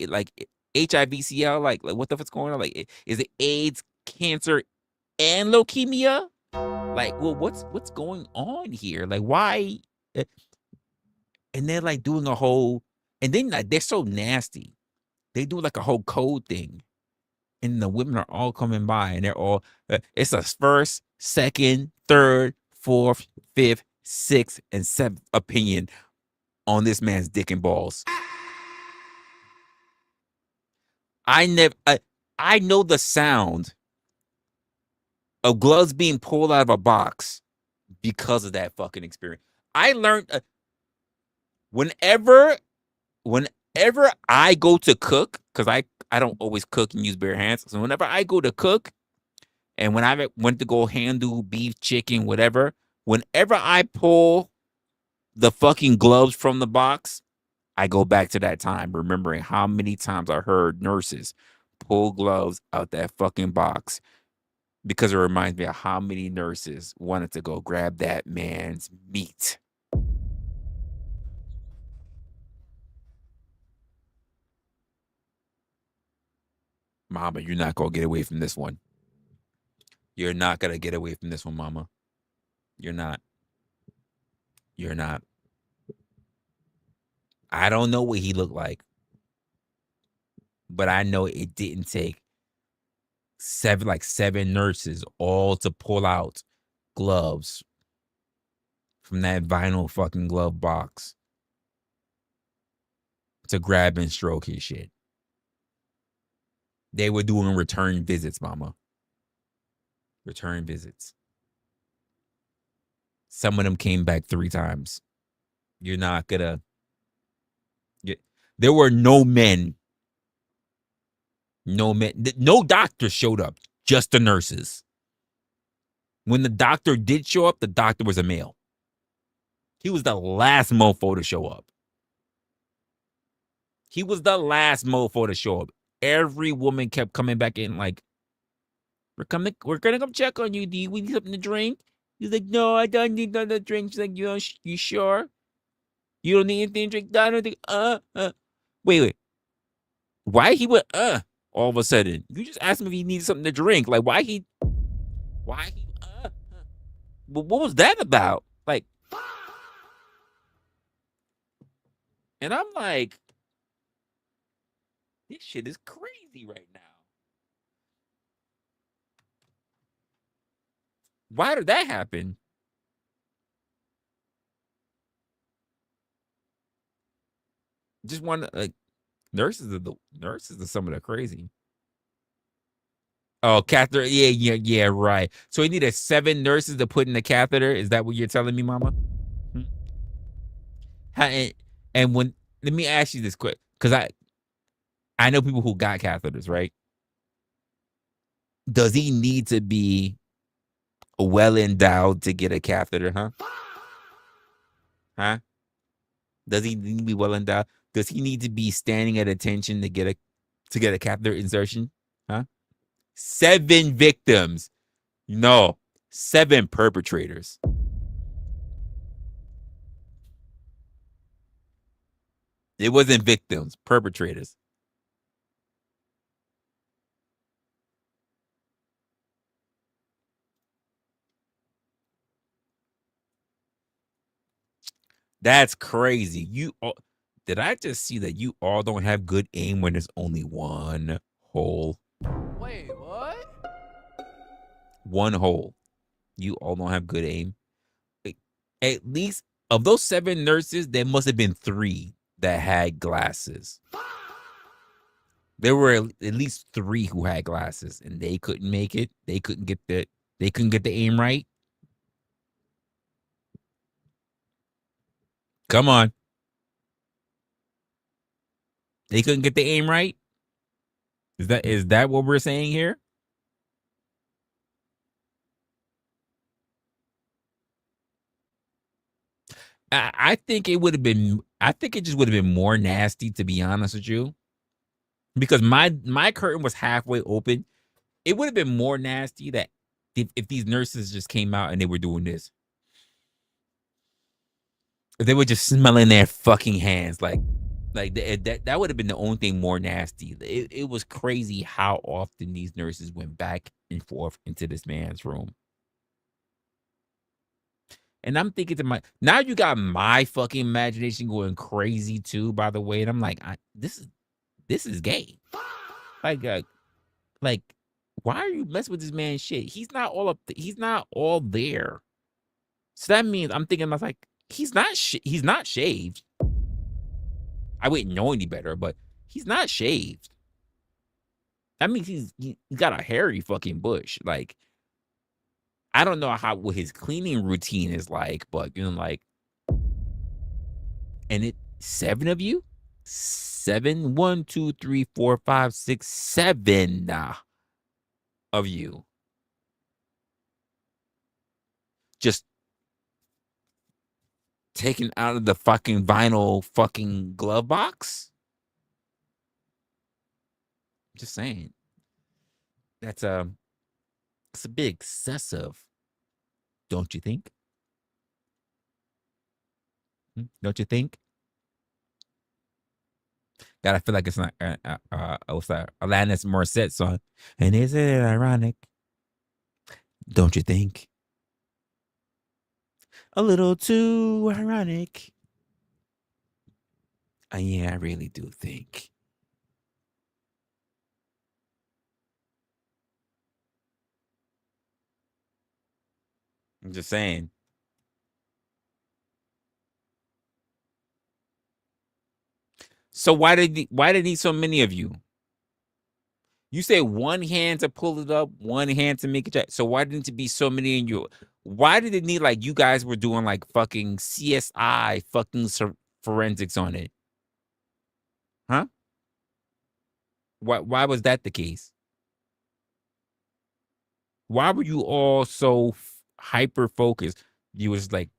HIVCL? Like what the fuck's going on? Like, is it AIDS, cancer, and leukemia? Like, well, what's going on here? Like, why? And they're like doing a whole, and then like they're so nasty. They do like a whole code thing, and the women are all coming by, and they're all it's a first, second, third, fourth, fifth, sixth, and seventh opinion on this man's dick and balls. I know the sound of gloves being pulled out of a box because of that fucking experience. I learned whenever I go to cook, because I don't always cook and use bare hands. So whenever I go to cook, and when I went to go handle beef, chicken, whatever, whenever I pull the fucking gloves from the box, I go back to that time, remembering how many times I heard nurses pull gloves out that fucking box, because it reminds me of how many nurses wanted to go grab that man's meat. Mama, you're not going to get away from this one. You're not going to get away from this one, mama. You're not. You're not. I don't know what he looked like, but I know it didn't take seven nurses all to pull out gloves from that vinyl fucking glove box to grab and stroke his shit. They were doing return visits, mama. Return visits. Some of them came back 3 times. You're not gonna there were no men. No doctors showed up, just the nurses. When the doctor did show up, the doctor was a male. He was the last mofo to show up. He was the last mofo to show up. Every woman kept coming back in like, we're gonna come check on you. Do you need something to drink? He's like, no, I don't need nothing to drink. She's like, you sure? You don't need anything to drink? I don't think, Wait. Why he would all of a sudden? You just asked him if he needed something to drink. Like why he what was that about? Like, and I'm like, this shit is crazy right now. Why did that happen? Just one like nurses are some of the crazy. Oh, catheter. Yeah, right. So he needed 7 nurses to put in the catheter. Is that what you're telling me, Mama? And when let me ask you this quick, because I know people who got catheters, right? Does he need to be well endowed to get a catheter, huh? Huh? Does he need to be well endowed? Does he need to be standing at attention to get a catheter insertion? Huh? 7 victims. No, 7 perpetrators. It wasn't victims, perpetrators. That's crazy. Did I just see that you all don't have good aim when there's only one hole? Wait, what? One hole. You all don't have good aim. At least of those 7 nurses, there must have been 3 that had glasses. There were at least 3 who had glasses, and they couldn't make it. They couldn't get the aim right. Come on. They couldn't get the aim right. Is that what we're saying here? I think it would have been. I think it just would have been more nasty, to be honest with you, because my curtain was halfway open. It would have been more nasty that if these nurses just came out and they were doing this, if they were just smelling their fucking hands, like that would have been the only thing more nasty. It was crazy how often these nurses went back and forth into this man's room. And I'm thinking to now you got my fucking imagination going crazy too, by the way. And I'm like, this is gay. Like, why are you messing with this man's shit? He's not all up. He's not all there. So that means I'm thinking, I was like, he's not shaved. I wouldn't know any better, but he's not shaved. That means he's got a hairy fucking bush. Like, I don't know what his cleaning routine is like, but like, and 7 of you, 7, 1, 2, 3, 4, 5, 6, 7 of you, just taken out of the fucking vinyl fucking glove box. Just saying, it's a bit excessive, don't you think? Don't you think? God, I feel like it's not what's that? Alanis Morissette song. And is it ironic? Don't you think? A little too ironic. Yeah, I really do think. I'm just saying. So why did he need so many of you? You say one hand to pull it up, one hand to make it check. So why didn't it be so many in you? Why did it need like you guys were doing like fucking CSI fucking forensics on it? Huh? Why was that the case? Why were you all so hyper focused? You was like,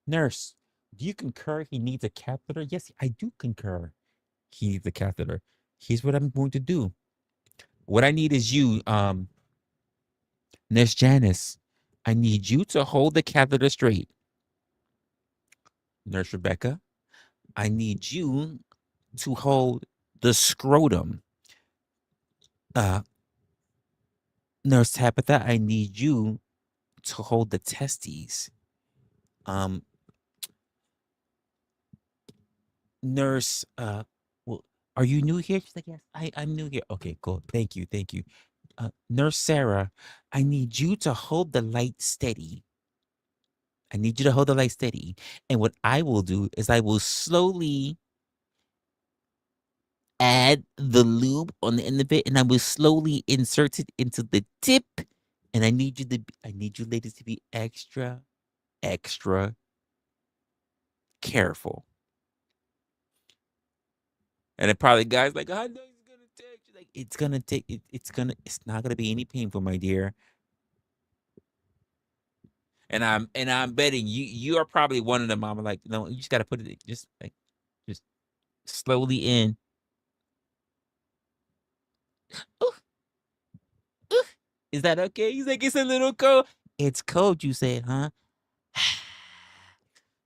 nurse, do you concur he needs a catheter? Yes, I do concur. He needs a catheter. Here's what I'm going to do. What I need is you, Nurse Janice. I need you to hold the catheter straight. Nurse Rebecca, I need you to hold the scrotum. Nurse Tabitha, I need you to hold the testes. Um, Nurse, well, are you new here? She's like, yes, I'm new here. Okay, cool. Thank you, thank you. Nurse Sarah, I need you to hold the light steady. I need you to hold the light steady. And what I will do is I will slowly add the lube on the end of it, and I will slowly insert it into the tip. And I need you ladies to be extra, extra careful. And it probably guys like, I know it's gonna take. She's like, it's gonna take. It's not gonna be any painful, my dear. And I'm betting you are probably one of them. Mama, like, no, you just gotta put it just slowly in. Ooh, ooh. Is that okay? He's like, it's a little cold. It's cold, you said, huh?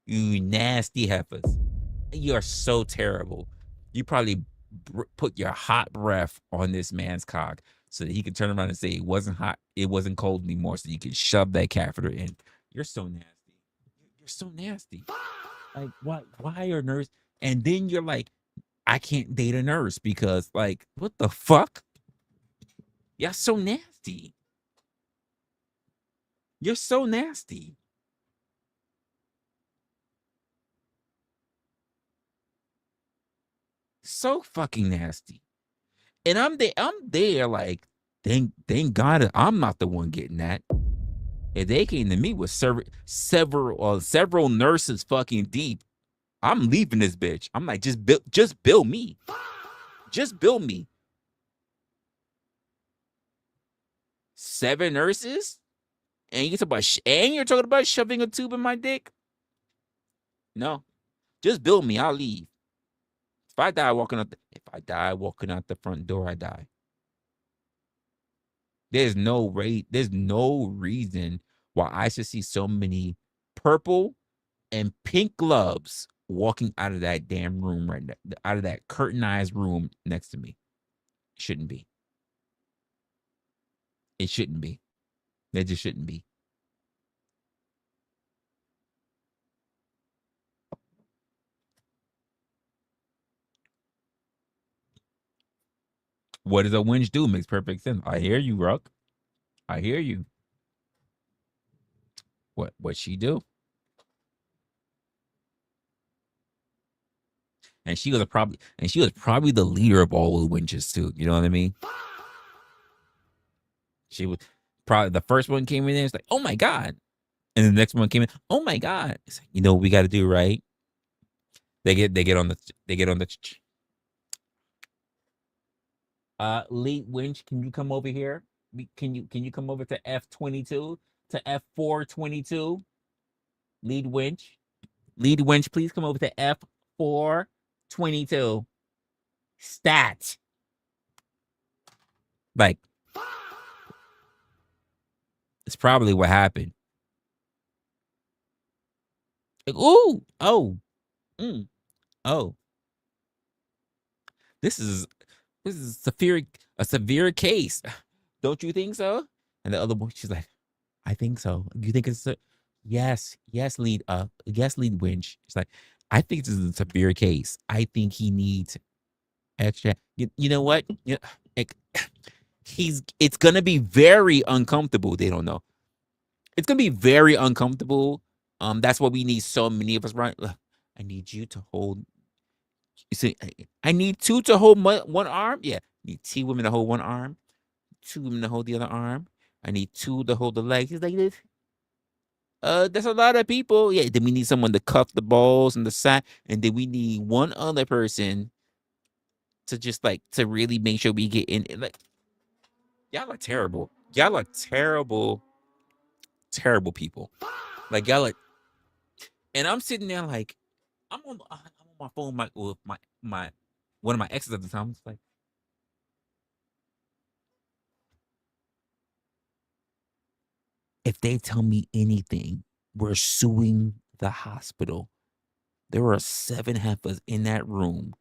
You nasty heifers. You are so terrible. You probably put your hot breath on this man's cock so that he can turn around and say it wasn't hot, it wasn't cold anymore, so you can shove that catheter in. You're so nasty. You're so nasty. Like, why are nurse? And then you're like, I can't date a nurse because, like, what the fuck? You're so nasty. You're so nasty. So fucking nasty. And I'm there like, thank God I'm not the one getting that. If they came to me with several nurses fucking deep, I'm leaving this bitch. I'm like, just bill me. Just bill me. 7 nurses? And you're talking about shoving a tube in my dick? No. Just bill me. I'll leave. If I die walking out the front door, I die. There's no reason why I should see so many purple and pink gloves walking out of that damn room right now, out of that curtainized room next to me. Shouldn't be. It shouldn't be. It just shouldn't be. What does a winch do? Makes perfect sense. I hear you, Ruck. I hear you. What she do? And she was probably the leader of all the winches too. You know what I mean? She was probably the first one came in there. It's like, oh my god, and the next one came in. Oh my god. It's like, you know what we got to do, right? They get on the. Lead winch, can you come over here? Can you come over to F22 to F422? Lead winch, please come over to F422. Stat. Like, it's probably what happened. Like, ooh, oh, oh. This is a severe case. Don't you think so? And the other boy, she's like, I think so. You think it's yes, lead winch. She's like, I think this is a severe case. I think he needs extra. You know what? It's gonna be very uncomfortable. They don't know. It's gonna be very uncomfortable. That's why we need so many of us, right? I need you to hold. You see, I need 2 to hold one arm. Yeah, I need 2 women to hold one arm, 2 women to hold the other arm. I need 2 to hold the legs. He's like this. There's a lot of people. Yeah, then we need someone to cuff the balls and the side, and then we need one other person to just like to really make sure we get in. Like, y'all are terrible. Y'all are terrible, terrible people. Like, y'all are. And I'm sitting there like, I'm on my phone, with my one of my exes at the time. It's like, if they tell me anything, we're suing the hospital. There are 7 heifers in that room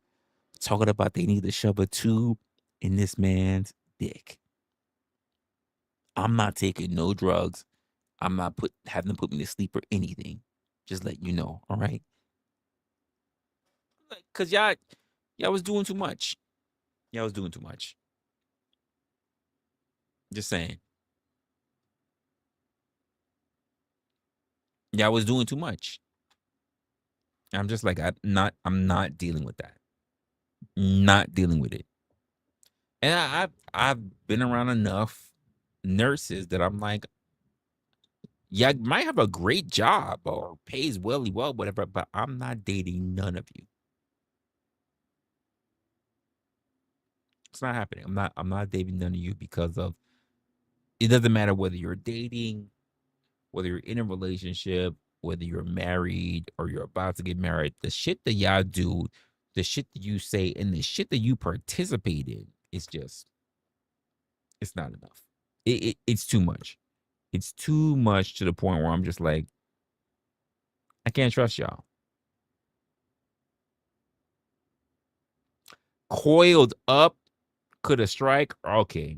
talking about they need to shove a tube in this man's dick. I'm not taking no drugs. I'm not having them put me to sleep or anything. Just let you know, all right? Cause y'all was doing too much. Y'all was doing too much. Just saying. Y'all was doing too much. I'm just like, I'm not dealing with that. Not dealing with it. And I've been around enough nurses that I'm like, yeah, might have a great job or pays well, whatever, but I'm not dating none of you. It's not happening. I'm not dating none of you because of it doesn't matter whether you're dating, whether you're in a relationship, whether you're married or you're about to get married. The shit that y'all do, the shit that you say, and the shit that you participate in is just it's not enough. It's too much. It's too much to the point where I'm just like, I can't trust y'all. Coiled up, could have strike. Okay.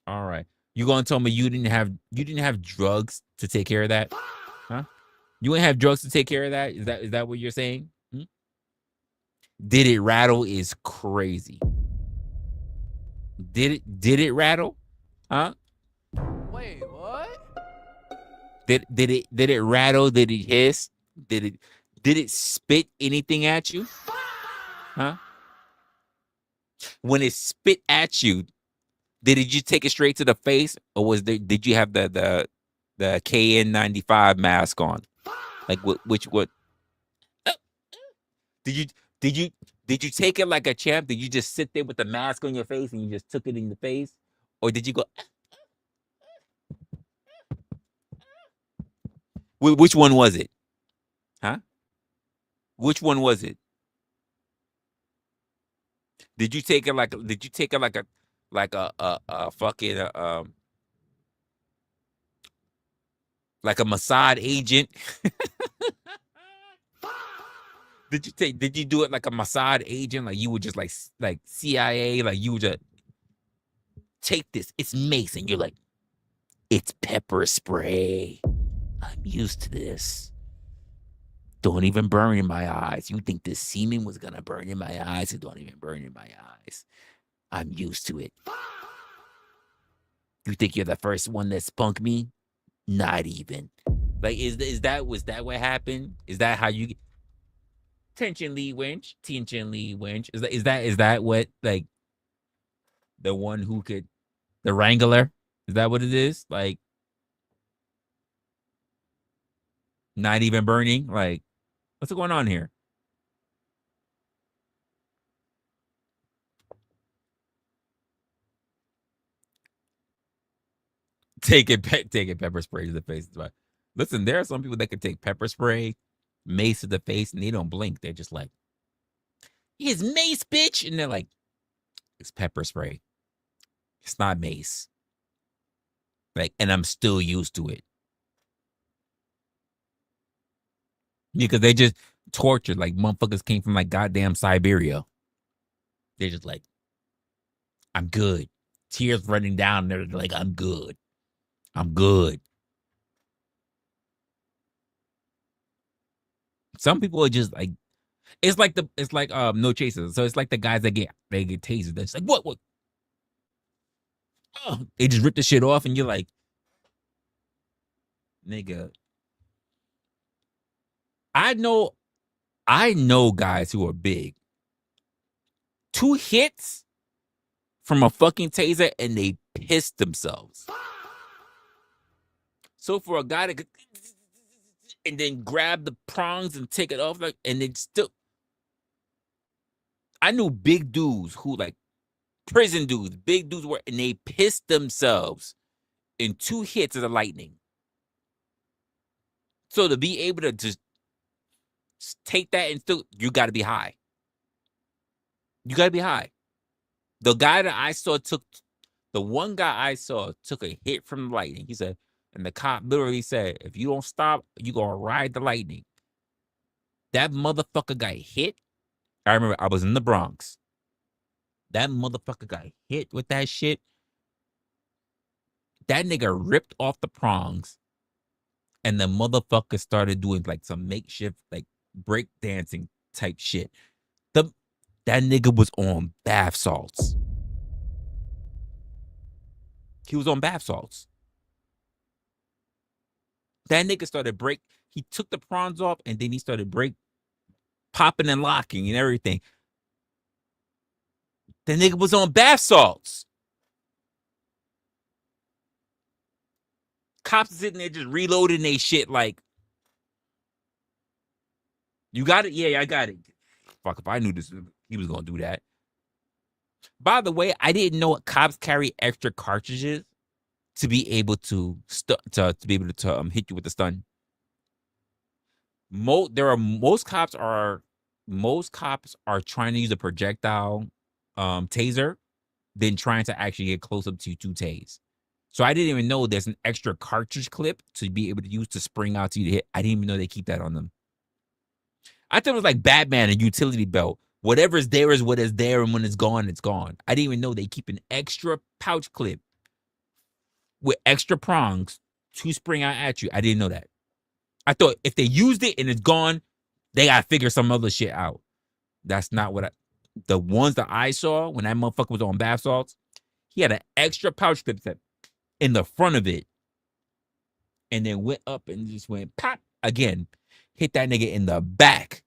All right. You gonna tell me you didn't have drugs to take care of that? Huh? You ain't have drugs to take care of that? Is that what you're saying? Hmm? Did it rattle is crazy. Did it rattle? Huh? Wait, what? Did it rattle? Did it hiss? Did it spit anything at you? Huh? When it spit at you, did you take it straight to the face, or did you have the KN95 mask on? Like what? Did you did you take it like a champ? Did you just sit there with the mask on your face and you just took it in the face, or did you go? Which one was it? Huh? Which one was it? Did you take it like? Did you take it like a fucking like a Mossad agent? Did you do it like a Mossad agent? Like you would just like CIA? Like you would just take this. It's mace, and you're like, it's pepper spray. I'm used to this. Don't even burn in my eyes. You think this semen was gonna burn in my eyes? It don't even burn in my eyes. I'm used to it. You think you're the first one that spunk me? Not even. Like, was that what happened? Is that how you tension Lee Winch? Tension Lee Winch. Is that what, like, the one who could, the Wrangler? Is that what it is? Like, not even burning? Like, what's going on here? Taking pepper spray to the face. Listen, there are some people that can take pepper spray, mace to the face, and they don't blink. They're just like, "It's mace, bitch," and they're like, "It's pepper spray. It's not mace." Like, and I'm still used to it because they just tortured like motherfuckers came from like goddamn Siberia. They're just like, "I'm good." Tears running down. They're like, "I'm good. I'm good." Some people are just like, it's like no chasers. So it's like the guys that get tasers. That's like, what? Oh, they just rip the shit off, and you're like, nigga. I know guys who are big. 2 hits from a fucking taser, and they piss themselves. So for a guy to and then grab the prongs and take it off, like, and then still, I knew big dudes who, like, prison dudes, big dudes were, and they pissed themselves in 2 hits of the lightning. So to be able to just take that and still, you got to be high. You got to be high. The guy that I saw the one guy I saw took a hit from the lightning. He said, and the cop literally said, if you don't stop, you're going to ride the lightning. That motherfucker got hit. I remember I was in the Bronx. That motherfucker got hit with that shit. That nigga ripped off the prongs, and the motherfucker started doing like some makeshift like break dancing type shit. That nigga was on bath salts. He was on bath salts. That nigga started he took the prongs off, and then he started popping and locking and everything. The nigga was on bath salts. Cops sitting there just reloading they shit like, you got it? Yeah, I got it. Fuck, if I knew this, he was going to do that. By the way, I didn't know cops carry extra cartridges to be able to hit you with the stun. Most cops are trying to use a projectile taser than trying to actually get close up to tase. So I didn't even know there's an extra cartridge clip to be able to use to spring out to you to hit. I didn't even know they keep that on them. I thought it was like Batman, a utility belt. Whatever's there is what is there, and when it's gone, it's gone. I didn't even know they keep an extra pouch clip with extra prongs to spring out at you. I didn't know that. I thought if they used it and it's gone, they gotta figure some other shit out. That's not what the ones that I saw when that motherfucker was on bath salts, he had an extra pouch clip that in the front of it, and then went up and just went pop again, hit that nigga in the back.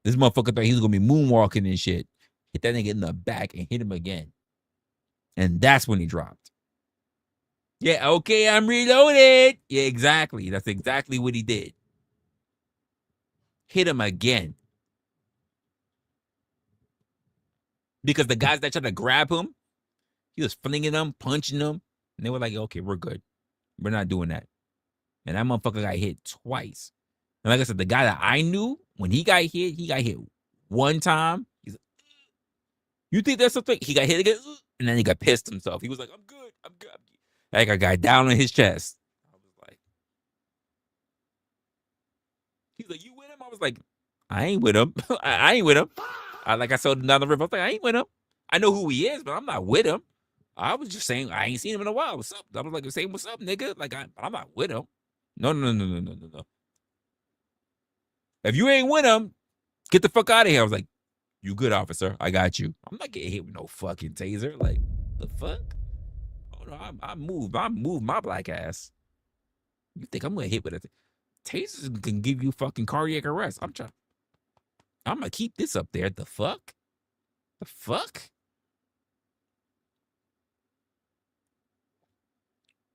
This motherfucker thought he was gonna be moonwalking and shit. Hit that nigga in the back and hit him again. And that's when he dropped. Yeah, okay, I'm reloaded. Yeah, exactly. That's exactly what he did. Hit him again. Because the guys that tried to grab him, he was flinging them, punching them, and they were like, okay, we're good. We're not doing that. And that motherfucker got hit twice. And like I said, the guy that I knew, when he got hit one time. He's like, you think that's something? He got hit again, and then he got pissed himself. He was like, I'm good. Like I got down on his chest. I was like, he's like, you with him? I was like, I ain't with him. I ain't with him. I saw him down the river. I was like, I ain't with him. I know who he is, but I'm not with him. I was just saying, I ain't seen him in a while. What's up? I was like, saying, what's up, nigga? Like, I'm not with him. No. If you ain't with him, get the fuck out of here. I was like, you good, officer. I got you. I'm not getting hit with no fucking taser. Like, the fuck? Oh, no, I moved my black ass. You think I'm going to hit with a taser can give you fucking cardiac arrest. I'm going to keep this up there. The fuck? The fuck?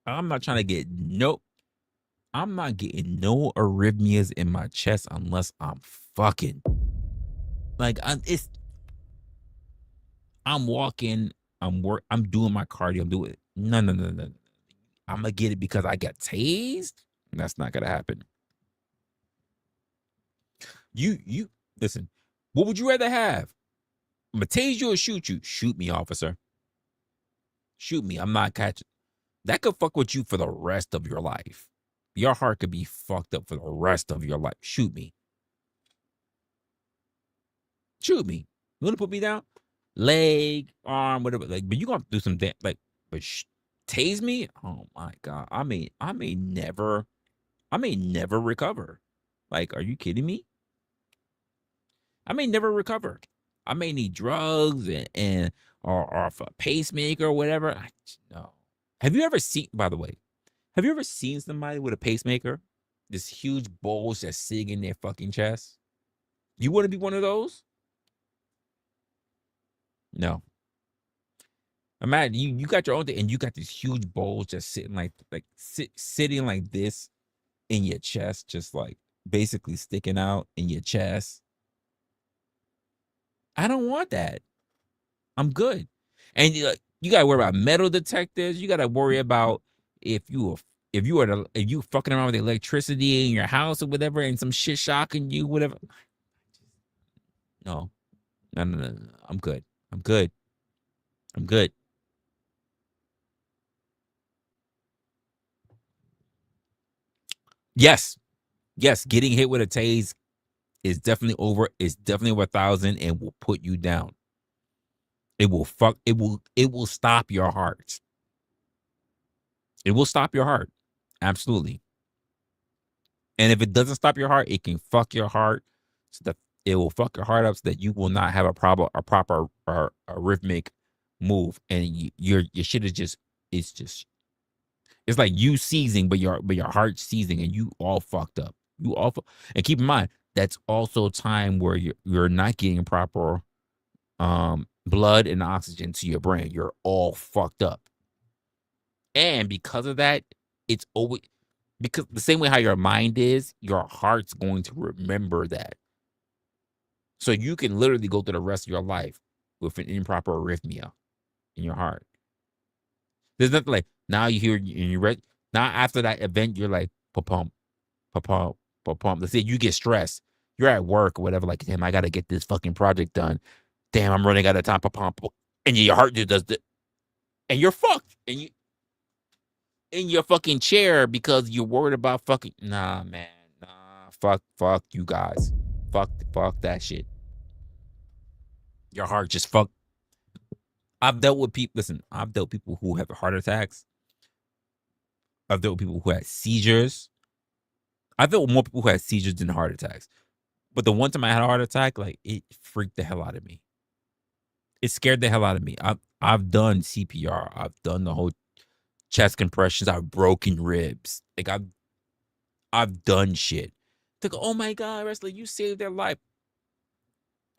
I'm not trying to get I'm not getting no arrhythmias in my chest unless I'm fucking. Like I'm walking, I'm doing my cardio, I'm doing it. No. I'm gonna get it because I got tased. That's not gonna happen. You listen. What would you rather have? I'm gonna tase you or shoot you? Shoot me, officer. Shoot me. I'm not catching. That could fuck with you for the rest of your life. Your heart could be fucked up for the rest of your life. Shoot me. Shoot me. You want to put me down? Leg, arm, whatever. Like, but you gonna do some damn like, but tase me? Oh my god. I may never recover. Like, are you kidding me? I may never recover. I may need drugs or a pacemaker or whatever. No. Have you ever seen? By the way, have you ever seen somebody with a pacemaker? This huge bulge that's sitting in their fucking chest. You want to be one of those? No. Imagine you got your own thing and you got this huge bulge just sitting sitting like this in your chest, just like basically sticking out in your chest. I don't want that. I'm good. And you gotta worry about metal detectors. You gotta worry about if you fucking around with electricity in your house or whatever, and some shit shocking you, whatever. No. I'm good. I'm good. Yes. Getting hit with a tase It's definitely over. It's definitely over 1,000 and will put you down. It will stop your heart. It will stop your heart. Absolutely. And if it doesn't stop your heart, it can fuck your heart so that it will fuck your heart up so that you will not have a proper rhythmic move. And your shit is just, it's like you seizing, but your heart seizing, and you all fucked up. And keep in mind, that's also a time where you're not getting proper blood and oxygen to your brain. You're all fucked up. And because of that, it's always, because the same way how your mind is, your heart's going to remember that. So you can literally go through the rest of your life with an improper arrhythmia in your heart. There's nothing like, now you hear and you read, now after that event, you're like, pa-pump, pa-pump, pa-pump. Let's say you get stressed. You're at work or whatever, like, damn, I got to get this fucking project done. Damn, I'm running out of time, pa-pump. And your heart just does the, and you're fucked. And you, in your fucking chair because you're worried about fucking, nah, man, nah, fuck you guys. Fuck that shit. Your heart just fuck. I've dealt with people, listen, I've dealt with people who have heart attacks. I've dealt with people who had seizures. I've dealt with more people who had seizures than heart attacks. But the one time I had a heart attack, like, it freaked the hell out of me. It scared the hell out of me. I've done CPR. I've done the whole chest compressions. I've broken ribs. Like, I've done shit. They go, oh my God, Resla, you saved their life.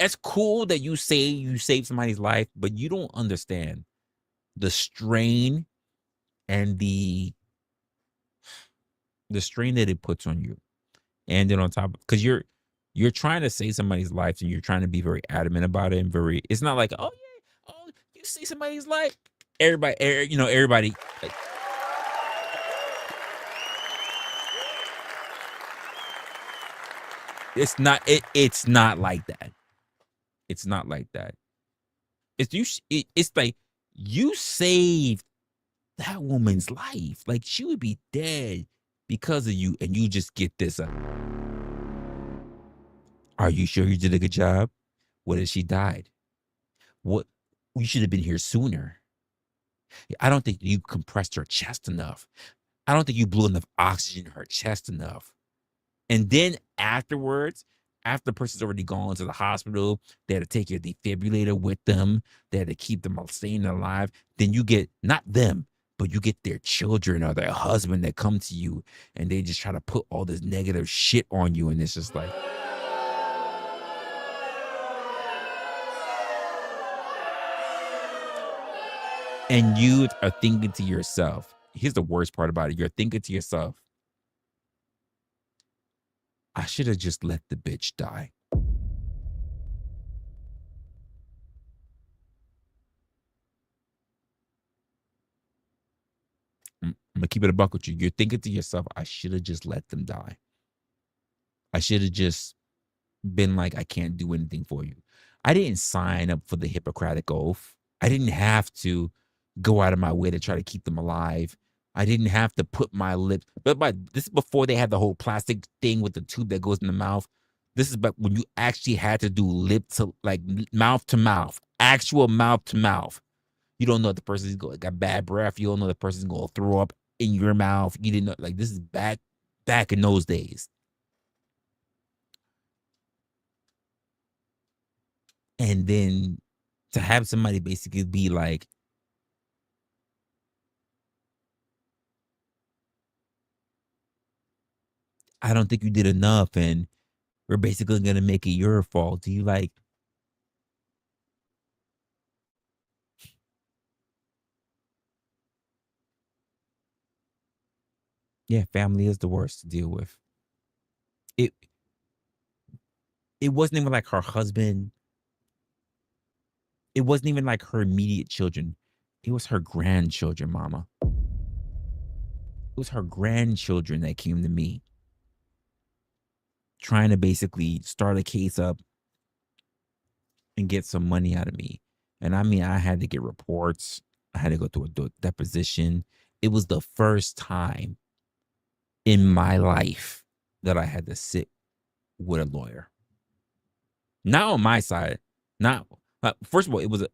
It's cool that you say you saved somebody's life, but you don't understand the strain and the strain that it puts on you. And then on top of, because you're trying to save somebody's life and you're trying to be very adamant about it, and very, it's not like, oh yeah, oh, you save somebody's life. Everybody, like, it's not like that. It's not like that. It's like you saved that woman's life. Like, she would be dead because of you, and you just get this. Are you sure you did a good job? What if she died? What? You should have been here sooner. I don't think you compressed her chest enough. I don't think you blew enough oxygen in her chest enough. And then afterwards, after the person's already gone to the hospital, they had to take your defibrillator with them. They had to keep them staying alive. Then you get, not them, but you get their children or their husband that come to you, and they just try to put all this negative shit on you. And it's just like, and you are thinking to yourself, here's the worst part about it. You're thinking to yourself, I should have just let the bitch die. I'm gonna keep it a buck with you. You're thinking to yourself, I should have just let them die. I should have just been like, I can't do anything for you. I didn't sign up for the Hippocratic Oath. I didn't have to go out of my way to try to keep them alive. I didn't have to put my lips, but this is before they had the whole plastic thing with the tube that goes in the mouth. This is about when you actually had to do lip to, like, mouth to mouth, actual mouth to mouth. You don't know if the person's got bad breath. You don't know if the person's going to throw up in your mouth. You didn't know, like, this is back in those days. And then to have somebody basically be like, I don't think you did enough, and we're basically going to make it your fault. Do you like, yeah, family is the worst to deal with. It wasn't even like her husband. It wasn't even like her immediate children. It was her grandchildren, mama. It was her grandchildren that came to me trying to basically start a case up and get some money out of me. And I mean, I had to get reports. I had to go to a deposition. It was the first time in my life that I had to sit with a lawyer. Not on my side. Not first of all, it was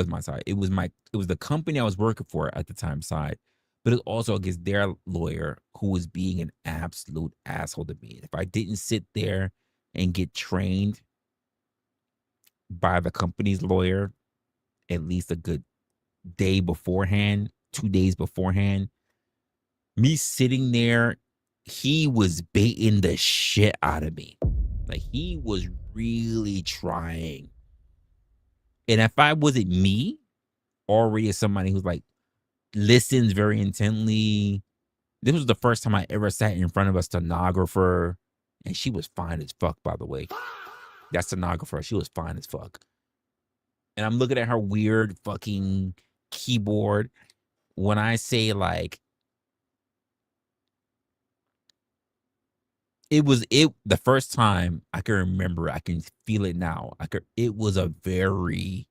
my side. It was the company I was working for at the time side, but it was also against their lawyer who was being an absolute asshole to me. If I didn't sit there and get trained by the company's lawyer at least a good day beforehand, 2 days beforehand, me sitting there, he was baiting the shit out of me. Like, he was really trying. And if I wasn't me, already as somebody who's like listens very intently, this was the first time I ever sat in front of a stenographer, and she was fine as fuck, by the way. That stenographer, she was fine as fuck. And I'm looking at her weird fucking keyboard. When I say like, the first time I can remember, I can feel it now. It was a very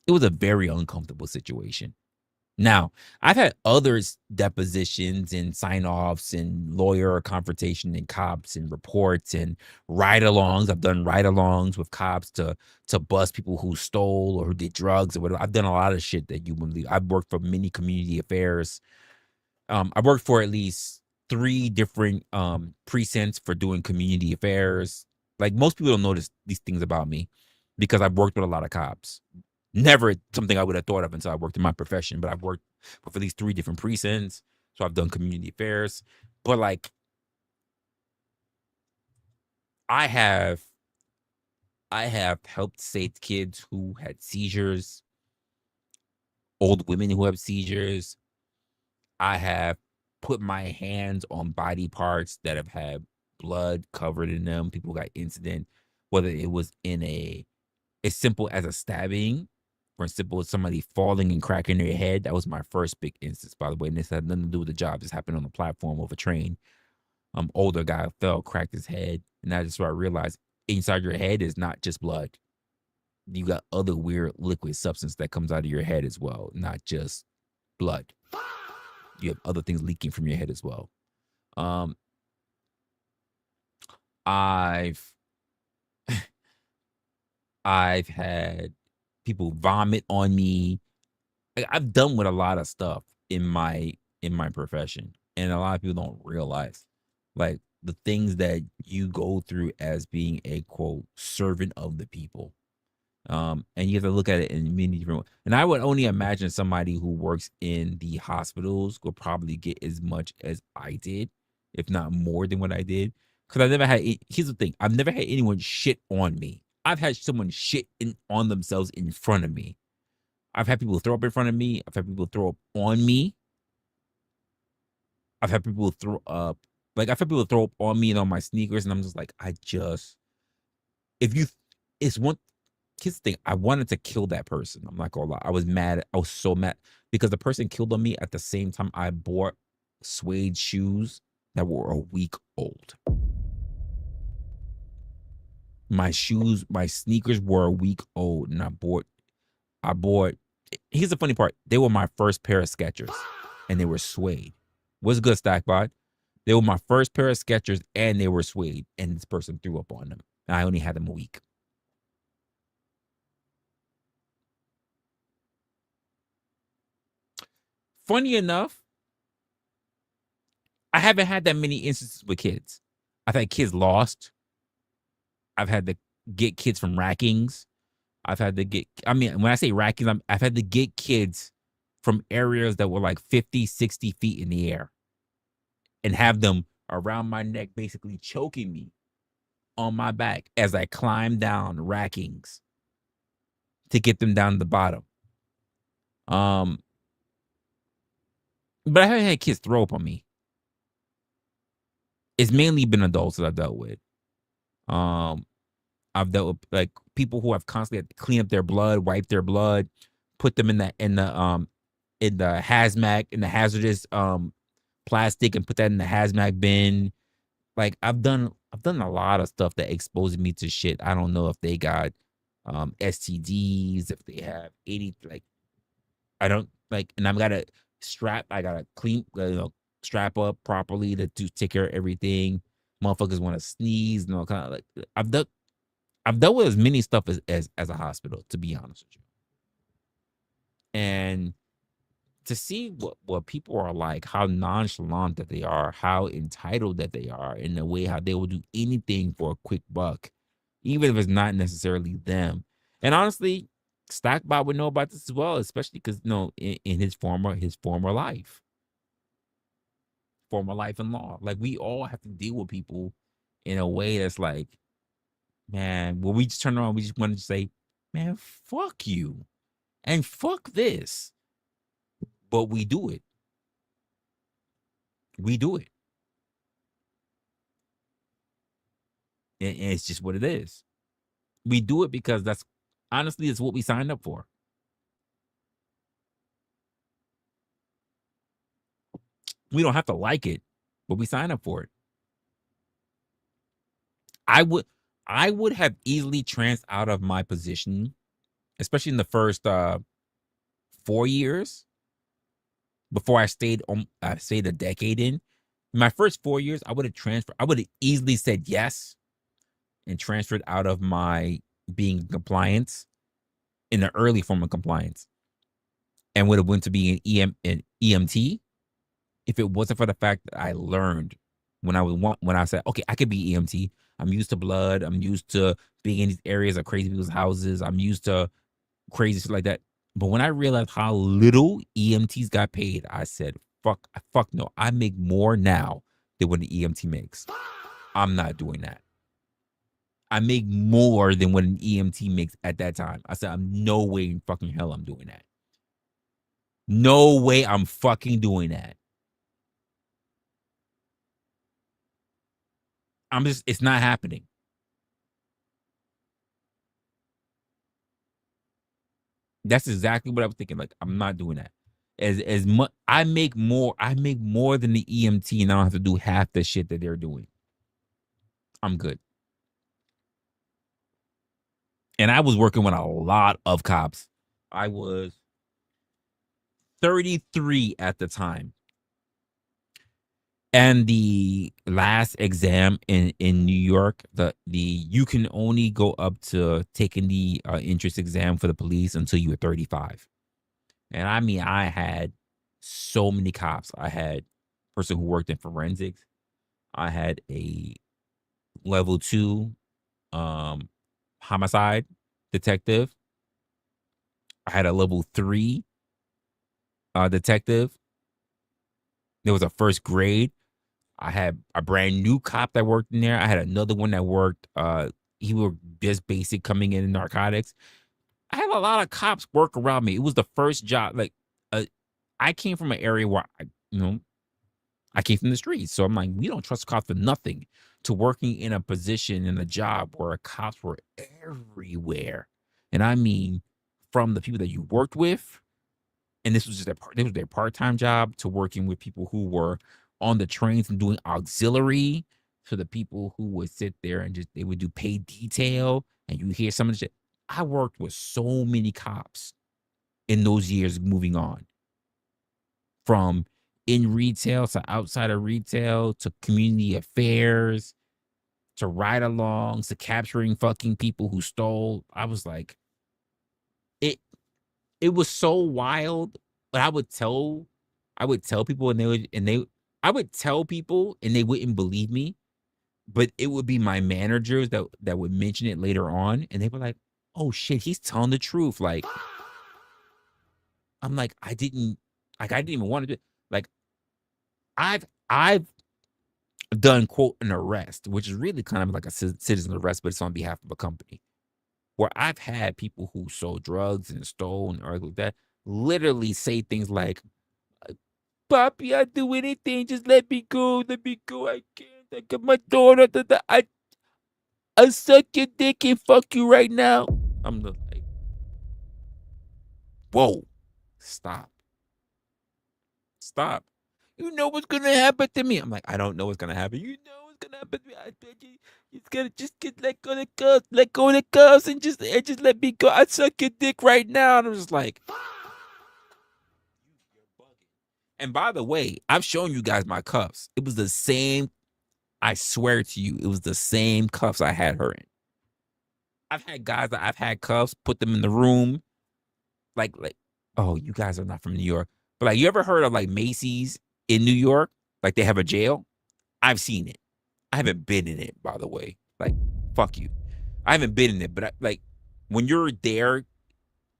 uncomfortable situation. Now, I've had other depositions and sign-offs and lawyer confrontation and cops and reports and ride-alongs. I've done ride-alongs with cops to bust people who stole or who did drugs or whatever. I've done a lot of shit that you wouldn't believe. I've worked for many community affairs. I worked for at least 3 different precincts for doing community affairs. Like, most people don't notice these things about me because I've worked with a lot of cops. Never something I would have thought of until I worked in my profession, but I've worked with at least 3 different precincts. So I've done community affairs. But like, I have helped save kids who had seizures, old women who have seizures. I have put my hands on body parts that have had blood covered in them. People got incident, whether it was in as simple as a stabbing or as simple as somebody falling and cracking their head. That was my first big instance, by the way. And this had nothing to do with the job. This happened on the platform of a train. Older guy fell, cracked his head. And that's where I realized inside your head is not just blood. You got other weird liquid substance that comes out of your head as well, not just blood. You have other things leaking from your head as well. I've had people vomit on me. I've done with a lot of stuff in my profession, and a lot of people don't realize like the things that you go through as being a quote servant of the people. And you have to look at it in many different ways. And I would only imagine somebody who works in the hospitals will probably get as much as I did, if not more than what I did. Because I never had. Here's the thing: I've never had anyone shit on me. I've had someone shit on themselves in front of me. I've had people throw up in front of me. I've had people throw up on me. I've had people throw up. Like, I've had people throw up on me and on my sneakers, and I'm just like, here's the thing. I wanted to kill that person. I'm not gonna lie. I was mad. I was so mad because the person killed on me at the same time I bought suede shoes that were a week old. My sneakers were a week old, and I bought. Here's the funny part. They were my first pair of Skechers, and they were suede. What's good, Stackbot? They were my first pair of Skechers, and they were suede, and this person threw up on them. And I only had them a week. Funny enough, I haven't had that many instances with kids. I've had kids lost. I've had to get kids from rackings. When I say rackings, I've had to get kids from areas that were like 50, 60 feet in the air and have them around my neck, basically choking me on my back as I climb down rackings to get them down to the bottom. But I haven't had kids throw up on me. It's mainly been adults that I've dealt with. I've dealt with like people who have constantly had to clean up their blood, wipe their blood, put them in the hazmat, in the hazardous plastic, and put that in the hazmat bin. Like, I've done a lot of stuff that exposes me to shit. I don't know if they got STDs, if they have 80, like, I don't like, and I gotta clean, strap up properly to take care of everything. Motherfuckers want to sneeze and all kind of like. I've dealt with as many stuff as a hospital, to be honest with you. And to see what people are like, how nonchalant that they are, how entitled that they are, in the way how they will do anything for a quick buck, even if it's not necessarily them. And honestly, Stackbot would know about this as well, especially because in his former life in law, like we all have to deal with people in a way that's like, man, when we just turn around, we just want to say, man, fuck you and fuck this. But we do it. We do it. And it's just what it is. We do it because that's honestly, it's what we signed up for. We don't have to like it, but we sign up for it. I would have easily transferred out of my position, especially in the first 4 years before I stayed a decade in. In my first 4 years, I would have transferred. I would have easily said yes and transferred out of my being in compliance, in the early form of compliance, and would have went to be an EMT if it wasn't for the fact that I learned when I said, okay, I could be EMT. I'm used to blood. I'm used to being in these areas of crazy people's houses. I'm used to crazy shit like that. But when I realized how little EMTs got paid, I said, fuck no. I make more now than what an EMT makes. I'm not doing that. I make more than what an EMT makes at that time. I said, I'm no way in fucking hell I'm doing that. No way I'm fucking doing that. It's not happening. That's exactly what I was thinking. Like, I'm not doing that. As much I make more than the EMT, and I don't have to do half the shit that they're doing. I'm good. And I was working with a lot of cops. I was 33 at the time. And the last exam in New York, you can only go up to taking the entrance exam for the police until you were 35. And I mean, I had so many cops. I had a person who worked in forensics. I had a level 2 homicide detective. I had a level 3 detective. There was a first grade. I had a brand new cop that worked in there. I had another one that worked. He was just basic coming in narcotics. I had a lot of cops work around me. It was the first job. Like, I came from an area where I came from the streets. So I'm like, we don't trust cops for nothing. To working in a position, in a job where cops were everywhere. And I mean, from the people that you worked with, and this was their part-time job, to working with people who were on the trains and doing auxiliary, to the people who would sit there and they would do paid detail, and you hear some of the shit. I worked with so many cops in those years moving on. From in retail to outside of retail to community affairs to ride-alongs to capturing fucking people who stole. I was like, it was so wild. But I would tell people, I would tell people and they wouldn't believe me. But it would be my managers that would mention it later on, and they were like, "Oh shit, he's telling the truth." Like, I'm like, I didn't even want to do. Like, I've done, quote, an arrest, which is really kind of like a citizen arrest, but it's on behalf of a company, where I've had people who sold drugs and stole and like that literally say things like, "Papi, I'll do anything, just let me go, I can't, I got my daughter, I suck your dick and fuck you right now." I'm just like, whoa, stop. You know what's gonna happen to me. I'm like, I don't know what's gonna happen. You know what's gonna happen to me. I bet you it's gonna just let go of the cuffs and just let me go. I suck your dick right now. And I'm just like, you're bugging. And by the way, I've shown you guys my cuffs. It was the same. I swear to you, it was the same cuffs I had her in. I've had guys that I've had cuffs, put them in the room, like, oh, you guys are not from New York, but like, you ever heard of like Macy's in New York? Like they have a jail. I've seen it. I haven't been in it, by the way. Like, fuck you. I haven't been in it, but like, when you're there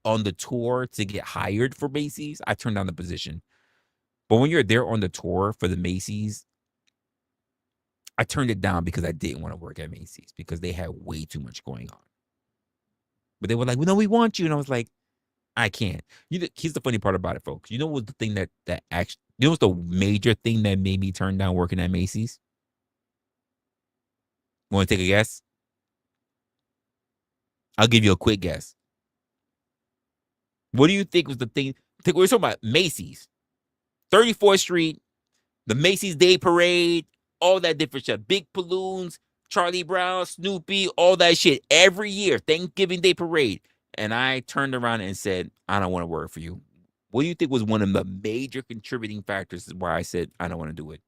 on the tour to get hired for Macy's, I turned down the position. But when you're there on the tour for the Macy's, I turned it down because I didn't want to work at Macy's because they had way too much going on. But they were like, well, no, we want you. And I was like, I can't. Here's the funny part about it, folks. You know what's the thing that actually, you know what's the major thing that made me turn down working at Macy's? Want to take a guess? I'll give you a quick guess. What do you think was the thing? We're talking about Macy's, 34th Street, the Macy's Day Parade, all that different shit. Big balloons, Charlie Brown, Snoopy, all that shit. Every year, Thanksgiving Day Parade. And I turned around and said, I don't want to work for you. What do you think was one of the major contributing factors why I said I don't want to do it?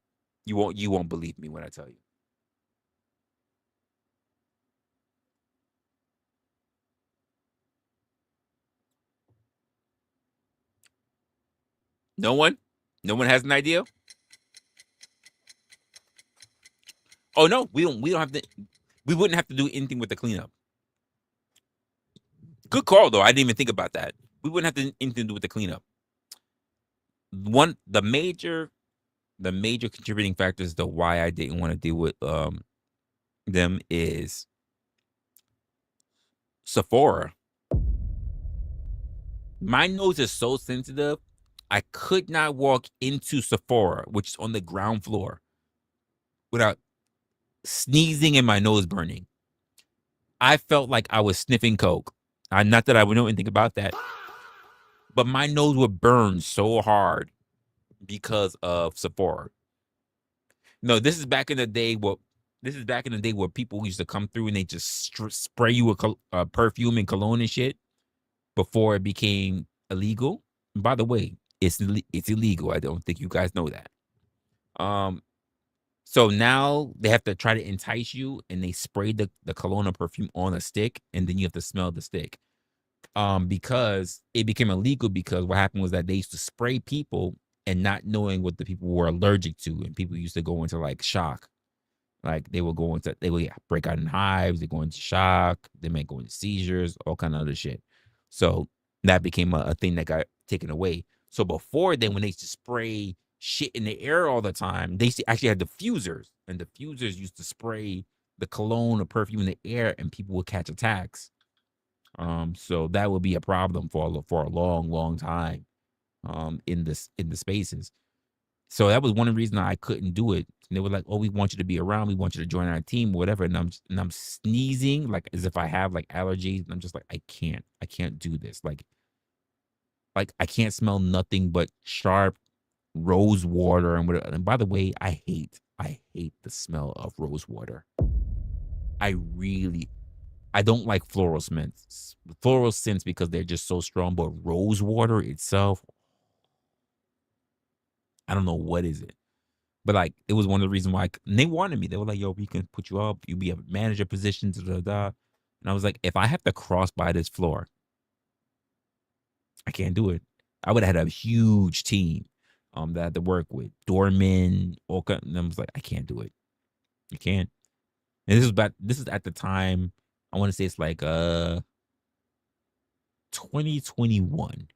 You won't believe me when I tell you. No one? No one has an idea? Oh no, we don't have to. We wouldn't have to do anything with the cleanup. Good call though. I didn't even think about that. We wouldn't have to anything to do with the cleanup. The major contributing factors to why I didn't want to deal with them is Sephora. My nose is so sensitive. I could not walk into Sephora, which is on the ground floor, without sneezing and my nose burning. I felt like I was sniffing coke. Not that I would know anything about that, but my nose would burn so hard because of Sephora. No, this is back in the day where people used to come through and they just spray you with perfume and cologne and shit before it became illegal. And by the way, it's illegal. I don't think you guys know that. So now they have to try to entice you and they spray the cologne or perfume on a stick and then you have to smell the stick. Because it became illegal because what happened was that they used to spray people and not knowing what the people were allergic to. And people used to go into like shock. Like they would break out in hives, they go into shock, they might go into seizures, all kind of other shit. So that became a thing that got taken away. So before then, when they used to spray shit in the air all the time, they actually had diffusers, and diffusers used to spray the cologne or perfume in the air, and people would catch attacks. So that would be a problem for a long, long time, in the spaces. So that was one of the reasons I couldn't do it. And they were like, "Oh, we want you to be around. We want you to join our team, whatever." And I'm sneezing like as if I have like allergies. And I'm just like, I can't do this. Like I can't smell nothing but sharp rose water and whatever. And by the way, I hate the smell of rose water. I don't like floral scents. Floral scents because they're just so strong. But rose water itself, I don't know what is it. But like it was one of the reasons why and they wanted me. They were like, "Yo, we can put you up. You'll be a manager position." Da, da, da. And I was like, if I have to cross by this floor, I can't do it. I would have had a huge team that I had to work with, doormen, all kind. And I was like, I can't do it. You can't. And this is at the time. I want to say it's like 2021. It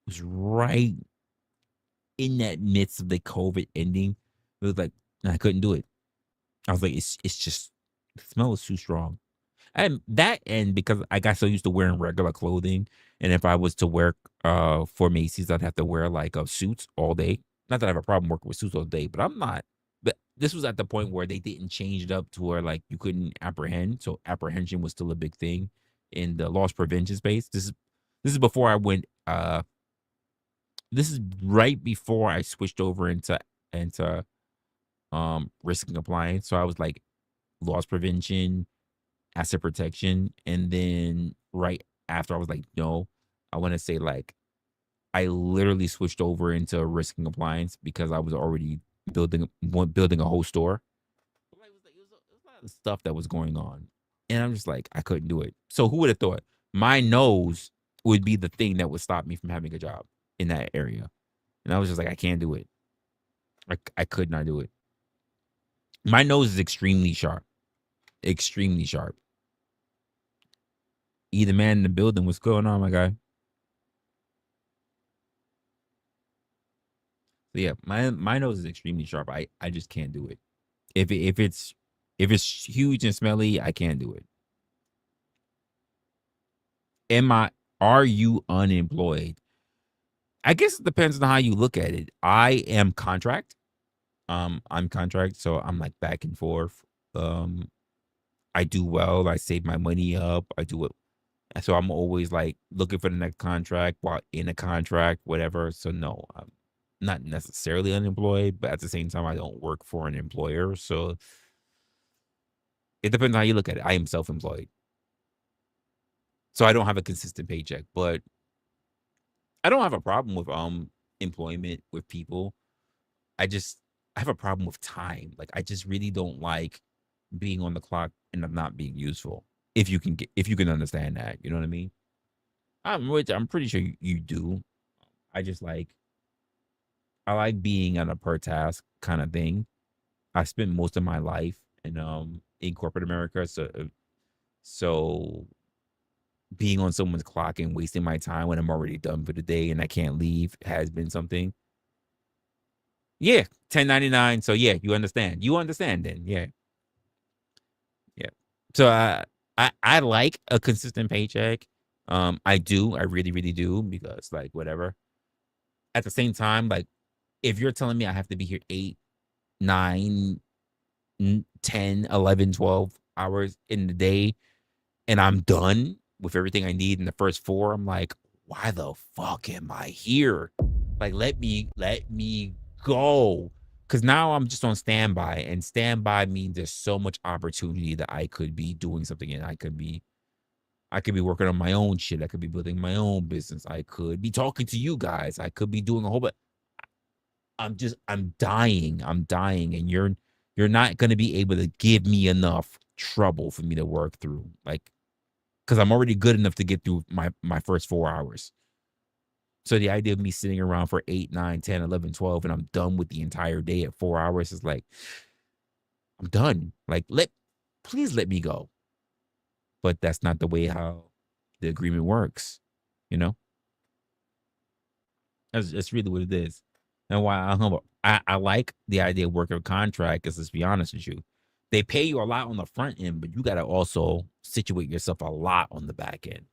was right in that midst of the COVID ending. It was like I couldn't do it. I was like, it's just the smell is too strong. And because I got so used to wearing regular clothing, and if I was to work for Macy's, I'd have to wear like suits all day. Not that I have a problem working with suits all day, but I'm not. But this was at the point where they didn't change it up to where like you couldn't apprehend, so apprehension was still a big thing in the loss prevention space. This is before I went. This is right before I switched over into risk and compliance. So I was like loss prevention, asset protection, and then right after I was like, no, I want to say like I literally switched over into risk and compliance because I was already building a whole store. Like, it was a lot of stuff that was going on, and I'm just like, I couldn't do it. So who would have thought my nose would be the thing that would stop me from having a job in that area? And I was just like, I can't do it. I could not do it. My nose is extremely sharp. Extremely sharp. Either man in the building, what's going on, my guy? So yeah, my nose is extremely sharp. I just can't do it. If it's huge and smelly, I can't do it. Are you unemployed? I guess it depends on how you look at it. I am contract. I'm contract, so I'm like back and forth. I do well. I save my money up. I do it. So I'm always like looking for the next contract while in a contract, whatever. So no, I'm not necessarily unemployed, but at the same time, I don't work for an employer. So it depends on how you look at it. I am self-employed. So I don't have a consistent paycheck, but I don't have a problem with employment with people. I have a problem with time. Like I just really don't like being on the clock and I'm not being useful. If you can understand that, you know what I mean? I'm pretty sure you do. I like being on a per task kind of thing. I spent most of my life in corporate America, so being on someone's clock and wasting my time when I'm already done for the day and I can't leave has been something. Yeah, 1099. So yeah, you understand. You understand then. Yeah. Yeah. So I like a consistent paycheck. I do. I really, really do, because like whatever. At the same time, like if you're telling me I have to be here 8, 9, 10, 11, 12 hours in the day and I'm done with everything I need in the first 4, I'm like, why the fuck am I here? Like, let me go. Because now I'm just on standby, and standby means there's so much opportunity that I could be doing something, and I could be working on my own shit. I could be building my own business. I could be talking to you guys. I could be doing a whole, but I'm dying. I'm dying, and you're not going to be able to give me enough trouble for me to work through. Like, because I'm already good enough to get through my first 4 hours. So the idea of me sitting around for 8, 9, 10, 11, 12, and I'm done with the entire day at 4 hours is like, I'm done. Like, please let me go. But that's not the way how the agreement works, you know? That's really what it is. And why I like the idea of working a contract, because let's be honest with you, they pay you a lot on the front end, but you got to also situate yourself a lot on the back end.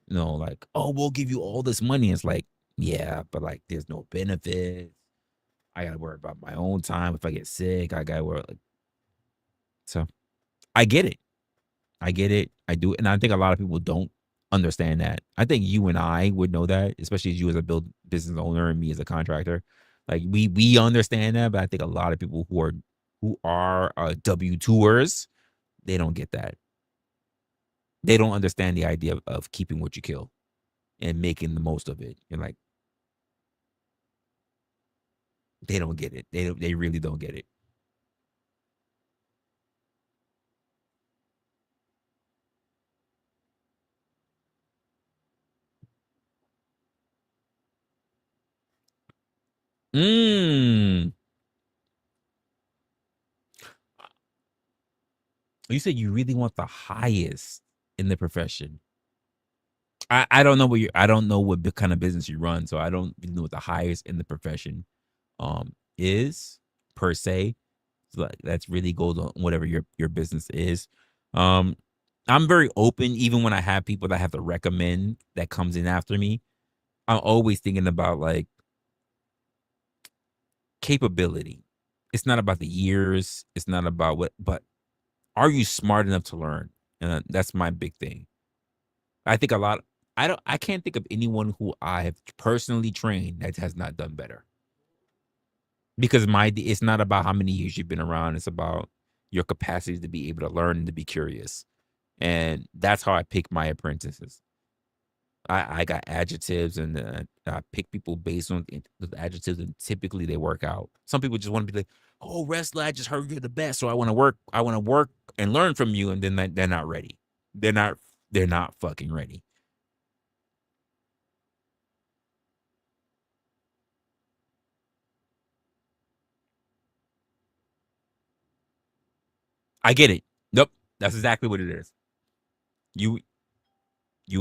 You know, like, oh, we'll give you all this money. It's like, yeah, but like, there's no benefits. I got to worry about my own time. If I get sick, I got to worry. Like, so I get it. I get it. I do. And I think a lot of people don't understand that. I think you and I would know that, especially as you as a business owner and me as a contractor. Like we understand that, but I think a lot of people who are W-2ers, they don't get that. They don't understand the idea of keeping what you kill and making the most of it. And like, they don't get it. They really don't get it. You said you really want the highest in the profession. I don't know I don't know what kind of business you run, so I don't really know what the highest in the profession is per se. So that's really goes on whatever your business is. I'm very open, even when I have people that I have to recommend that comes in after me. I'm always thinking about like capability. It's not about the years. It's not about but are you smart enough to learn? And that's my big thing. I think I can't think of anyone who I have personally trained that has not done better. Because it's not about how many years you've been around. It's about your capacity to be able to learn and to be curious. And that's how I pick my apprentices. I got adjectives and I pick people based on the adjectives, and typically they work out. Some people just want to be like, "Oh, Resla, I just heard you're the best, so I want to work. I want to work and learn from you," and then they're not ready. They're not fucking ready. I get it. Nope, that's exactly what it is. You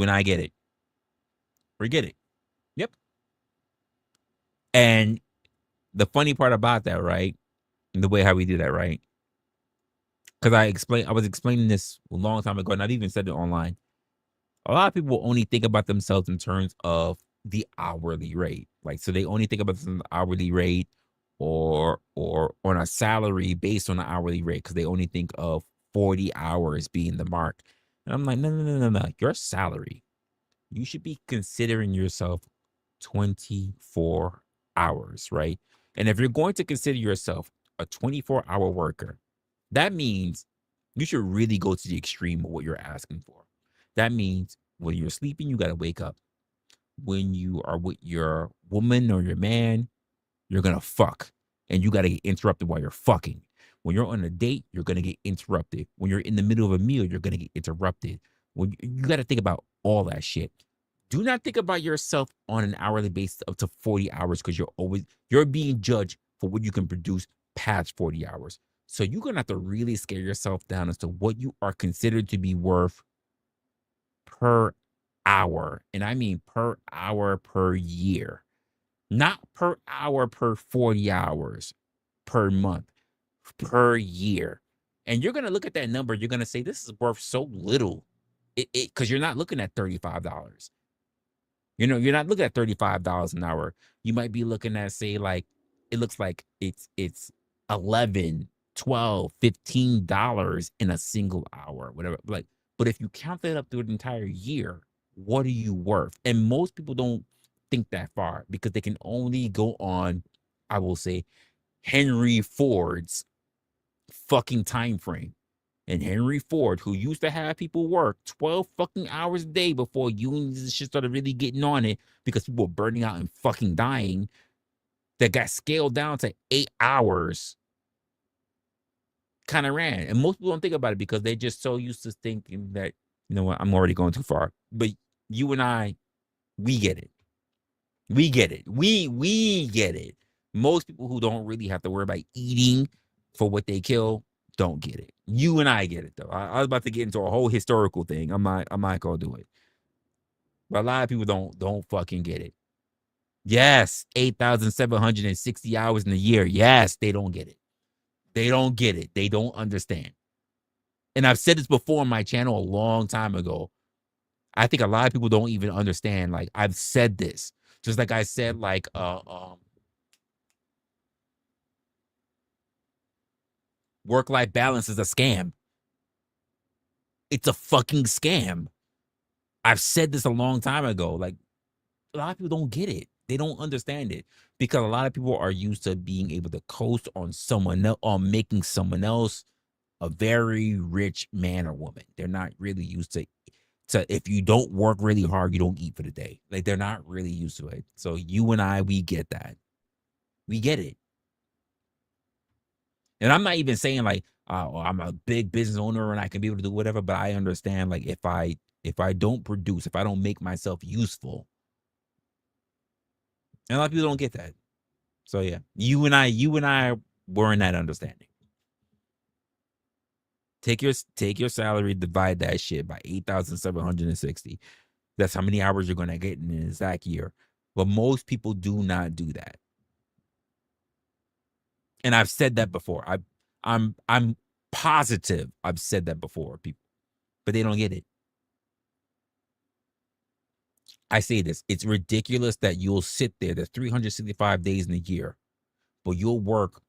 and I get it. We get it. Yep. And the funny part about that, right? The way how we do that, right? Because I was explaining this a long time ago, and I've even said it online. A lot of people only think about themselves in terms of the hourly rate. Like, so they only think about the hourly rate or on a salary based on the hourly rate, because they only think of 40 hours being the mark. And I'm like, no. Your salary, you should be considering yourself 24 hours, right? And if you're going to consider yourself a 24-hour worker, that means you should really go to the extreme of what you're asking for. That means when you're sleeping, you got to wake up. When you are with your woman or your man, you're going to fuck. And you got to get interrupted while you're fucking. When you're on a date, you're going to get interrupted. When you're in the middle of a meal, you're going to get interrupted. When you got to think about all that shit. Do not think about yourself on an hourly basis up to 40 hours, because you're being judged for what you can produce past 40 hours. So you're going to have to really scale yourself down as to what you are considered to be worth per hour. And I mean per hour per year, not per hour per 40 hours per month, per year. And you're going to look at that number. You're going to say, this is worth so little, because you're not looking at $35. You know, you're not looking at $35 an hour. You might be looking at, say, like, it looks like it's $11, $12, $15 in a single hour, whatever. Like, but if you count that up through an entire year, what are you worth? And most people don't think that far, because they can only go on, I will say, Henry Ford's fucking time frame. And Henry Ford, who used to have people work 12 fucking hours a day before unions and shit started really getting on it, because people were burning out and fucking dying, that got scaled down to 8 hours, kind of ran. And most people don't think about it, because they're just so used to thinking that, you know what, I'm already going too far. But you and I, we get it. We get it. We get it. Most people who don't really have to worry about eating for what they kill don't get it. You and I get it, though. I was about to get into a whole historical thing. I'm not gonna do it. But a lot of people don't fucking get it. Yes, 8,760 hours in a year. Yes, they don't get it. They don't get it. They don't understand. And I've said this before on my channel a long time ago. I think a lot of people don't even understand. Like, I've said this. Just like I said, like, work-life balance is a scam. It's a fucking scam. I've said this a long time ago. Like, a lot of people don't get it. They don't understand it, because a lot of people are used to being able to coast on someone else, on making someone else a very rich man or woman. They're not really used to if you don't work really hard, you don't eat for the day. Like, they're not really used to it. So you and I, we get that. We get it. And I'm not even saying like, I'm a big business owner and I can be able to do whatever, but I understand, like, if I don't produce, if I don't make myself useful, and a lot of people don't get that. So yeah, you and I were in that understanding. Take your salary, divide that shit by 8,760. That's how many hours you're gonna get in an exact year. But most people do not do that. And I've said that before. I'm positive I've said that before, people, but they don't get it. I say this, it's ridiculous that you'll sit there. There's 365 days in a year, but you'll work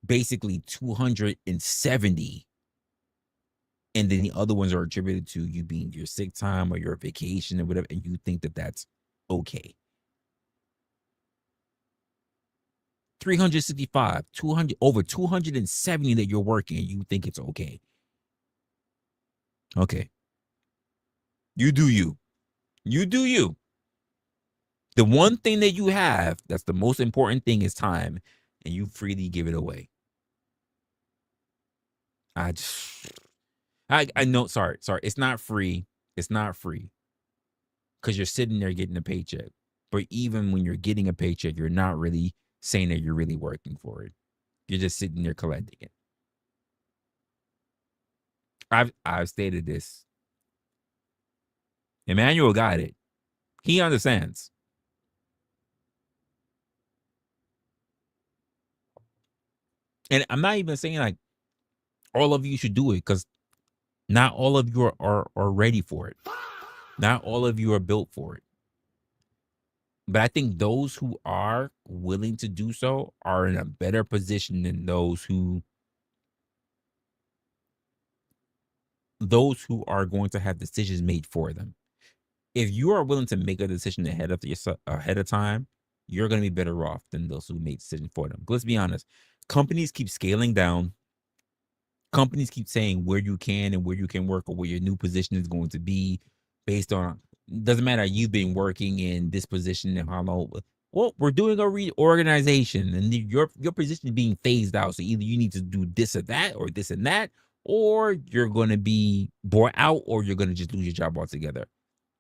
basically 270, and then the other ones are attributed to you being your sick time or your vacation or whatever, and you think that that's okay. 365, 200, over 270 that you're working, and you think it's okay. Okay. You do you. You do you. The one thing that you have, that's the most important thing, is time, and you freely give it away. I know. Sorry. It's not free. It's not free because you're sitting there getting a paycheck. But even when you're getting a paycheck, you're not really saying that you're really working for it. You're just sitting there collecting it. I've stated this. Emmanuel got it. He understands. And I'm not even saying like all of you should do it, because not all of you are ready for it. Not all of you are built for it. But I think those who are willing to do so are in a better position than those who are going to have decisions made for them. If you are willing to make a decision ahead of time, you're going to be better off than those who made decisions for them. But let's be honest. Companies keep scaling down. Companies keep saying where you can and where you can work, or where your new position is going to be based on, doesn't matter, you've been working in this position and how long. Well, we're doing a reorganization and your position is being phased out. So either you need to do this or that, or this and that, or you're going to be bought out, or you're going to just lose your job altogether.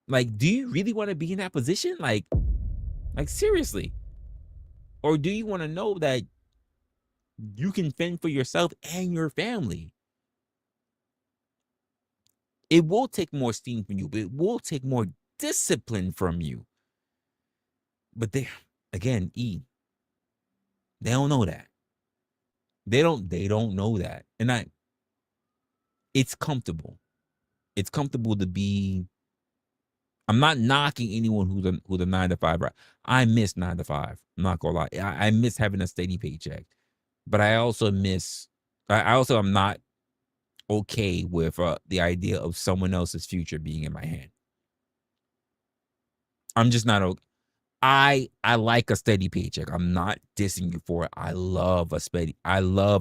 Like, do you really want to be in that position? Like seriously? Or do you want to know that you can fend for yourself and your family? It will take more steam from you, but it will take more discipline from you. But they don't know that. They don't know that. And it's comfortable. It's comfortable to be. I'm not knocking anyone who's a 9 to 5. Right? I miss 9 to 5. I'm not gonna lie. I miss having a steady paycheck, but I also am not okay with the idea of someone else's future being in my hand. I'm just not okay. I like a steady paycheck. I'm not dissing you for it. I love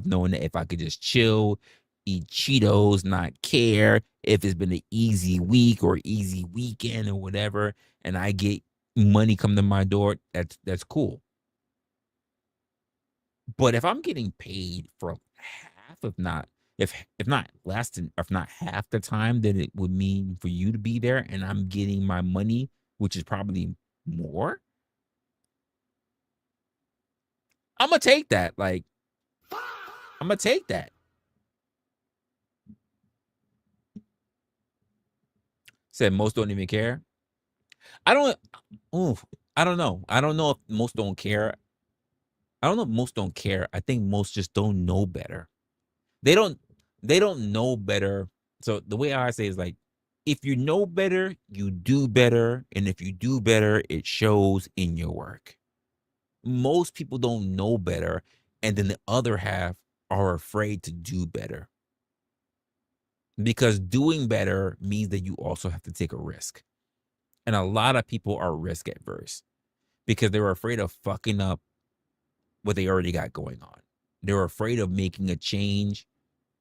knowing that if I could just chill, eat Cheetos, not care if it's been an easy week or easy weekend or whatever, and I get money come to my door, that's cool. But if I'm getting paid for half, if not less than, if not half the time that it would mean for you to be there, and I'm getting my money, which is probably more, I'm gonna take that. Like, I'm gonna take that. Said most don't even care. I don't know. I don't know if most don't care. I don't know if most don't care. I think most just don't know better. They don't know better. So the way I say is like, if you know better, you do better. And if you do better, it shows in your work. Most people don't know better, and then the other half are afraid to do better. Because doing better means that you also have to take a risk. And a lot of people are risk adverse because they're afraid of fucking up what they already got going on. They're afraid of making a change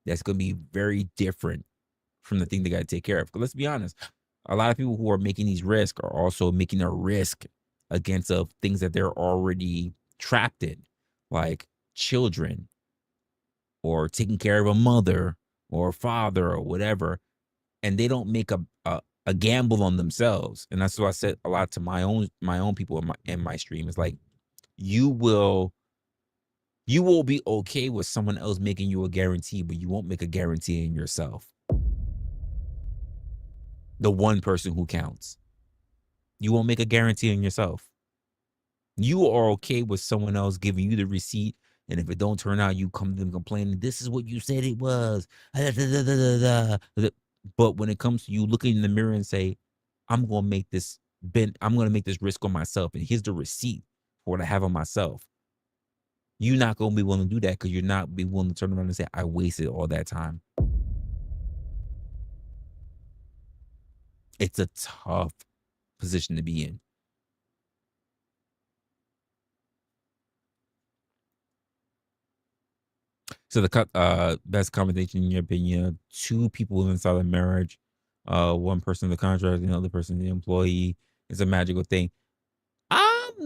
that's going to be very different from the thing they got to take care of. Because let's be honest, a lot of people who are making these risks are also making a risk against of things that they're already trapped in, like children, or taking care of a mother or a father or whatever, and they don't make a gamble on themselves. And that's what I said a lot to my own people in my stream. It's like, you will be okay with someone else making you a guarantee, but you won't make a guarantee in yourself. The one person who counts. You won't make a guarantee in yourself. You are okay with someone else giving you the receipt, and if it don't turn out, you come to them complaining, this is what you said it was. But when it comes to you looking in the mirror and say, I'm gonna make this risk on myself, and here's the receipt for what I have on myself. You're not gonna be willing to do that because you're not be willing to turn around and say, I wasted all that time. It's a tough position to be in. So the best combination in your opinion: 2 people inside a marriage, one person the contract, and the other person the employee. It's a magical thing.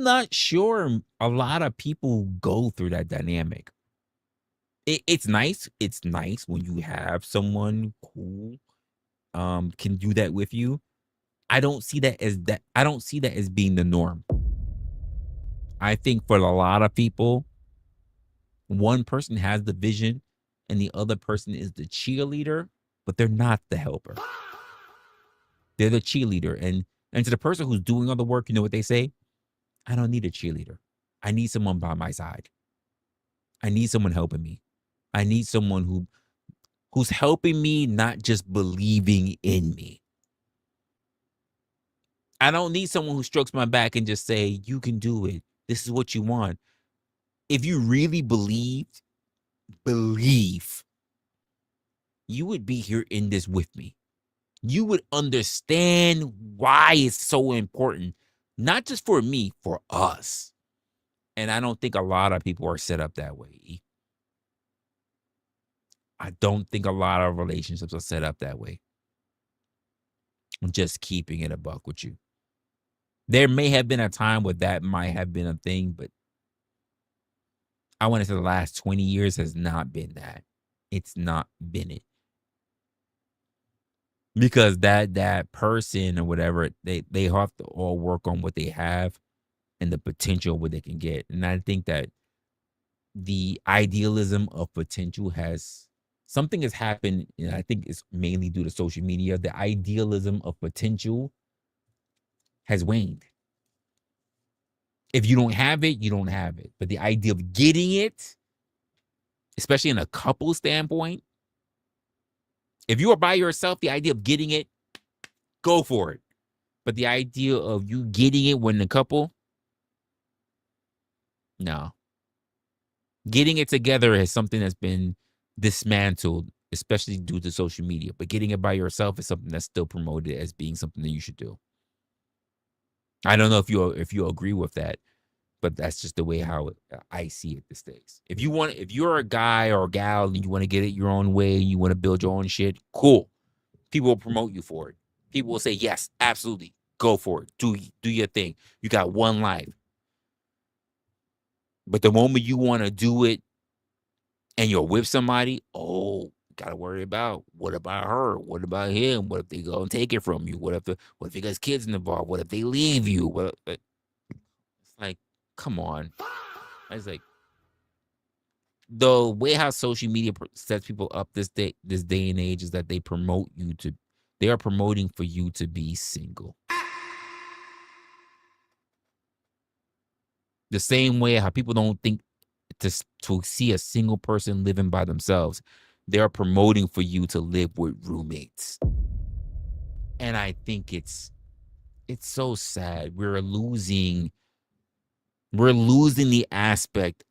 not sure a lot of people go through that dynamic. It's nice. It's nice when you have someone who can do that with you. I don't see that as being the norm. I think for a lot of people, one person has the vision and the other person is the cheerleader, but they're not the helper. They're the cheerleader. And to the person who's doing all the work, you know what they say? I don't need a cheerleader. I need someone by my side. I need someone helping me. I need someone who's helping me, not just believing in me. I don't need someone who strokes my back and just say, you can do it. This is what you want. If you really believe, you would be here in this with me. You would understand why it's so important, not just for me, for us. And I don't think a lot of people are set up that way. I don't think a lot of relationships are set up that way. I'm just keeping it a buck with you. There may have been a time where that might have been a thing, but I want to say the last 20 years has not been that. It's not been it. Because that person or whatever, they have to all work on what they have and the potential what they can get. And I think that the idealism of potential something has happened, and I think it's mainly due to social media. The idealism of potential has waned. If you don't have it, you don't have it. But the idea of getting it, especially in a couple standpoint, if you are by yourself, the idea of getting it, go for it. But the idea of you getting it when a couple, no. Getting it together is something that's been dismantled, especially due to social media. But getting it by yourself is something that's still promoted as being something that you should do. I don't know if you agree with that, but that's just the way how I see it these days. If you're a guy or a gal and you want to get it your own way, you want to build your own shit, cool. People will promote you for it. People will say, yes, absolutely. Go for it. Do your thing. You got one life. But the moment you want to do it and you're with somebody, gotta worry about what about her? What about him? What if they go and take it from you? What if he got kids involved? What if they leave you? It's like, come on. It's like the way how social media sets people up this day and age is that they are promoting for you to be single. The same way how people don't think to see a single person living by themselves, they are promoting for you to live with roommates. And I think it's so sad. We're losing the aspect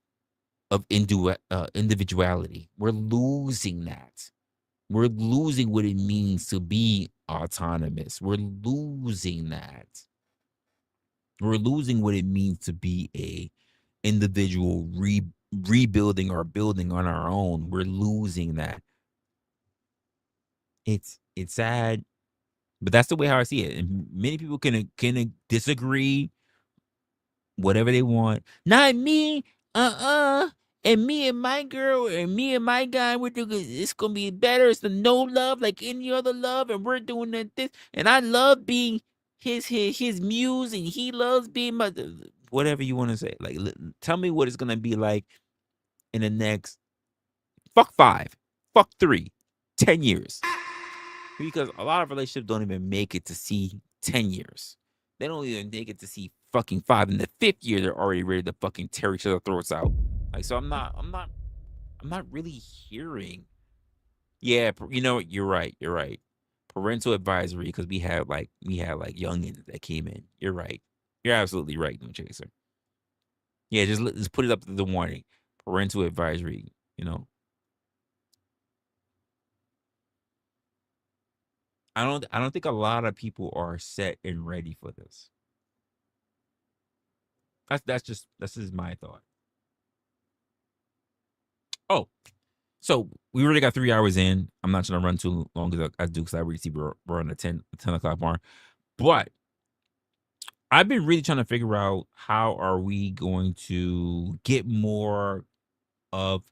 of individuality. We're losing that. We're losing what it means to be autonomous. We're losing that. We're losing what it means to be a individual rebuilding or building on our own. We're losing that. It's sad, but that's the way how I see it. And many people can disagree, whatever they want. Not me, and me and my girl, and me and my guy, it's gonna be better. It's the no love like any other love, and we're doing this. And I love being his muse, and he loves being my whatever you want to say. Like, tell me what it's gonna be like in the next fuck 5, fuck 3, 10 years. Because a lot of relationships don't even make it to see 10 years. They don't even make it to see fucking 5. In the 5th year, they're already ready to fucking tear each other's throats out. Like, so I'm not really hearing. Yeah, you know what? You're right. Parental advisory, because we had like youngins that came in. You're right. You're absolutely right, No Chaser. Yeah, just put it up to the warning. Parental advisory, you know. I don't think a lot of people are set and ready for this. That's just my thought. Oh, so we already got 3 hours in. I'm not trying to run too long as I do, because I already see we're on the 10 o'clock mark. But I've been really trying to figure out how are we going to get more of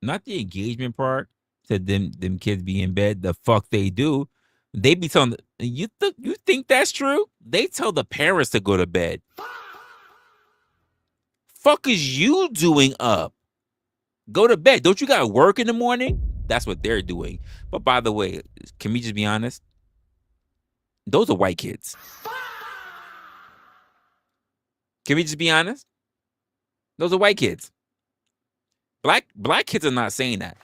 not the engagement part to them kids be in bed. The fuck they do. They be telling you think that's true? They tell the parents to go to bed. Fuck is you doing up? Go to bed. Don't you got work in the morning? That's what they're doing. But by the way, can we just be honest? Those are white kids. Can we just be honest? Those are white kids. Black kids are not saying that.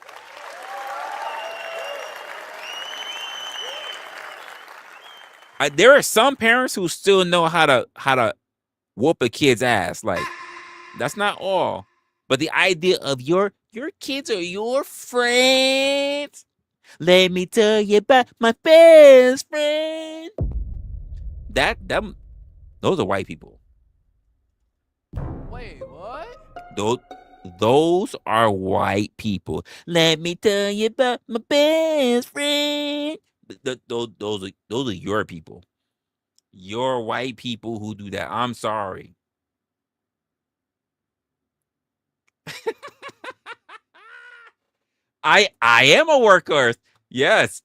There are some parents who still know how to whoop a kid's ass. Like, that's not all. But the idea of your kids are your friends. Let me tell you about my best friend. Those are white people. Wait, what? Those are white people. Let me tell you about my best friend. Those are your people. Your white people who do that. I'm sorry. I am a workhorse. Yes.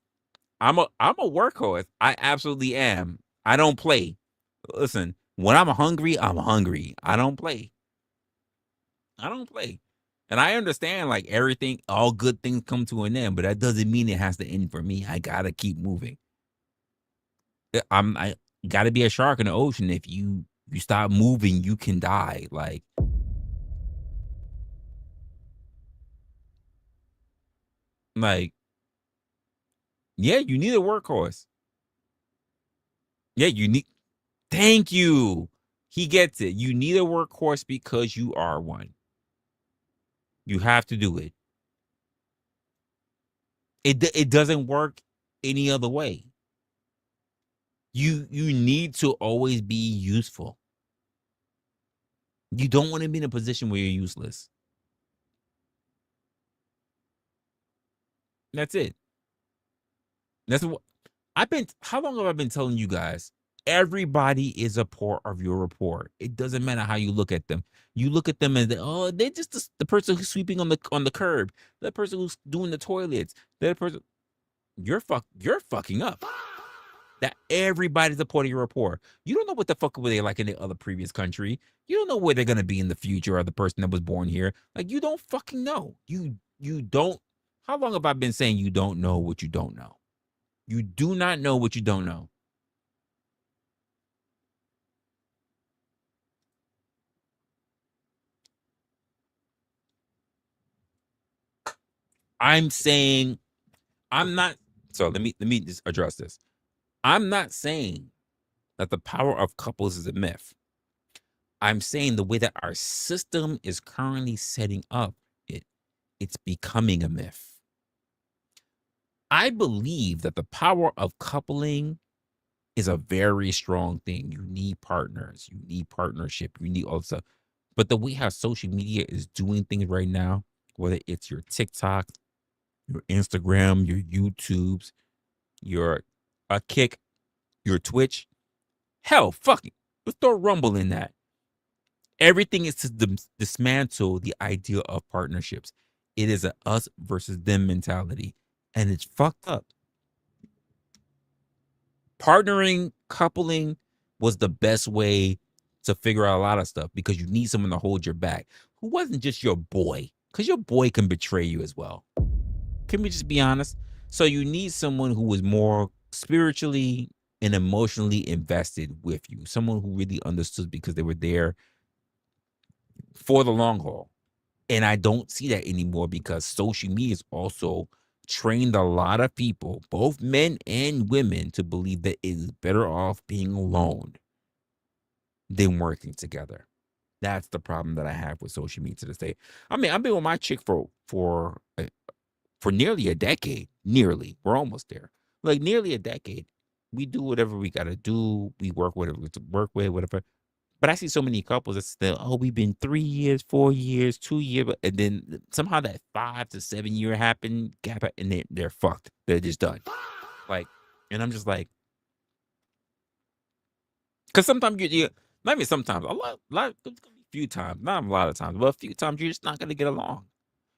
I'm a workhorse. I absolutely am. I don't play. Listen, when I'm hungry, I'm hungry. I don't play. And I understand like everything, all good things come to an end, but that doesn't mean it has to end for me. I gotta keep moving. I gotta be a shark in the ocean. If you stop moving, you can die. Like, yeah, you need a workhorse. Yeah, you need. Thank you. He gets it. You need a workhorse because you are one. You have to do it. It doesn't work any other way. You need to always be useful. You don't want to be in a position where you're useless. That's it. That's what how long have I been telling you guys? Everybody is a part of your report. It doesn't matter how you look at them. You look at them as they're just the person who's sweeping on the curb, that person who's doing the toilets, that person. You're fucking up. That everybody's a part of your report. You don't know what the fuck were they like in the other previous country. You don't know where they're gonna be in the future, or the person that was born here. Like, you don't fucking know. You don't. How long have I been saying you don't know what you don't know? You do not know what you don't know. I'm saying I'm not. So let me just address this. I'm not saying that the power of couples is a myth. I'm saying the way that our system is currently setting up, it's becoming a myth. I believe that the power of coupling is a very strong thing. You need partners, you need partnership, you need all this stuff. But the way how social media is doing things right now, whether it's your TikTok, your Instagram, your YouTubes, your Kick, your Twitch, hell, fuck it. Let's throw Rumble in that. Everything is to dismantle the idea of partnerships. It is a us versus them mentality, and it's fucked up. Partnering, coupling was the best way to figure out a lot of stuff because you need someone to hold your back who wasn't just your boy, because your boy can betray you as well. Can we just be honest? So you need someone who is more spiritually and emotionally invested with you, someone who really understood because they were there for the long haul. And I don't see that anymore because social media has also trained a lot of people, both men and women, to believe that it is better off being alone than working together. That's the problem that I have with social media to this day. I mean, I've been with my chick for nearly a decade. Nearly. We're almost there. Like, nearly a decade. We do whatever we got to do. We work whatever to work with, whatever. But I see so many couples that still, we've been 3 years, 4 years, 2 years, and then somehow that 5 to 7 year gap, and they're fucked. They're just done. Like, and I'm just like, Because sometimes you not even sometimes, a few times, not a lot of times, but a few times you're just not gonna get along.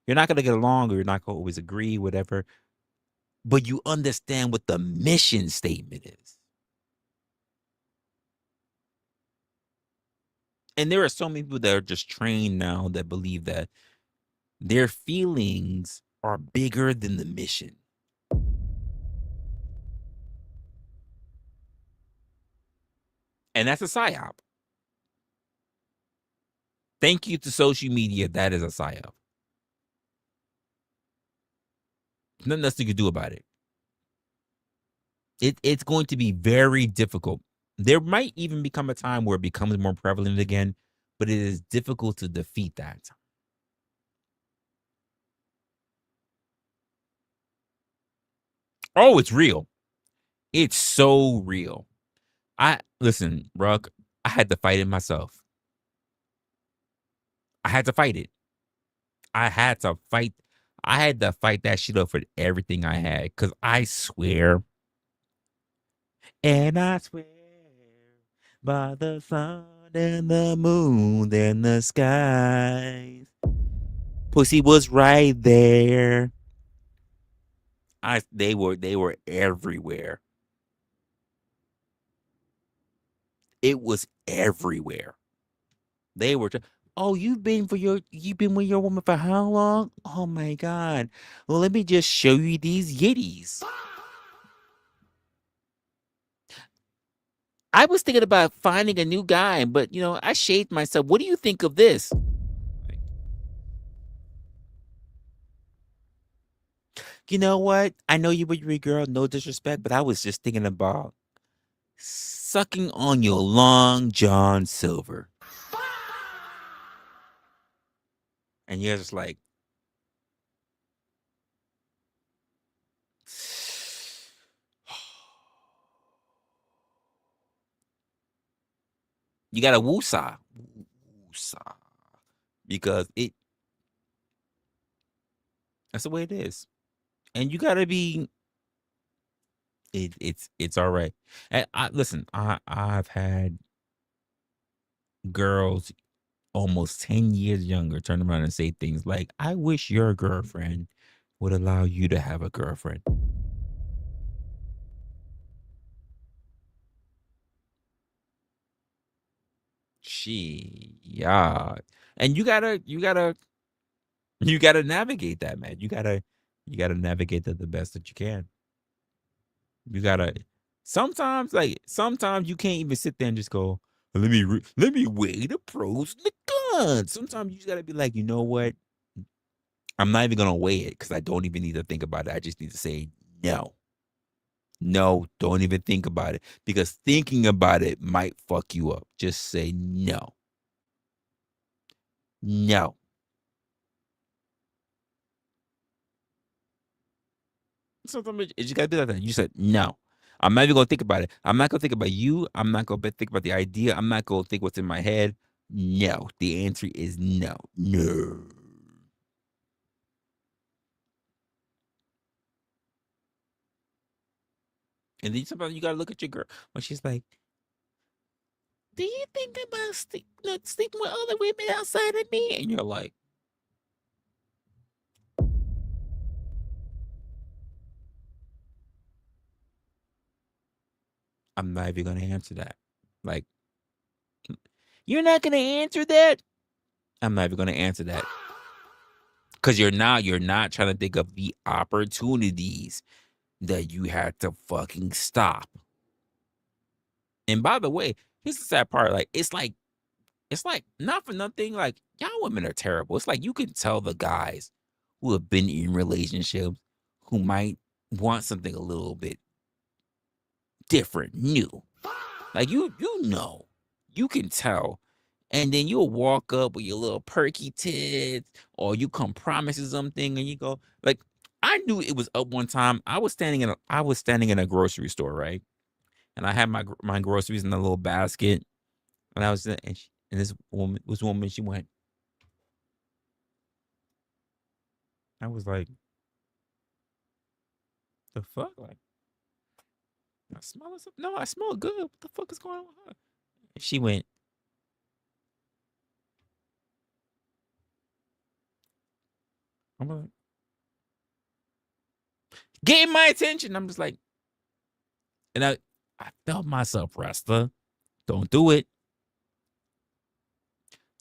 You're not gonna get along, or you're not gonna always agree, whatever. But you understand what the mission statement is. And there are so many people that are just trained now that believe that their feelings are bigger than the mission. And that's a psyop. Thank you to social media. That is a psyop. Nothing else you can do about it. It's going to be very difficult. There might even become a time where it becomes more prevalent again, but it is difficult to defeat that. Oh, it's real. It's so real. Listen, Ruck, I had to fight it myself. I had to fight it. I had to fight. I had to fight that shit up for everything I had. Cause I swear. And I swear by the sun and the moon and the skies. Pussy was right there. They were everywhere. It was everywhere. They were oh, you've been with your woman for how long? Oh my God. Well, let me just show you these yitties. I was thinking about finding a new guy, but I shaved myself. What do you think of this? You know what? I know you were your girl, no disrespect, but I was just thinking about sucking on your long John Silver. And you're just like, you got to woosah. Woosah. Because that's the way it is. And you got to be, it's all right. And listen, I've had girls almost 10 years younger turn around and say things like, I wish your girlfriend would allow you to have a girlfriend. Yeah. And you gotta navigate that, man. You gotta navigate that the best that you can. You gotta sometimes you can't even sit there and just go, let me weigh the pros and the cons. Sometimes you just gotta be like, you know what? I'm not even gonna weigh it because I don't even need to think about it. I just need to say no. No, don't even think about it. Because thinking about it might fuck you up. Just say no. No. Sometimes you gotta do that. You said no. I'm not even gonna think about it. I'm not gonna think about you. I'm not gonna think about the idea. I'm not gonna think what's in my head. No. The answer is no. No. And then sometimes you gotta look at your girl when she's like, "Do you think about sleeping with other women outside of me?" And you're like, "I'm not even gonna answer that." Like, you're not gonna answer that? I'm not even gonna answer that. Cause you're not trying to think of the opportunities that you had to fucking stop. And by the way, here's the sad part. Like, it's like not for nothing. Like, y'all women are terrible. It's like you can tell the guys who have been in relationships who might want something a little bit different, new. Like you can tell. And then you'll walk up with your little perky tits, or you come promises something, and you go like, I knew it was up one time. I was standing in a grocery store, right? And I had my groceries in a little basket, and I was and this woman, she went. I was like, the fuck, like, I smell something. No, I smell good. What the fuck is going on with her? She went, I'm like, getting my attention. I'm just like, and I felt myself, Resta. Don't do it.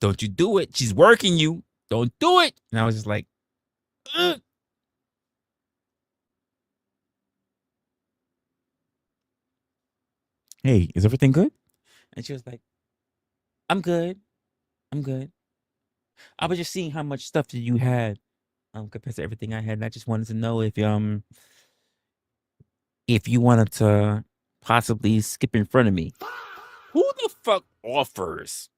Don't you do it. She's working you. Don't do it. And I was just like, ugh. Hey, is everything good? And she was like, I'm good. I'm good. I was just seeing how much stuff that you had compared to everything I had. And I just wanted to know if you wanted to possibly skip in front of me. Who the fuck offers,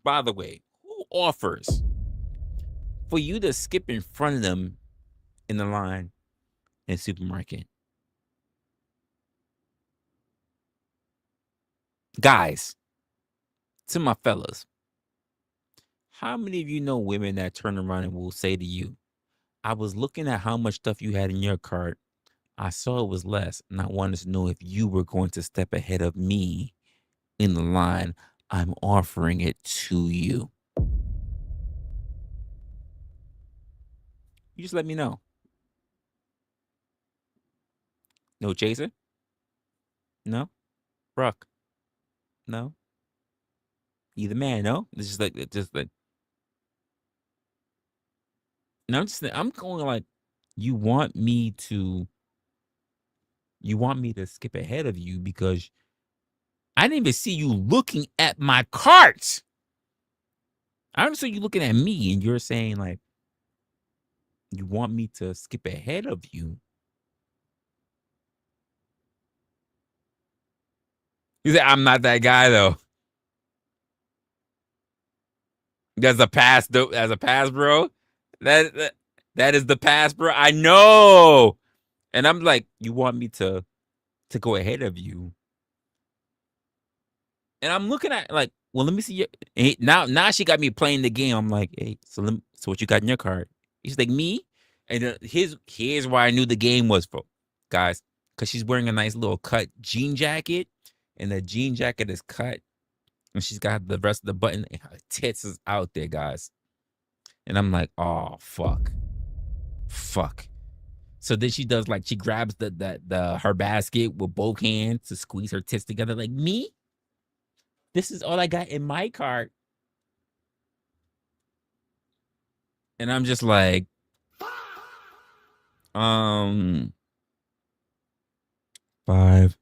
by the way, who offers for you to skip in front of them in the line in the supermarket? Guys, to my fellas, how many of you know women that turn around and will say to you, I was looking at how much stuff you had in your cart. I saw it was less, and I wanted to know if you were going to step ahead of me in the line. I'm offering it to you. You just let me know. No chaser? No? Bruck? No? You the man, no? It's just like no, I'm going like you want me to skip ahead of you because I didn't even see you looking at my cart. I don't see you looking at me and you're saying like you want me to skip ahead of you. You say I'm not that guy though. That's a pass, though. As a pass, bro. That is the pass, bro. I know. And I'm like, you want me to go ahead of you. And I'm looking at like, well, let me see your now she got me playing the game. I'm like, hey, so what you got in your card? He's like, me? And here's why I knew the game was for guys, because she's wearing a nice little cut jean jacket, and the jean jacket is cut, and she's got the rest of the button, and her tits is out there, guys. And I'm like, oh fuck. So then she does like she grabs her basket with both hands to squeeze her tits together. Like, me? This is all I got in my cart. And I'm just like, 5, 5,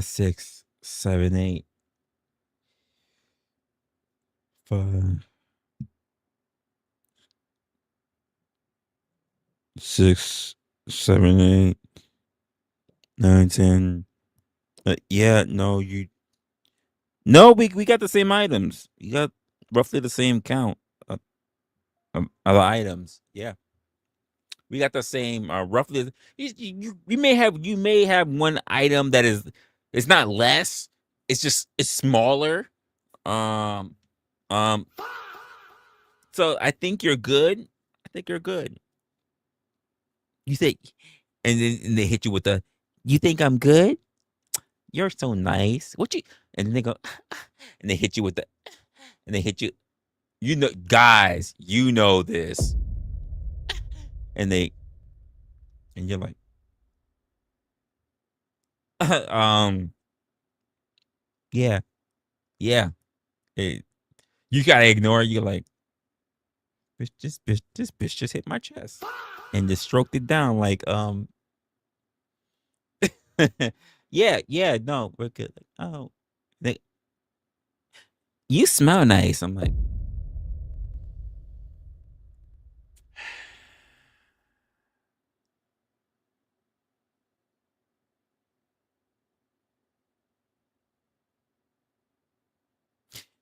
6, 7, 8. 5, 6, 7, 8, 9, 10. Yeah, no, no, we got the same items. You got roughly the same count of items. Yeah. We got the same roughly. You may have one item that is it's not less. It's smaller. Um um so I think you're good. You think and they hit you with the you think I'm good? You're so nice. What you and then they go and they hit you with the and they hit you. You know, guys, you know this. And you're like yeah. Yeah. Hey, you gotta ignore it. You're like, this bitch just hit my chest and just stroked it down like, yeah, no, we're good. Like, oh, you smell nice. I'm like,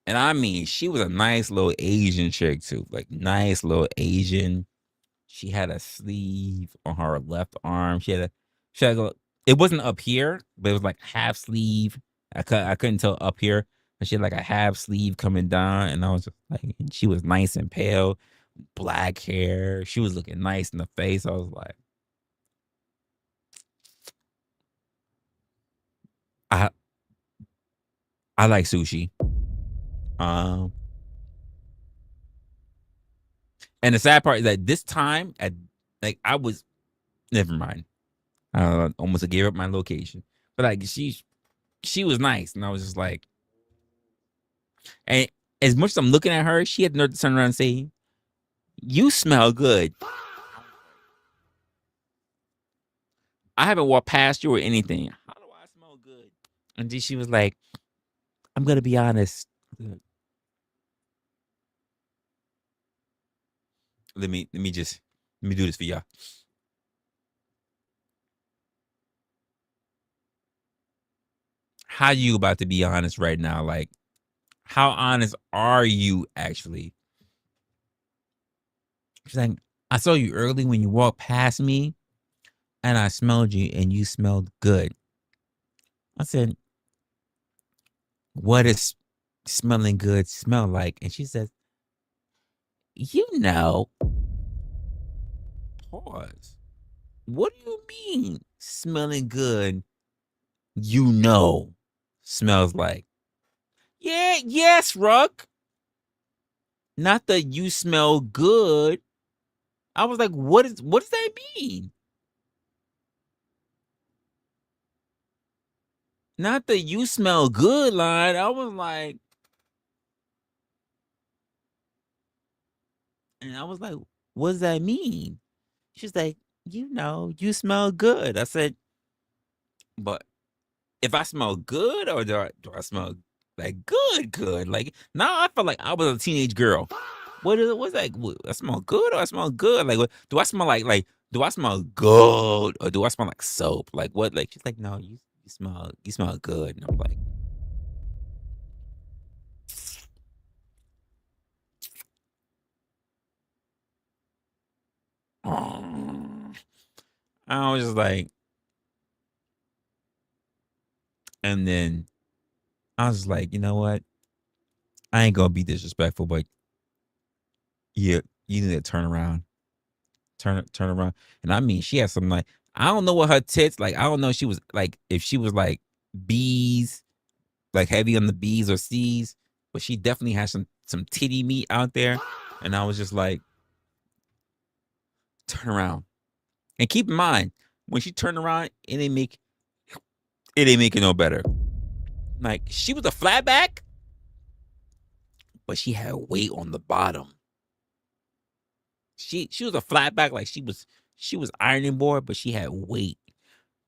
and I mean, she was a nice little Asian chick too, like nice little Asian. She had a sleeve on her left arm. She had a, it wasn't up here, but it was like half sleeve. I couldn't tell up here, but she had like a half sleeve coming down, and I was just like, she was nice and pale, black hair. She was looking nice in the face. I was like, I I like sushi. And the sad part is that this time I was never mind. I almost gave up my location, but like she was nice, and I was just like, and as much as I'm looking at her, she had the nerve to turn around and say, "You smell good." I haven't walked past you or anything. How do I smell good? And then she was like, "I'm gonna be honest. Let me do this for y'all. How you about to be honest right now? Like, how honest are you actually?" She's like, "I saw you early when you walked past me, and I smelled you, and you smelled good." I said, "What is smelling good smell like?" And she says, "You know." Pause. What do you mean smelling good? You know, smells like. Yeah, yes, Ruck. Not that you smell good. I was like, what does that mean? Not that you smell good line. I was like, and I was like, what does that mean? She's like, you know, you smell good. I said, but if I smell good or do I smell like good? Like now I felt like I was a teenage girl. What's like? I smell good or I smell good? Like what, do I smell like do I smell good or do I smell like soap? Like what? Like she's like, no, you smell good. And I'm like, oh. I was just like, and then I was like, you know what? I ain't gonna be disrespectful, but yeah, you need to turn around. Turn around. And I mean, she had some like I don't know what her tits like. I don't know if she was like if she was like B's, like heavy on the B's or C's, but she definitely had some titty meat out there. And I was just like, turn around. And keep in mind, when she turned around, it ain't make it no better. Like she was a flatback, but she had weight on the bottom. She was a flatback, like she was ironing board, but she had weight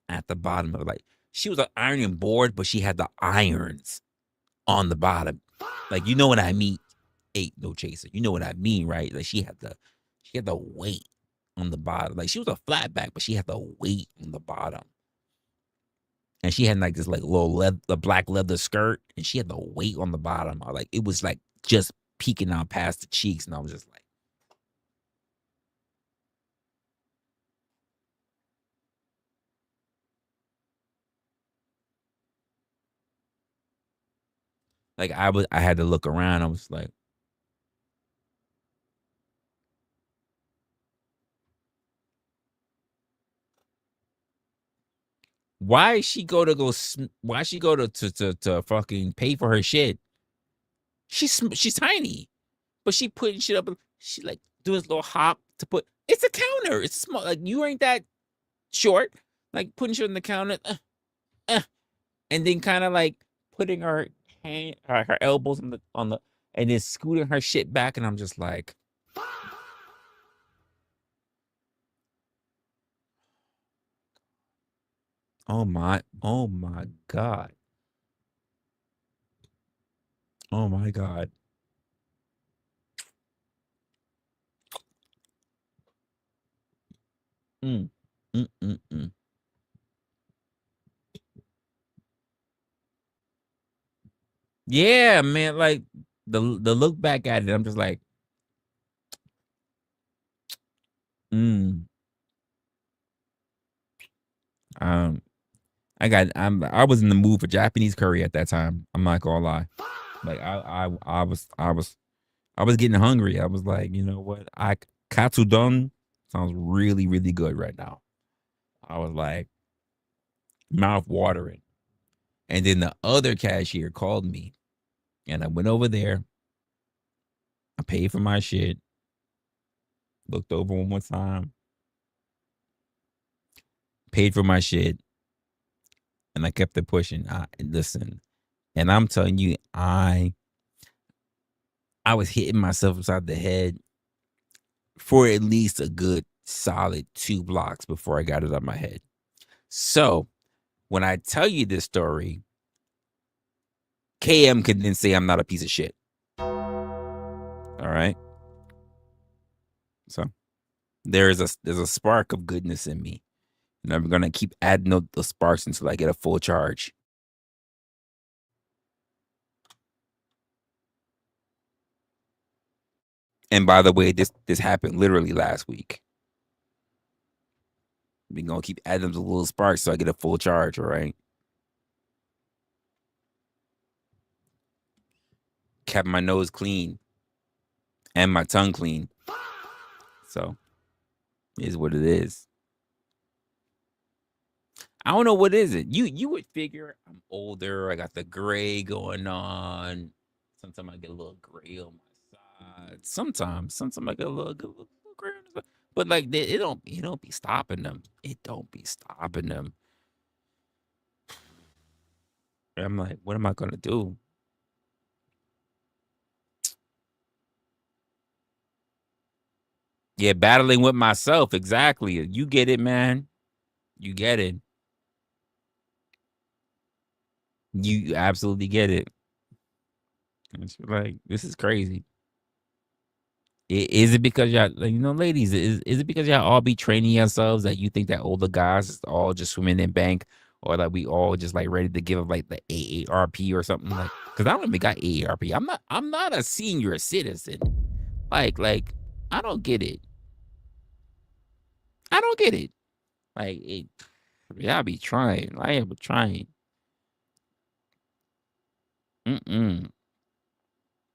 at the bottom of it. Like she was an ironing board, but she had the irons on the bottom. Like you know what I mean? Ain't no chaser. You know what I mean, right? Like she had the weight on the bottom. Like she was a flatback, but she had the weight on the bottom. And she had like this like little the black leather skirt, and she had the weight on the bottom. Like it was like just peeking out past the cheeks, and I was just like I had to look around. I was like, why she go to why she go to fucking pay for her shit? She's tiny, but she putting shit up. She like doing this little hop to put. It's a counter. It's small. Like you ain't that short. Like putting shit on the counter, and then kind of like putting her hand, her elbows on the, and then scooting her shit back. And I'm just like, oh my god, oh my god. Mm, mm, mm, mm. Yeah, man. Like the look back at it, I'm just like, mm, um, I was in the mood for Japanese curry at that time. I'm not gonna lie. Like I was getting hungry. I was like, you know what? Katsudon sounds really, really good right now. I was like, mouth watering. And then the other cashier called me, and I went over there. I paid for my shit. Looked over one more time. Paid for my shit. And I kept it pushing. Listen, and I'm telling you, I was hitting myself upside the head for at least a good solid 2 blocks before I got it out of my head. So when I tell you this story, KM can then say I'm not a piece of shit. All right. So there's a spark of goodness in me. And I'm gonna keep adding up the sparks until I get a full charge. And by the way, this happened literally last week. We're gonna keep adding the little sparks so I get a full charge, all right? Kept my nose clean and my tongue clean. So it is what it is. I don't know what is it. You would figure I'm older. I got the gray going on. Sometimes I get a little gray on my side. Sometimes I get a little gray on the side. But like it don't be stopping them. It don't be stopping them. And I'm like, what am I gonna do? Yeah, battling with myself. Exactly. You get it, man. You get it. You absolutely get it. It's like, this is crazy. Is it because y'all, like, ladies, is it because y'all all be training yourselves that you think that older guys is all just swimming in bank, or that we all just like ready to give up like the AARP or something? Like, because I don't even got AARP. I'm not a senior citizen. Like I don't get it. I don't get it. Like y'all be trying. I am trying.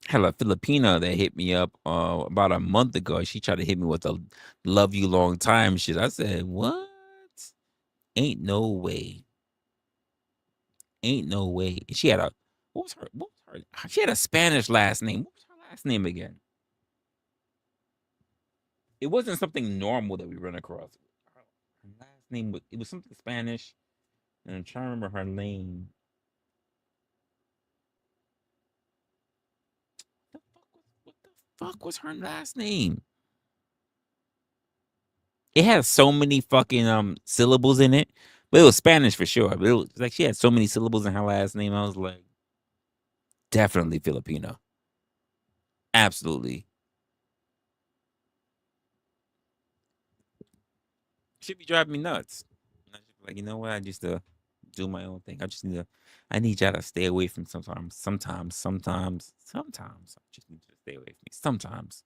Had a Filipina that hit me up about a month ago. She tried to hit me with a love you long time shit. I said, what? Ain't no way. Ain't no way. She had she had a Spanish last name. What was her last name again? It wasn't something normal that we run across. Her last name it was something Spanish. And I'm trying to remember her name. What the fuck was her last name? It had so many fucking syllables in it, but it was Spanish for sure. But it was like she had so many syllables in her last name. I was like, definitely Filipino. Absolutely. Should be driving me nuts. I just be like, you know what? I just do my own thing. I need y'all to stay away from sometimes. I just need you to stay away from me. Sometimes.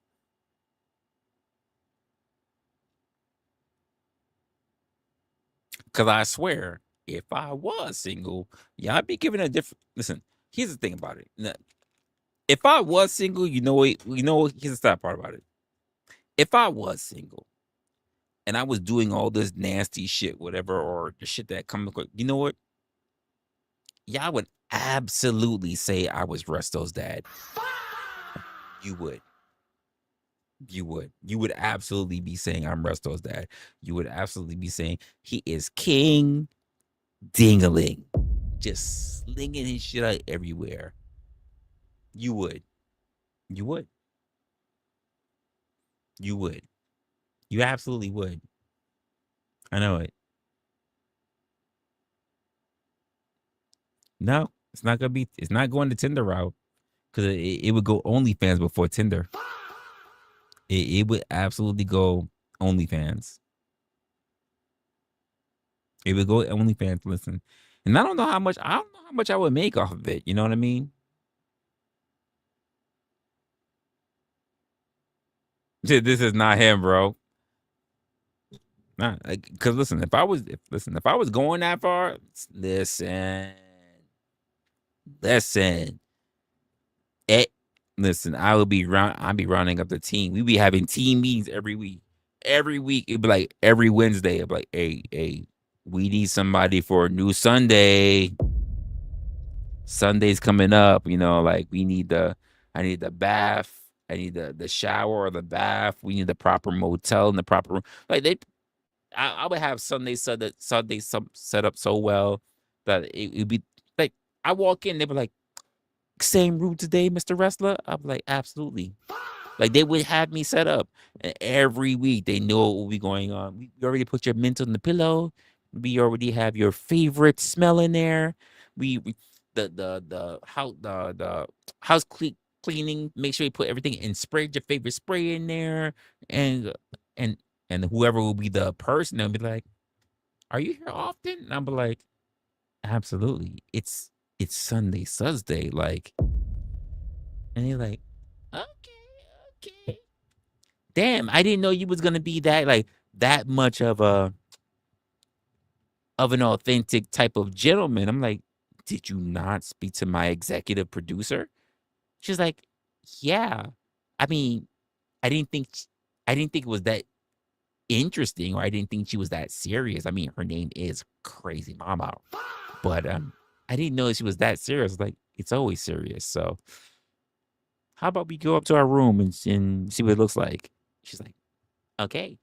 Cause I swear, if I was single, y'all be giving a different listen, here's the thing about it. Now, if I was single, you know what, here's the sad part about it. If I was single and I was doing all this nasty shit, whatever, or the shit that comes, you know what? Y'all would absolutely say I was Resto's dad. You would. You would absolutely be saying I'm Resto's dad. You would absolutely be saying he is King Dingaling, just slinging his shit out everywhere. You would. You would. You would. You absolutely would. I know it. No, it's not gonna be. It's not going to Tinder route because it would go OnlyFans before Tinder. It would absolutely go OnlyFans. It would go OnlyFans. Listen, and I don't know how much. I don't know how much I would make off of it. You know what I mean? This is not him, bro. Nah, because listen, if I was going that far, listen. Listen, I'll be rounding up the team. We be having team meetings every week. Every week, it'd be like every Wednesday. I'd be like, hey, we need somebody for a new Sunday. Sunday's coming up, like I need the bath, I need the shower or the bath, we need the proper motel and the proper room. Like I would have Sunday set up so well that it would be like I walk in, they were like, same room today, Mr. Wrestler. I'm like, absolutely. Like they would have me set up, and every week they know what will be going on. We already put your mint on the pillow. We already have your favorite smell in there. We the house cleaning. Make sure you put everything and spread your favorite spray in there, and and and whoever will be the person, they'll be like, "Are you here often?" And I'll be like, "Absolutely. It's Sunday, like." And they're like, "Okay, okay." Damn, I didn't know you was gonna be that much of an authentic type of gentleman. I'm like, did you not speak to my executive producer? She's like, yeah. I mean, I didn't think I didn't think it was that interesting, or I didn't think she was that serious. I mean, her name is Crazy Mama, but I didn't know she was that serious. Like, it's always serious. So, how about we go up to our room and see what it looks like? She's like, okay.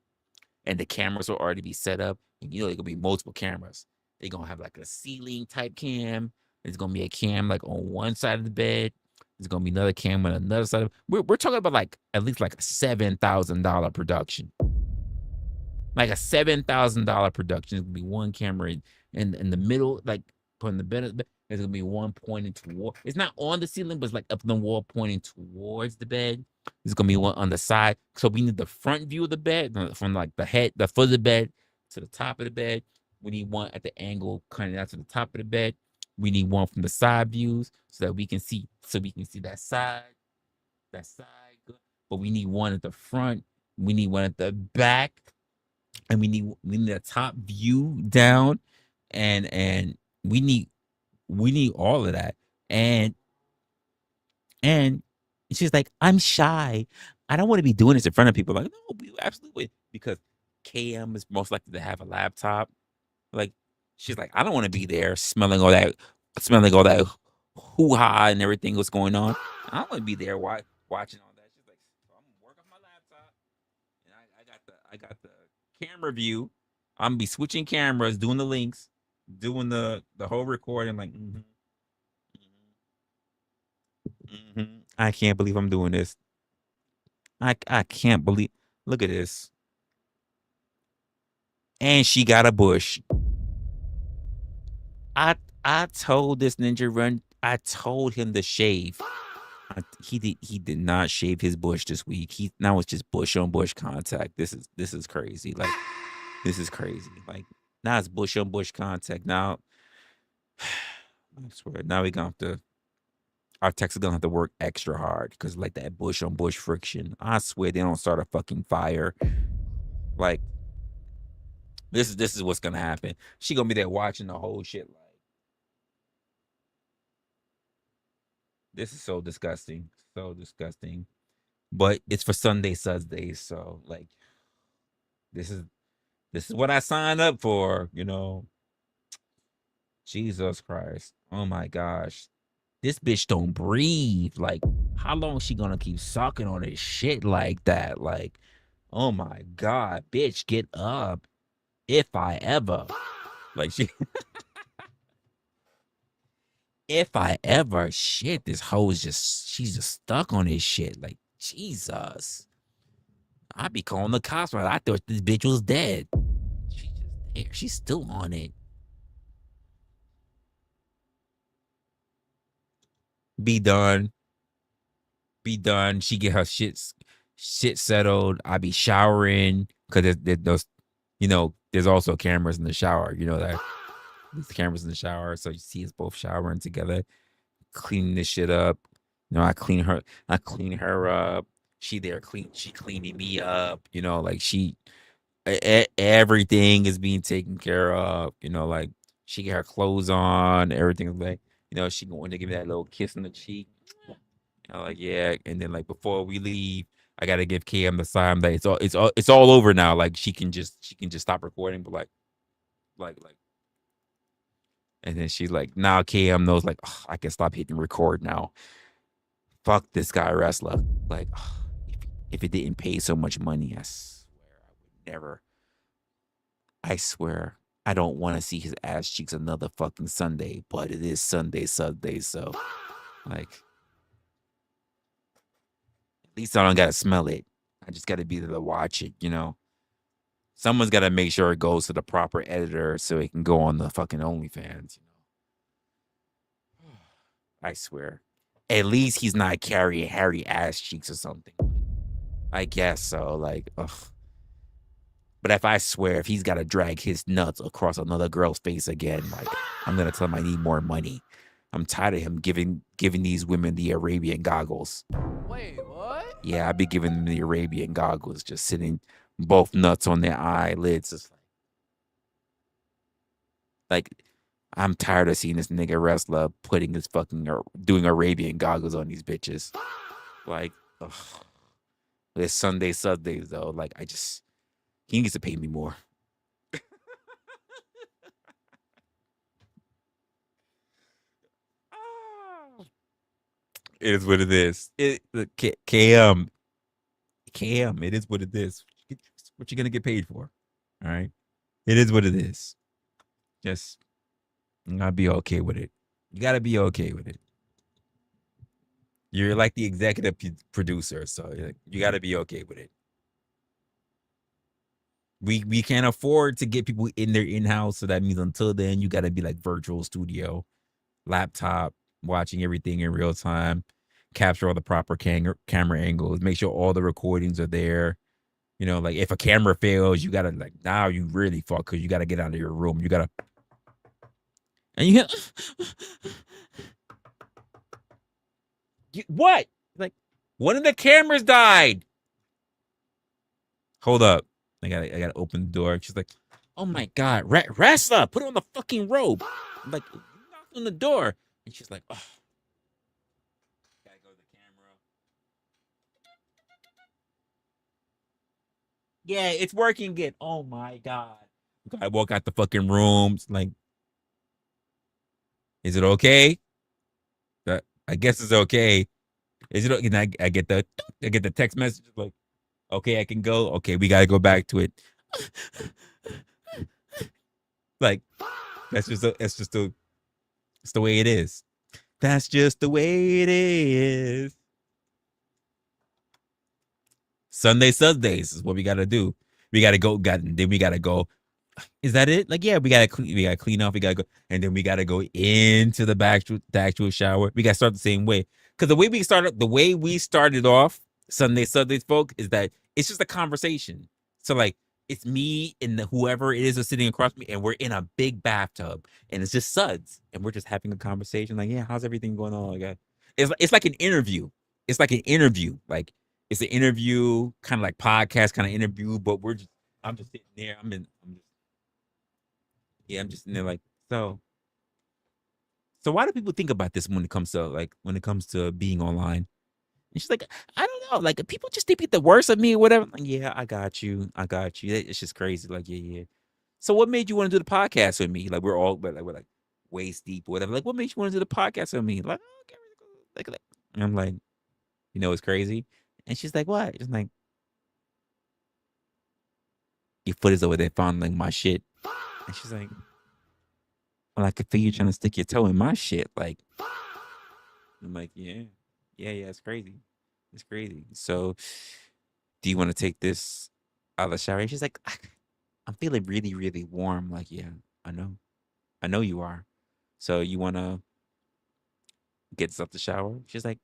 And the cameras will already be set up. And there gonna be multiple cameras. They're gonna have like a ceiling type cam. There's gonna be a cam like on one side of the bed. There's gonna be another cam on another side of we're talking about like at least like a $7,000 production. Like a $7,000 production. There's gonna be one camera in the middle, like from the bed. There's gonna be one pointing toward. It's not on the ceiling, but it's like up the wall pointing towards the bed. There's gonna be one on the side. So we need the front view of the bed from like the foot of the bed to the top of the bed. We need one at the angle coming out to the top of the bed. We need one from the side views so that we can see that side. But we need one at the front. We need one at the back, and we need a top view down, and we need all of that. And she's like, I'm shy. I don't want to be doing this in front of people. Like, no, we absolutely, because KM is most likely to have a laptop. Like, she's like, I don't want to be there smelling all that hoo ha and everything that's going on. I don't want to be there watching all that. She's like, so I'm gonna work on my laptop, and I got the camera view. I'm gonna be switching cameras, doing the links, doing the whole recording. Like, I can't believe I'm doing this. I can't believe. Look at this. And she got a bush. I I told this ninja run. I told him to shave. He did not shave his bush this week. Now it's just bush on bush contact. This is crazy. Like, this is crazy. Like, now it's bush on bush contact. Now I swear, now we gonna have to our techs are gonna have to work extra hard because like that bush on bush friction. I swear they don't start a fucking fire. Like, this is what's gonna happen. She gonna be there watching the whole shit. Like, this is so disgusting, so disgusting. But it's for Sunday Sundays, so like, this is what I signed up for. Jesus Christ, oh my gosh, this bitch don't breathe. Like, how long is she gonna keep sucking on this shit like that? Like, oh my god, bitch, get up. If I ever, like, if I ever, shit, this hoe is she's just stuck on this shit. Like, Jesus, I'd be calling the cops. Right? I thought this bitch was dead. She's just there. She's still on it. Be done. Be done. She get her shit settled. I be showering because there's those, there's also cameras in the shower. You know that there's cameras in the shower, so you see us both showering together, cleaning this shit up. I clean her. I clean her up. She cleaning me up. Like everything is being taken care of. Like, she get her clothes on. Everything, like, she going to give me that little kiss on the cheek. Like, yeah, and then like before we leave, I gotta give KM the sign that it's all over now. Like, she can just stop recording, but like And then she's like, now KM knows, like, "Ugh, I can stop hitting record now. Fuck this guy, Resla. Like, ugh, if it didn't pay so much money, I swear I would never. I swear I don't want to see his ass cheeks another fucking Sunday, but it is Sunday, so like, at least I don't gotta smell it. I just gotta be there to watch it, you know. Someone's gotta make sure it goes to the proper editor so it can go on the fucking OnlyFans, you know. I swear. At least he's not carrying hairy ass cheeks or something. I guess so. Like, ugh. But if he's gotta drag his nuts across another girl's face again, like, I'm gonna tell him I need more money. I'm tired of him giving these women the Arabian goggles. Wait, what? Yeah, I'd be giving them the Arabian goggles, just sitting both nuts on their eyelids. Just like I'm tired of seeing this nigga wrestler putting his fucking doing Arabian goggles on these bitches. Like, ugh. It's Sundays though. Like, he needs to pay me more. It is what it is. KM, it is what it is. What you gonna get paid for? All right, it is what it is. Just, you gotta be okay with it. You gotta be okay with it. You're like the executive producer, so you gotta be okay with it. We can't afford to get people in their in-house, so that means until then you gotta be like virtual studio, laptop, watching everything in real time, capture all the proper camera angles, make sure all the recordings are there. You know, like if a camera fails, you gotta, like, now you really fuck, because you gotta get out of your room. You gotta, and you what? Like, one of the cameras died. Hold up. I gotta open the door. She's like, oh my God, Resla, put on the fucking robe. I'm like, you knocked on the door. And she's like, oh. Gotta go to the camera. Yeah, it's working again. Oh my God. I walk out the fucking rooms. Like, is it okay? I guess it's okay. Is it okay? And I get the text message like, okay, I can go. Okay, we gotta go back to it. Like, it's the way it is. That's just the way it is. Sundays is what we gotta do. We gotta go. Then we gotta go. Is that it? Like, yeah, we gotta clean off. We gotta go, and then we gotta go into the actual shower. We gotta start the same way, because the way we started off Sundays, folk, is that it's just a conversation. So like, it's me and whoever it is that's sitting across me, and we're in a big bathtub, and it's just suds, and we're just having a conversation. Like, yeah, how's everything going on? Like, it's like an interview. It's like an interview. Like, it's an interview, kind of like podcast kind of interview, but I'm just sitting there. I'm just in there like, so why do people think about this when it comes to being online? And she's like, I don't know, like, people just think the worst of me or whatever. Like, yeah, I got you. It's just crazy. Like, yeah. So what made you want to do the podcast with me? Like, we're like waist deep or whatever. Like, what made you want to do the podcast with me? Like, oh, okay, like, and I'm like, it's crazy. And she's like, what? It's like, your foot is over there fondling my shit. And she's like, well, I could feel you trying to stick your toe in my shit. Like, I'm like, yeah, it's crazy. It's crazy. So, do you want to take this out of the shower? And she's like, I'm feeling really, really warm. Like, yeah, I know you are. So you want to get us out the shower? She's like,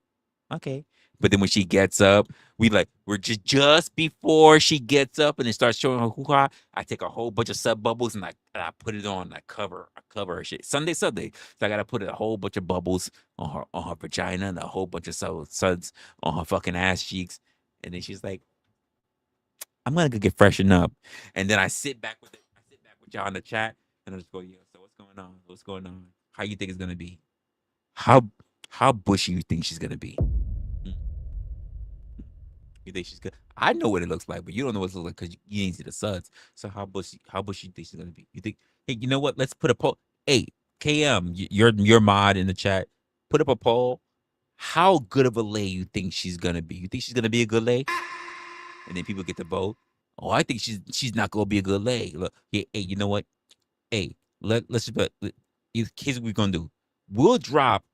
okay. But then when she gets up, we're just before she gets up and it starts showing her hoo-ha, I take a whole bunch of sub bubbles and I put it on. I cover her shit. Sunday. So I gotta put a whole bunch of bubbles on her vagina and a whole bunch of suds on her fucking ass cheeks. And then she's like, I'm gonna go get freshened up. And then I sit back with y'all in the chat and I just go, yeah, so what's going on? What's going on? How you think it's gonna be? How bushy you think she's gonna be? You think she's good? I know what it looks like, but you don't know what it looks like because you ain't see the suds. So how bushy you think she's gonna be? You think, hey, you know what? Let's put a poll. Hey, KM, your mod in the chat. Put up a poll. How good of a lay you think she's gonna be? You think she's gonna be a good lay? And then people get to vote. Oh, I think she's not gonna be a good lay. Look, hey, you know what? Hey, let's just here's what we're gonna do. We'll drop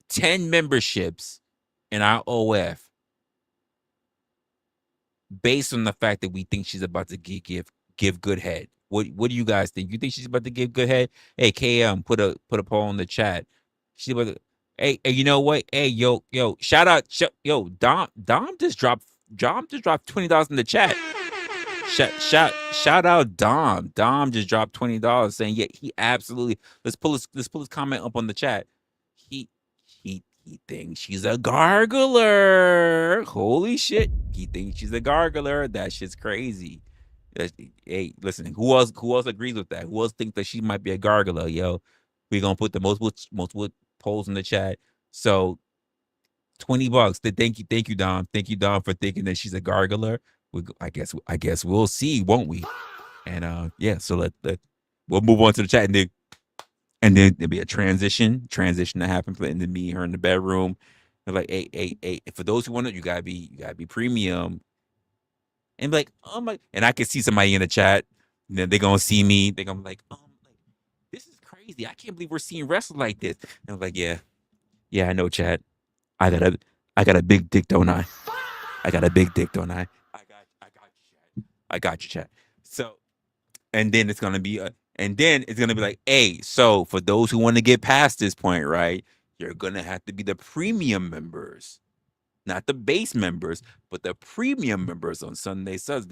10 memberships in our OF based on the fact that we think she's about to give good head. What do you guys think? You think she's about to give good head? Hey, KM, put a poll in the chat. She's about to, hey, you know what? Hey, yo, shout out, yo, Dom just dropped $20 in the chat. Shout out Dom. Dom just dropped $20 saying, yeah, he absolutely. Let's pull his comment up on the chat. He thinks she's a gargler. Holy shit. He thinks she's a gargler. That shit's crazy. Hey, listen, who else agrees with that? Who else thinks that she might be a gargler? Yo, we're gonna put the multiple polls in the chat. So $20. Thank you, Dom. Thank you, Dom, for thinking that she's a gargler. I guess we'll see, won't we? And yeah, so we'll move on to the chat, and then there'll be a transition to happen, and then me and her in the bedroom. They're like, hey, for those who want it, you gotta be premium. And be like, oh my, and I can see somebody in the chat, and then they're gonna see me. They're gonna be like, this is crazy. I can't believe we're seeing wrestling like this. And I'm like, yeah, I know, chat. I got a big dick, don't I? I got a big dick, don't I? I got you, chat. So, and then it's gonna be like, hey, so for those who want to get past this point, right, you're gonna have to be the premium members, not the base members, but the premium members on Sundays. So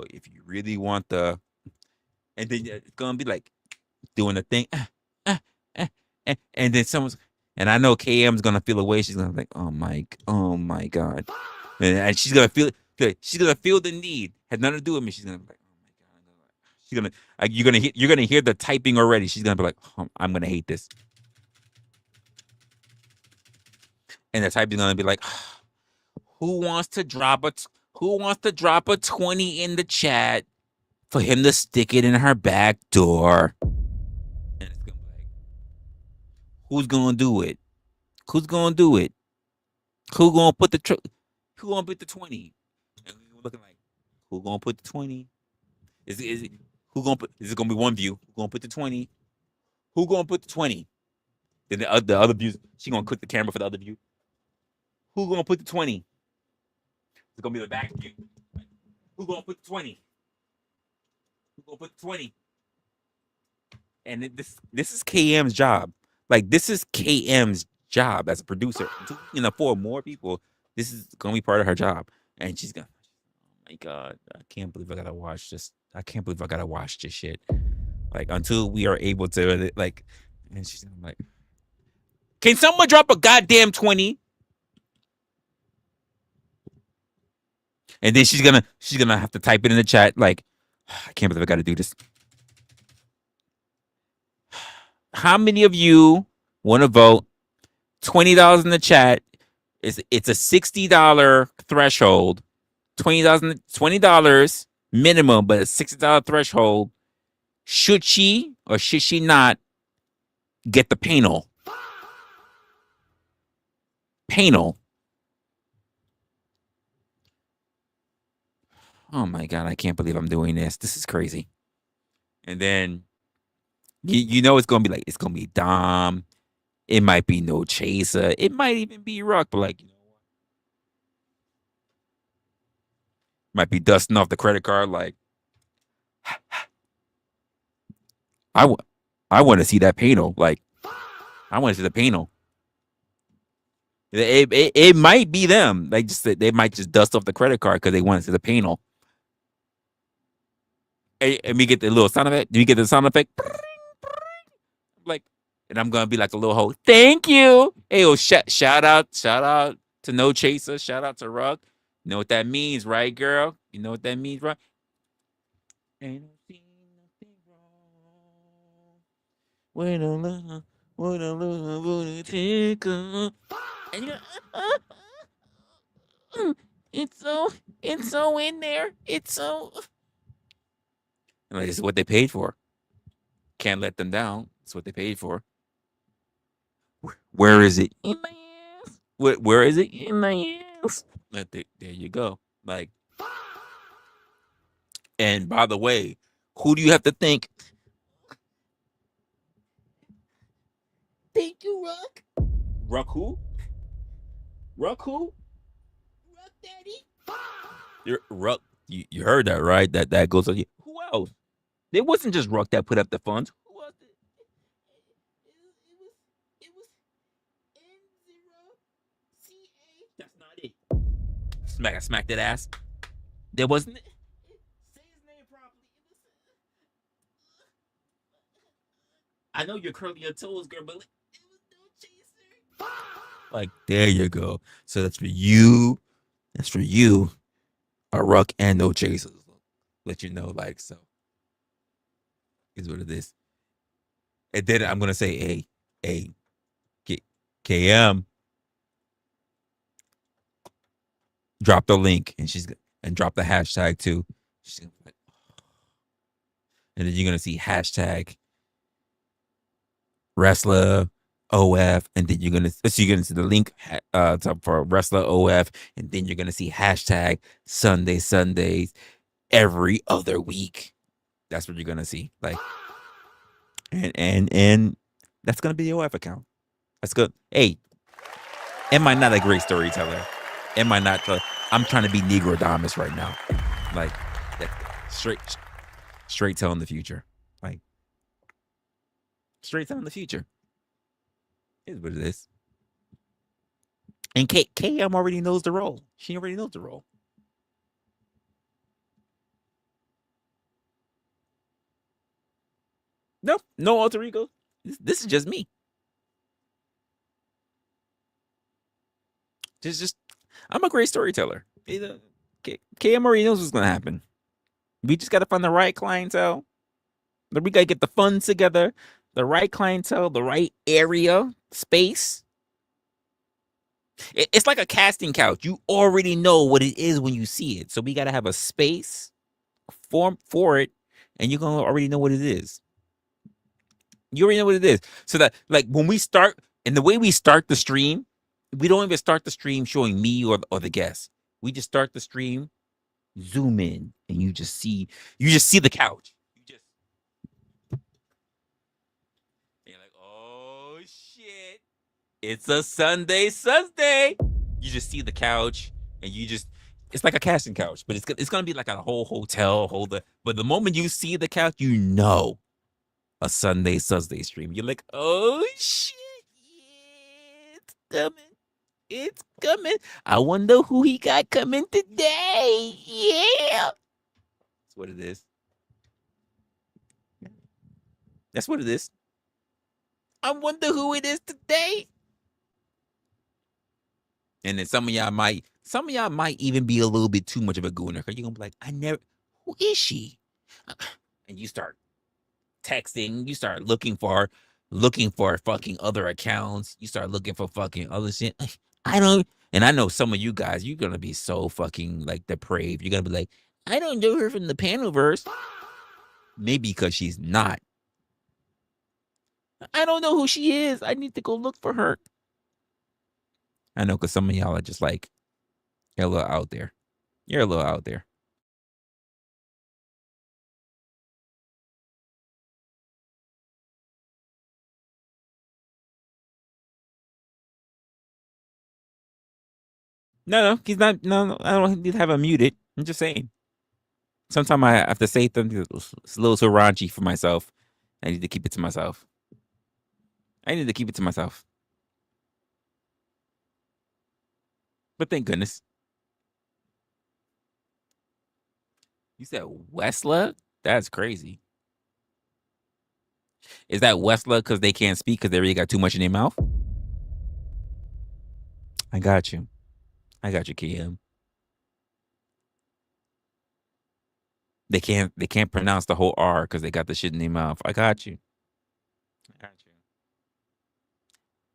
if you really want and then it's gonna be like doing the thing, and then and I know KM's gonna feel away. She's gonna be like, oh my god, and she's gonna feel good. She's gonna feel the need. Has nothing to do with me. She's gonna be like, oh my god. She's gonna you're gonna hear the typing already. She's gonna be like, I'm gonna hate this. And the typing is gonna be like, who wants to drop a 20 in the chat for him to stick it in her back door? And it's gonna be like, who's gonna do it? Who's gonna do it? Who gonna put the 20? And we're looking like, who gonna put the 20? Is it who gonna put? Is it gonna be one view? Who gonna put the 20? Who gonna put the 20? Then the other views, she gonna click the camera for the other view. Who gonna put the 20? It's gonna be the back view. Who gonna put the 20? Who gonna put the 20? And this is KM's job. Like, this is KM's job as a producer. Until we can afford more people, this is gonna be part of her job. And she's gonna, oh my god, I can't believe I gotta watch this. I can't believe I gotta watch this shit. Like, until we are able to, like, and she's like, can someone drop a goddamn 20? And then she's gonna have to type it in the chat, like, I can't believe I gotta do this. How many of you want to vote? $20 in the chat. It's a $60 threshold. $20 minimum, but a $60 threshold. Should she or should she not get the panel? Panel. Oh my god, I can't believe I'm doing this. This is crazy. And then you know it's gonna be Dom. It might be No Chaser. It might even be Rock, but like, you know what? Might be dusting off the credit card. Like, I want to see that panel. Like, I want to see the panel. It might be them. Like, they might just dust off the credit card because they want to see the panel. And we get the little sound effect. Do you get the sound effect? Like, and I'm gonna be like a little hoe. Thank you. Hey, shout out to No Chaser. Shout out to Rug. You know what that means, right, girl? You know what that means, right? Ain't nothing wrong. When I love tickle. And you go, it's so in there. It's so. And like, this is what they paid for. Can't let them down. That's what they paid for. Where is it? In my ass. Where is it? In my ass. There you go. Like, and by the way, who do you have to thank? Thank you, Ruck. Ruck who? Ruck who? Ruck Daddy. Ruck. You heard that, right? That goes on you. Who else? It wasn't just Ruck that put up the funds. Who was it? It was N0CA. That's not it. Smack that ass. There wasn't it. Say his name properly. I know you're curling your toes, girl, but it was no chaser. Like, there you go. So that's for you. That's for you. A Ruck and no chasers. Let you know, like, so. Is what it is. And then I'm gonna say, hey, KM, drop the link, and drop the hashtag too. She's gonna be like, and then you're gonna see hashtag Resla OF, and then you're gonna see the link for Resla OF, and then you're gonna see hashtag Sundays every other week. That's what you're gonna see, like, and that's gonna be the OF account. That's good. Hey, am I not a great storyteller? Am I not? I'm trying to be Negro Damas right now, like straight telling the future, like straight telling the future. Is what it is. And KM already knows the role. She already knows the role. No alter ego. This is just me. Just I'm a great storyteller. KM already knows what's gonna happen. We just gotta find the right clientele. We gotta get the funds together, the right clientele, the right area, space. It's like a casting couch. You already know what it is when you see it. So we gotta have a space for it, and you're gonna already know what it is. You already know what it is. So that, like, when we start, and the way we start the stream, we don't even start the stream showing me or the guests. We just start the stream, zoom in, and you just see the couch. You're like, oh shit, it's a Sunday. You just see the couch, and it's like a casting couch, but it's gonna be like a whole hotel holder. But the moment you see the couch, you know a Sunday stream. You're like, oh shit, yeah, it's coming. I wonder who he got coming today. Yeah, that's what it is. That's what it is. I wonder who it is today. And then some of y'all might even be a little bit too much of a gooner, because you're gonna be like, who is she? And you start texting, you start looking for fucking other accounts, you start looking for fucking other shit. And I know some of you guys, you're gonna be so fucking like depraved. You're gonna be like, I don't know her from the Panelverse. Maybe because she's not. I don't know who she is. I need to go look for her. I know, because some of y'all are just like, you're a little out there. You're a little out there. No, he's not. No, I don't need to have him muted. I'm just saying. Sometimes I have to say something it's a little too raunchy for myself. I need to keep it to myself. But thank goodness. You said Westla? That's crazy. Is that Westla because they can't speak because they already got too much in their mouth? I got you, KM. They can't pronounce the whole R because they got the shit in their mouth. I got you.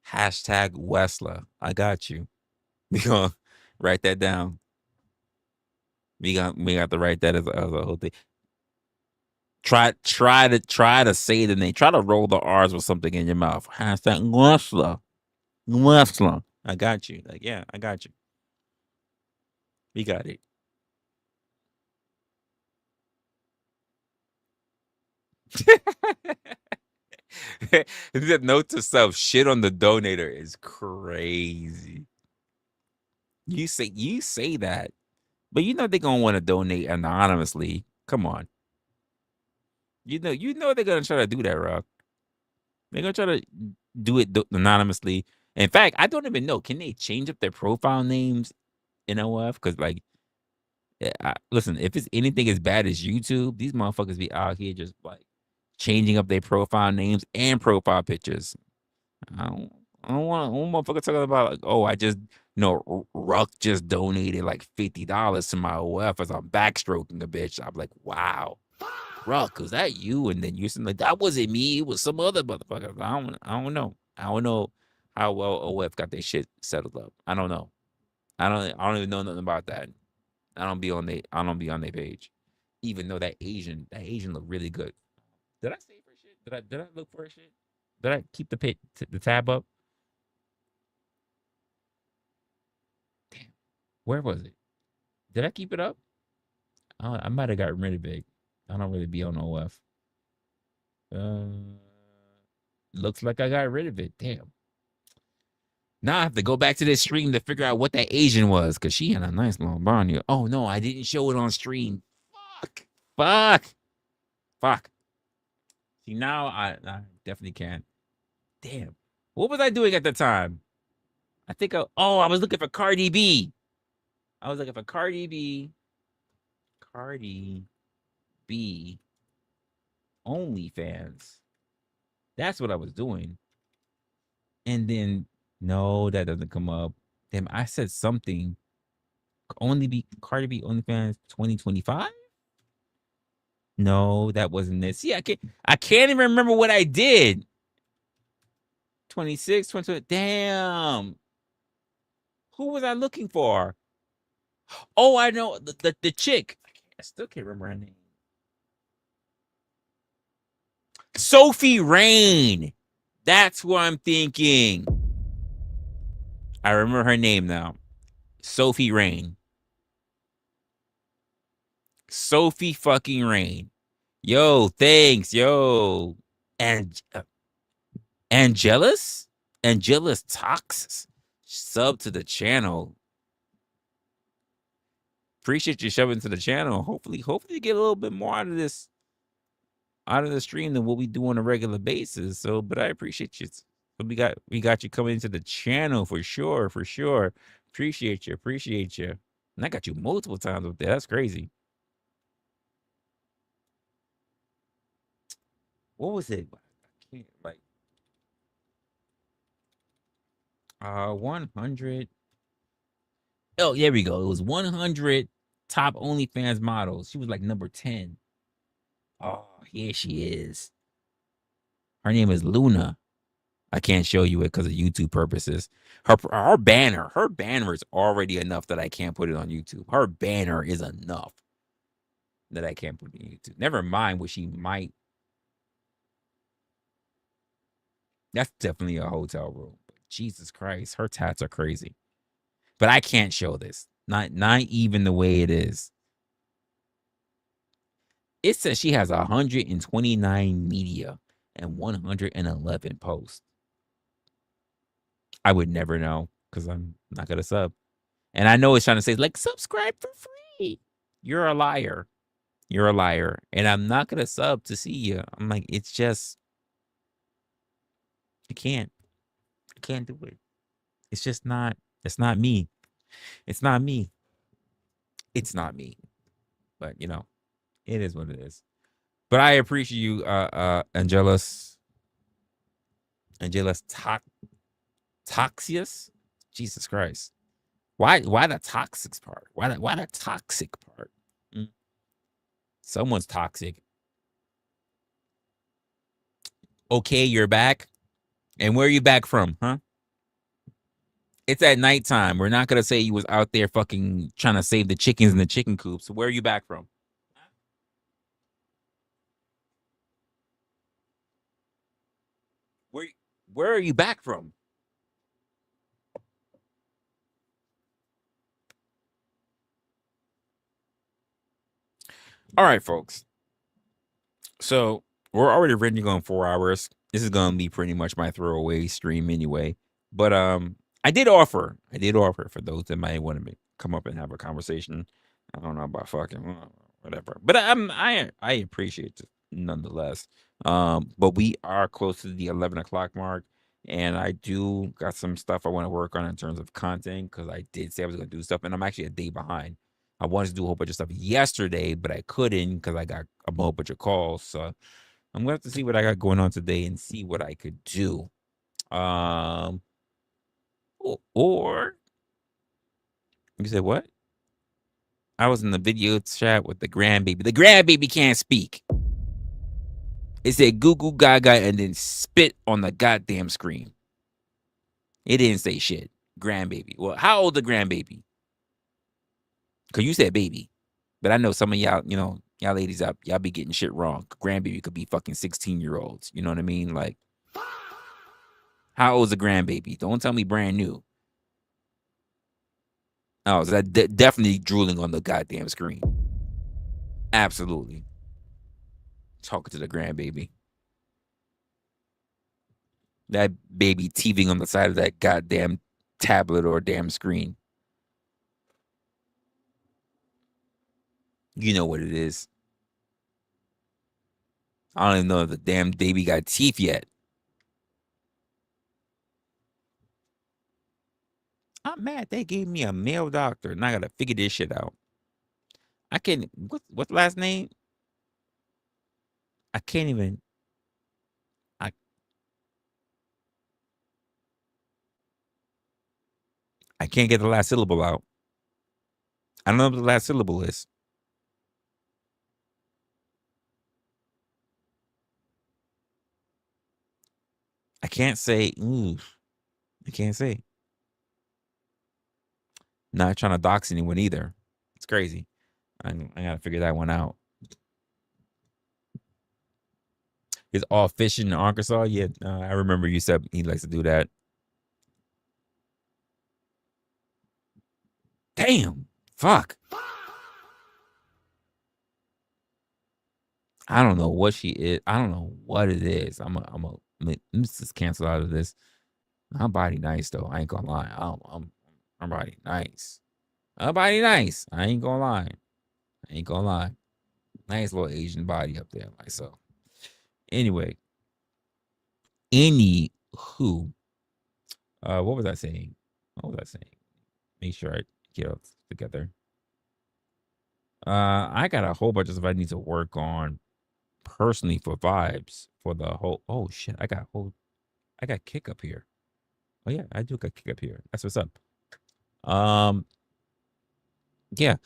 Hashtag Westla. I got you. We gonna write that down. We got to write that as a whole thing. Try to say the name. Try to roll the R's with something in your mouth. Hashtag Resla. I got you. Like, yeah, I got you. We got it. The note to self: shit on the donator is crazy. You say that, but you know they're gonna want to donate anonymously. Come on. You know they're gonna try to do that, Rock. They're gonna try to do it anonymously. In fact, I don't even know. Can they change up their profile names in OF? Because like, listen, if it's anything as bad as YouTube, these motherfuckers be out here just like changing up their profile names and profile pictures. I don't want motherfucker talking about like, oh, I just Ruck just donated like $50 to my OF as I'm backstroking a bitch. I'm like, wow. Ruck, was that you? And then you're saying like that wasn't me, it was some other motherfucker. I don't know. I don't know how well OF got their shit settled up. I don't know. I don't even know nothing about that. I don't be on their page. Even though that Asian looked really good. Did I save her shit? Did I look for her shit? Did I keep the tab up? Damn. Where was it? Did I keep it up? I might have got rid of it. I don't really be on OF. Looks like I got rid of it. Damn. Now I have to go back to this stream to figure out what that Asian was, because she had a nice long barn here. Oh no, I didn't show it on stream. Fuck. See, now I definitely can. Damn. What was I doing at the time? I was looking for Cardi B. I was looking for Cardi B. Cardi B OnlyFans. That's what I was doing. And then, no, that doesn't come up. Damn, I said something. Cardi B OnlyFans 2025? No, that wasn't it. See, I can't even remember what I did. 26, 22. Damn. Who was I looking for? Oh, I know the chick. I still can't remember her name. Sophie Rain. That's what I'm thinking. I remember her name now. Sophie Rain. Sophie fucking Rain. Yo, thanks. Yo. And Angelus Tox. Sub to the channel. Appreciate you shoving to the channel. Hopefully you get a little bit more out of the stream than what we do on a regular basis. So, but I appreciate you. So we got you coming into the channel for sure. Appreciate you. And I got you multiple times up there. That's crazy. What was it? I can't 100. Oh, there we go. It was 100 top OnlyFans models. She was like number 10. Oh, here she is. Her name is Luna. I can't show you it because of YouTube purposes. Her banner is already enough that I can't put it on YouTube. Her banner is enough that I can't put it on YouTube. Never mind what she might. That's definitely a hotel room. Jesus Christ, her tats are crazy. But I can't show this. Not even the way it is. It says she has 129 media and 111 posts. I would never know because I'm not gonna sub. And I know it's trying to say like subscribe for free. You're a liar. And I'm not gonna sub to see you. I'm like, it's just I can't do it. It's just not. It's not me. It's not me. But it is what it is. But I appreciate you, Angelus Toxius. Jesus Christ. Why the toxic part? Why the toxic part? Someone's toxic. Okay, you're back. And where are you back from, huh? It's at nighttime. We're not gonna say you was out there fucking trying to save the chickens in the chicken coop. So where are you back from? Where are you back from? All right, folks. So we're already running on 4 hours. This is gonna be pretty much my throwaway stream anyway. But I did offer for those that might want to come up and have a conversation. I don't know about fucking whatever, but I appreciate it nonetheless. But we are close to the 11 o'clock mark, and I do got some stuff I want to work on in terms of content because I did say I was gonna do stuff, and I'm actually a day behind. I wanted to do a whole bunch of stuff yesterday, but I couldn't because I got a whole bunch of calls. So I'm gonna have to see what I got going on today and see what I could do. Or you said what? I was in the video chat with the grandbaby. The grandbaby can't speak. It said goo goo gaga and then spit on the goddamn screen. It didn't say shit. Grandbaby. Well, how old the grandbaby? Because you said baby. But I know some of y'all, y'all ladies up, y'all be getting shit wrong. Grandbaby could be fucking 16-year-olds. You know what I mean? Like, how old's a grandbaby? Don't tell me brand new. Oh, so that definitely drooling on the goddamn screen. Absolutely. Talking to the grandbaby. That baby teething on the side of that goddamn tablet or damn screen. You know what it is. I don't even know if the damn baby got teeth yet. I'm mad they gave me a male doctor and I gotta figure this shit out. I can't. What's the last name? I can't even. I can't get the last syllable out. I don't know what the last syllable is. I can't say. Ooh, I can't say. Not trying to dox anyone either. It's crazy. I gotta figure that one out. It's all fishing in Arkansas. Yeah, I remember you said he likes to do that. Damn. Fuck. I don't know what she is. I don't know what it is. Let's just cancel out of this. Her body nice though. I ain't gonna lie. Her body nice. Her body nice. I ain't gonna lie. Nice little Asian body up there. Like so. Anyway. Anywho. What was I saying? Make sure I get it together. I got a whole bunch of stuff I need to work on personally for vibes for the whole. Oh shit! I got kick up here. Oh yeah, I do got kick up here. That's what's up. Yeah,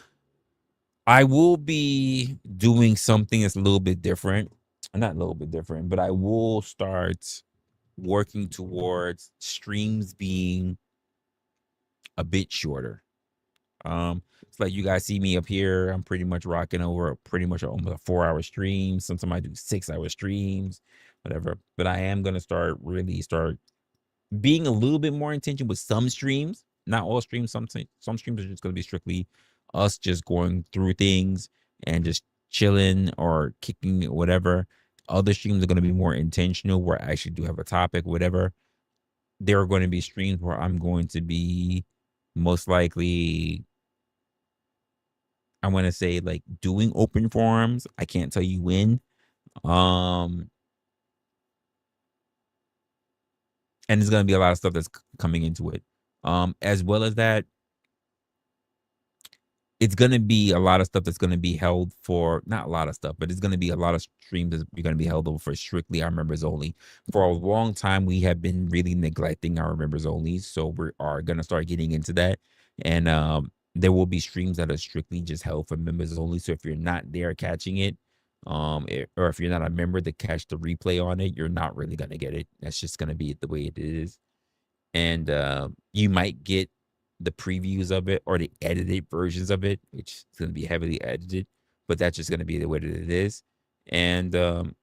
I will be doing something that's a little bit different. Not a little bit different, but I will start working towards streams being a bit shorter. It's like you guys see me up here. I'm pretty much rocking over almost a 4-hour stream. Sometimes I do 6-hour streams, whatever. But I am gonna start being a little bit more intentional with some streams. Not all streams. Some streams are just gonna be strictly us just going through things and just chilling or kicking whatever. Other streams are gonna be more intentional where I actually do have a topic, whatever. There are going to be streams where I'm going to be most likely, I want to say, like doing open forums. I can't tell you when. And there's going to be a lot of stuff that's coming into it. As well as that, it's going to be a lot of stuff that's going to be held for, not a lot of stuff, but it's going to be a lot of streams that are going to be held over for strictly our members only. For a long time, we have been really neglecting our members only. So we are going to start getting into that. And there will be streams that are strictly just held for members only. So if you're not there catching it, or if you're not a member to catch the replay on it, you're not really going to get it. That's just going to be the way it is. And you might get the previews of it or the edited versions of it, which is going to be heavily edited, but that's just going to be the way that it is. And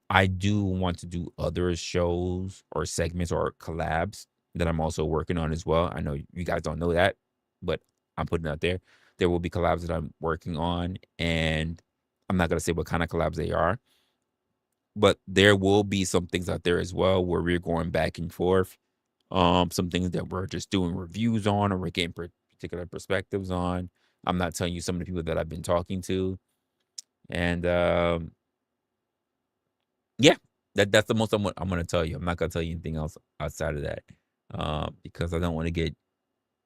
I do want to do other shows or segments or collabs that I'm also working on as well. I know you guys don't know that, but I'm putting it out there. There will be collabs that I'm working on, and I'm not gonna say what kind of collabs they are, but there will be some things out there as well where we're going back and forth. Some things that we're just doing reviews on, or we're getting particular perspectives on. I'm not telling you some of the people that I've been talking to, and yeah, that's the most I'm gonna tell you. I'm not gonna tell you anything else outside of that, because I don't want to get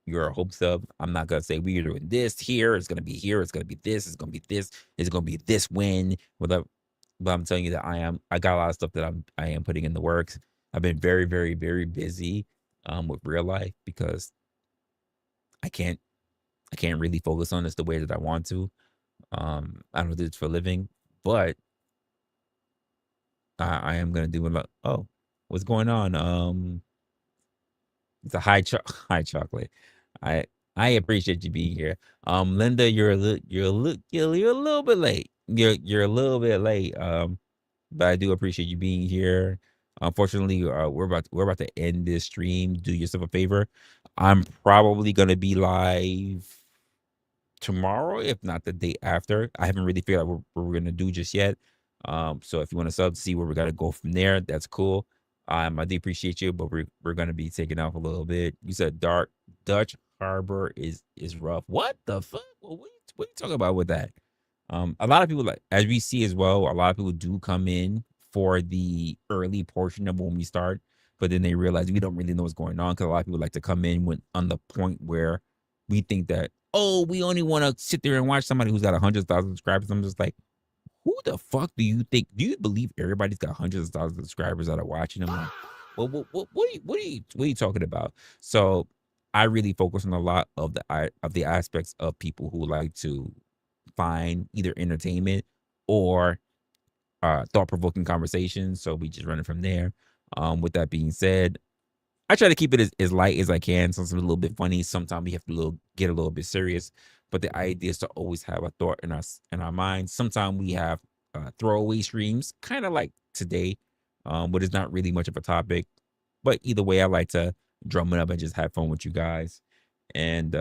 your hopes up. I'm not gonna say we're doing this here. It's gonna be here. It's gonna be this. It's gonna be this. It's gonna be this win. Without, but I'm telling you that I got a lot of stuff that I am putting in the works. I've been very, very, very busy with real life because I can't really focus on this the way that I want to. I don't do this for a living, but I am gonna do a lot. Oh, what's going on? It's a high chocolate. I I appreciate you being here. Linda, you're a little bit late. You're a little bit late. But I do appreciate you being here. Unfortunately, we're about to end this stream. Do yourself a favor. I'm probably gonna be live tomorrow, if not the day after. I haven't really figured out what we're gonna do just yet. So if you want to sub, see where we gotta go from there, that's cool. I do appreciate you, but we're gonna be taking off a little bit. You said dark Dutch Harbor is rough. What the fuck? What are you talking about with that? A lot of people, like, as we see as well, a lot of people do come in for the early portion of when we start, but then they realize we don't really know what's going on, because a lot of people like to come in when on the point where we think that, oh, we only want to sit there and watch somebody who's got 100,000 subscribers. I'm just like, who the fuck do you think? Do you believe everybody's got hundreds of thousands of subscribers that are watching them? Like, well, what are you talking about? So I really focus on a lot of the aspects of people who like to find either entertainment or thought-provoking conversations. So we just run it from there. With that being said, I try to keep it as light as I can. Sometimes a little bit funny. Sometimes we have to get a little bit serious. But the idea is to always have a thought in our minds. Sometimes we have throwaway streams, kind of like today, but it's not really much of a topic. But either way, I like to drum it up and just have fun with you guys. And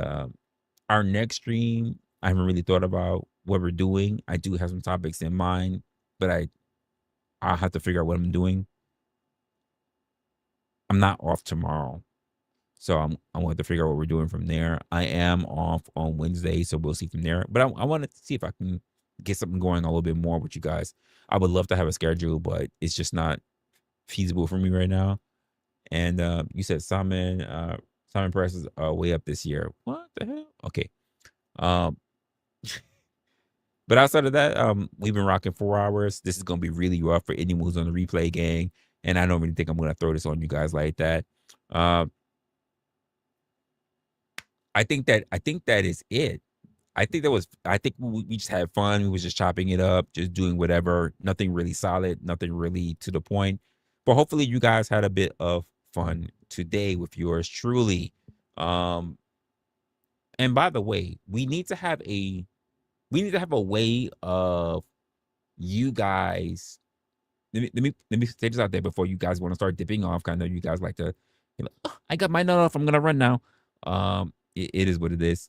our next stream, I haven't really thought about what we're doing. I do have some topics in mind, but I'll have to figure out what I'm doing. I'm not off tomorrow, so I'm going to figure out what we're doing from there. I am off on Wednesday, so we'll see from there. But I want to see if I can get something going a little bit more with you guys. I would love to have a schedule, but it's just not feasible for me right now. And you said Simon prices are way up this year. What the hell? Okay. But outside of that, we've been rocking 4 hours. This is gonna be really rough for anyone who's on the replay gang, and I don't really think I'm gonna throw this on you guys like that. I think that is it. I think we just had fun. We was just chopping it up, just doing whatever. Nothing really solid, nothing really to the point. But hopefully you guys had a bit of fun today with yours truly. And by the way, we need to have a way of you guys. Let me say this out there before you guys want to start dipping off. I know you guys like to, oh, I got my nut off, I'm gonna run now. It is what it is.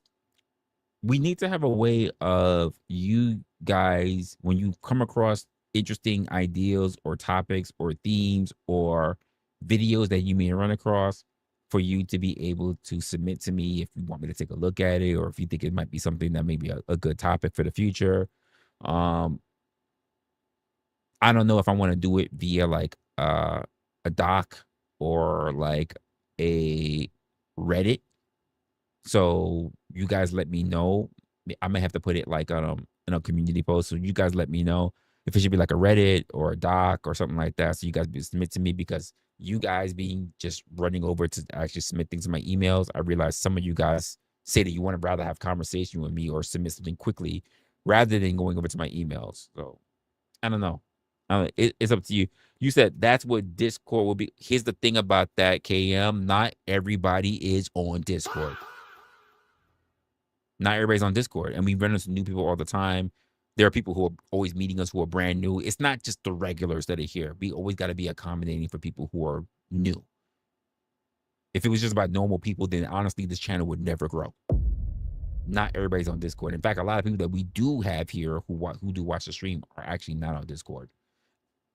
We need to have a way of you guys, when you come across interesting ideas or topics or themes or videos that you may run across, for you to be able to submit to me if you want me to take a look at it, or if you think it might be something that may be a good topic for the future. I don't know if I want to do it via like a doc or like a Reddit. So you guys let me know. I may have to put it like in a community post. So you guys let me know if it should be like a Reddit or a doc or something like that. So you guys submit to me, because you guys being just running over to actually submit things in my emails, I realize some of you guys say that you want to rather have conversation with me or submit something quickly rather than going over to my emails. So I don't know. It's up to you. You said that's what Discord will be. Here's the thing about that, KM. Not everybody is on Discord. Not everybody's on Discord, and we run into new people all the time There are people who are always meeting us who are brand new. It's not just the regulars that are here. We always got to be accommodating for people who are new. If it was just about normal people, then honestly, this channel would never grow. Not everybody's on Discord. In fact, a lot of people that we do have here who do watch the stream are actually not on Discord.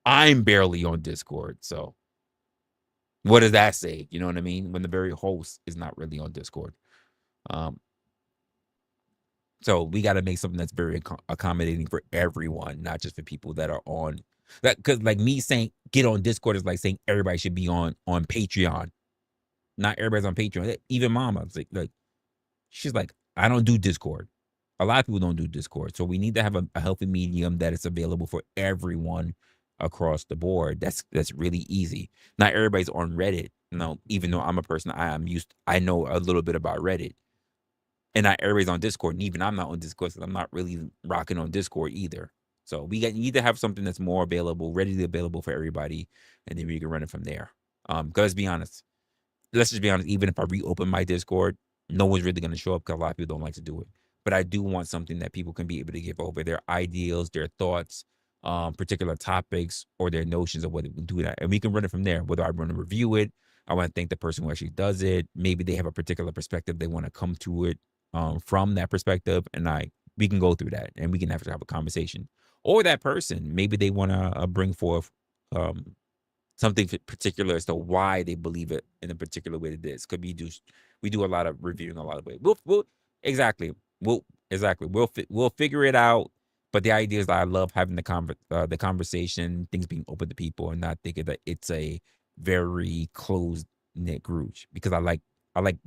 I'm barely on Discord, so what does that say? You know what I mean? When the very host is not really on Discord. So we got to make something that's very accommodating for everyone, not just for people that are on that. Because like me saying get on Discord is like saying everybody should be on Patreon. Not everybody's on Patreon. Even Mama, like she's like, I don't do Discord. A lot of people don't do Discord, so we need to have a healthy medium that is available for everyone across the board. That's really easy. Not everybody's on Reddit. Even though I'm a person, I know a little bit about Reddit. And not everybody's on Discord, and even I'm not on Discord, so I'm not really rocking on Discord either. So we need to have something that's more available, readily available for everybody, and then we can run it from there. Because let's just be honest, even if I reopen my Discord, no one's really going to show up because a lot of people don't like to do it. But I do want something that people can be able to give over their ideals, their thoughts, particular topics, or their notions of what it would do that. And we can run it from there, whether I want to review it, I want to thank the person who actually does it. Maybe they have a particular perspective. They want to come to it from that perspective, and we can go through that, and we can have to have a conversation. Or that person, maybe they want to bring forth something particular as to why they believe it in a particular way that it is. Could be we do a lot of reviewing a lot of ways. We'll figure it out. But the idea is that I love having the conversation, things being open to people, and not thinking that it's a very closed knit group, because I like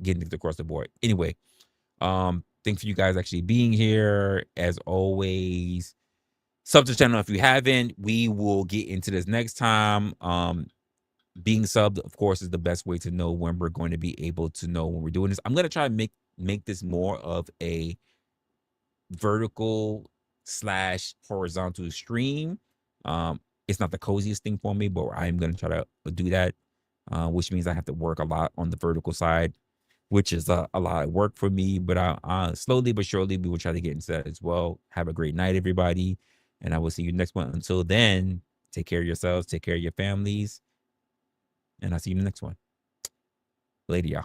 getting things across the board. Anyway, thanks for you guys actually being here. As always, sub to the channel if you haven't. We will get into this next time. Being subbed, of course, is the best way to know when we're going to be able to know when we're doing this. I'm going to try and make this more of a vertical / horizontal stream. It's not the coziest thing for me, but I'm going to try to do that, which means I have to work a lot on the vertical side, which is a lot of work for me. But slowly but surely, we will try to get into that as well. Have a great night, everybody, and I will see you next one. Until then, take care of yourselves, take care of your families, and I'll see you in the next one. Later, y'all.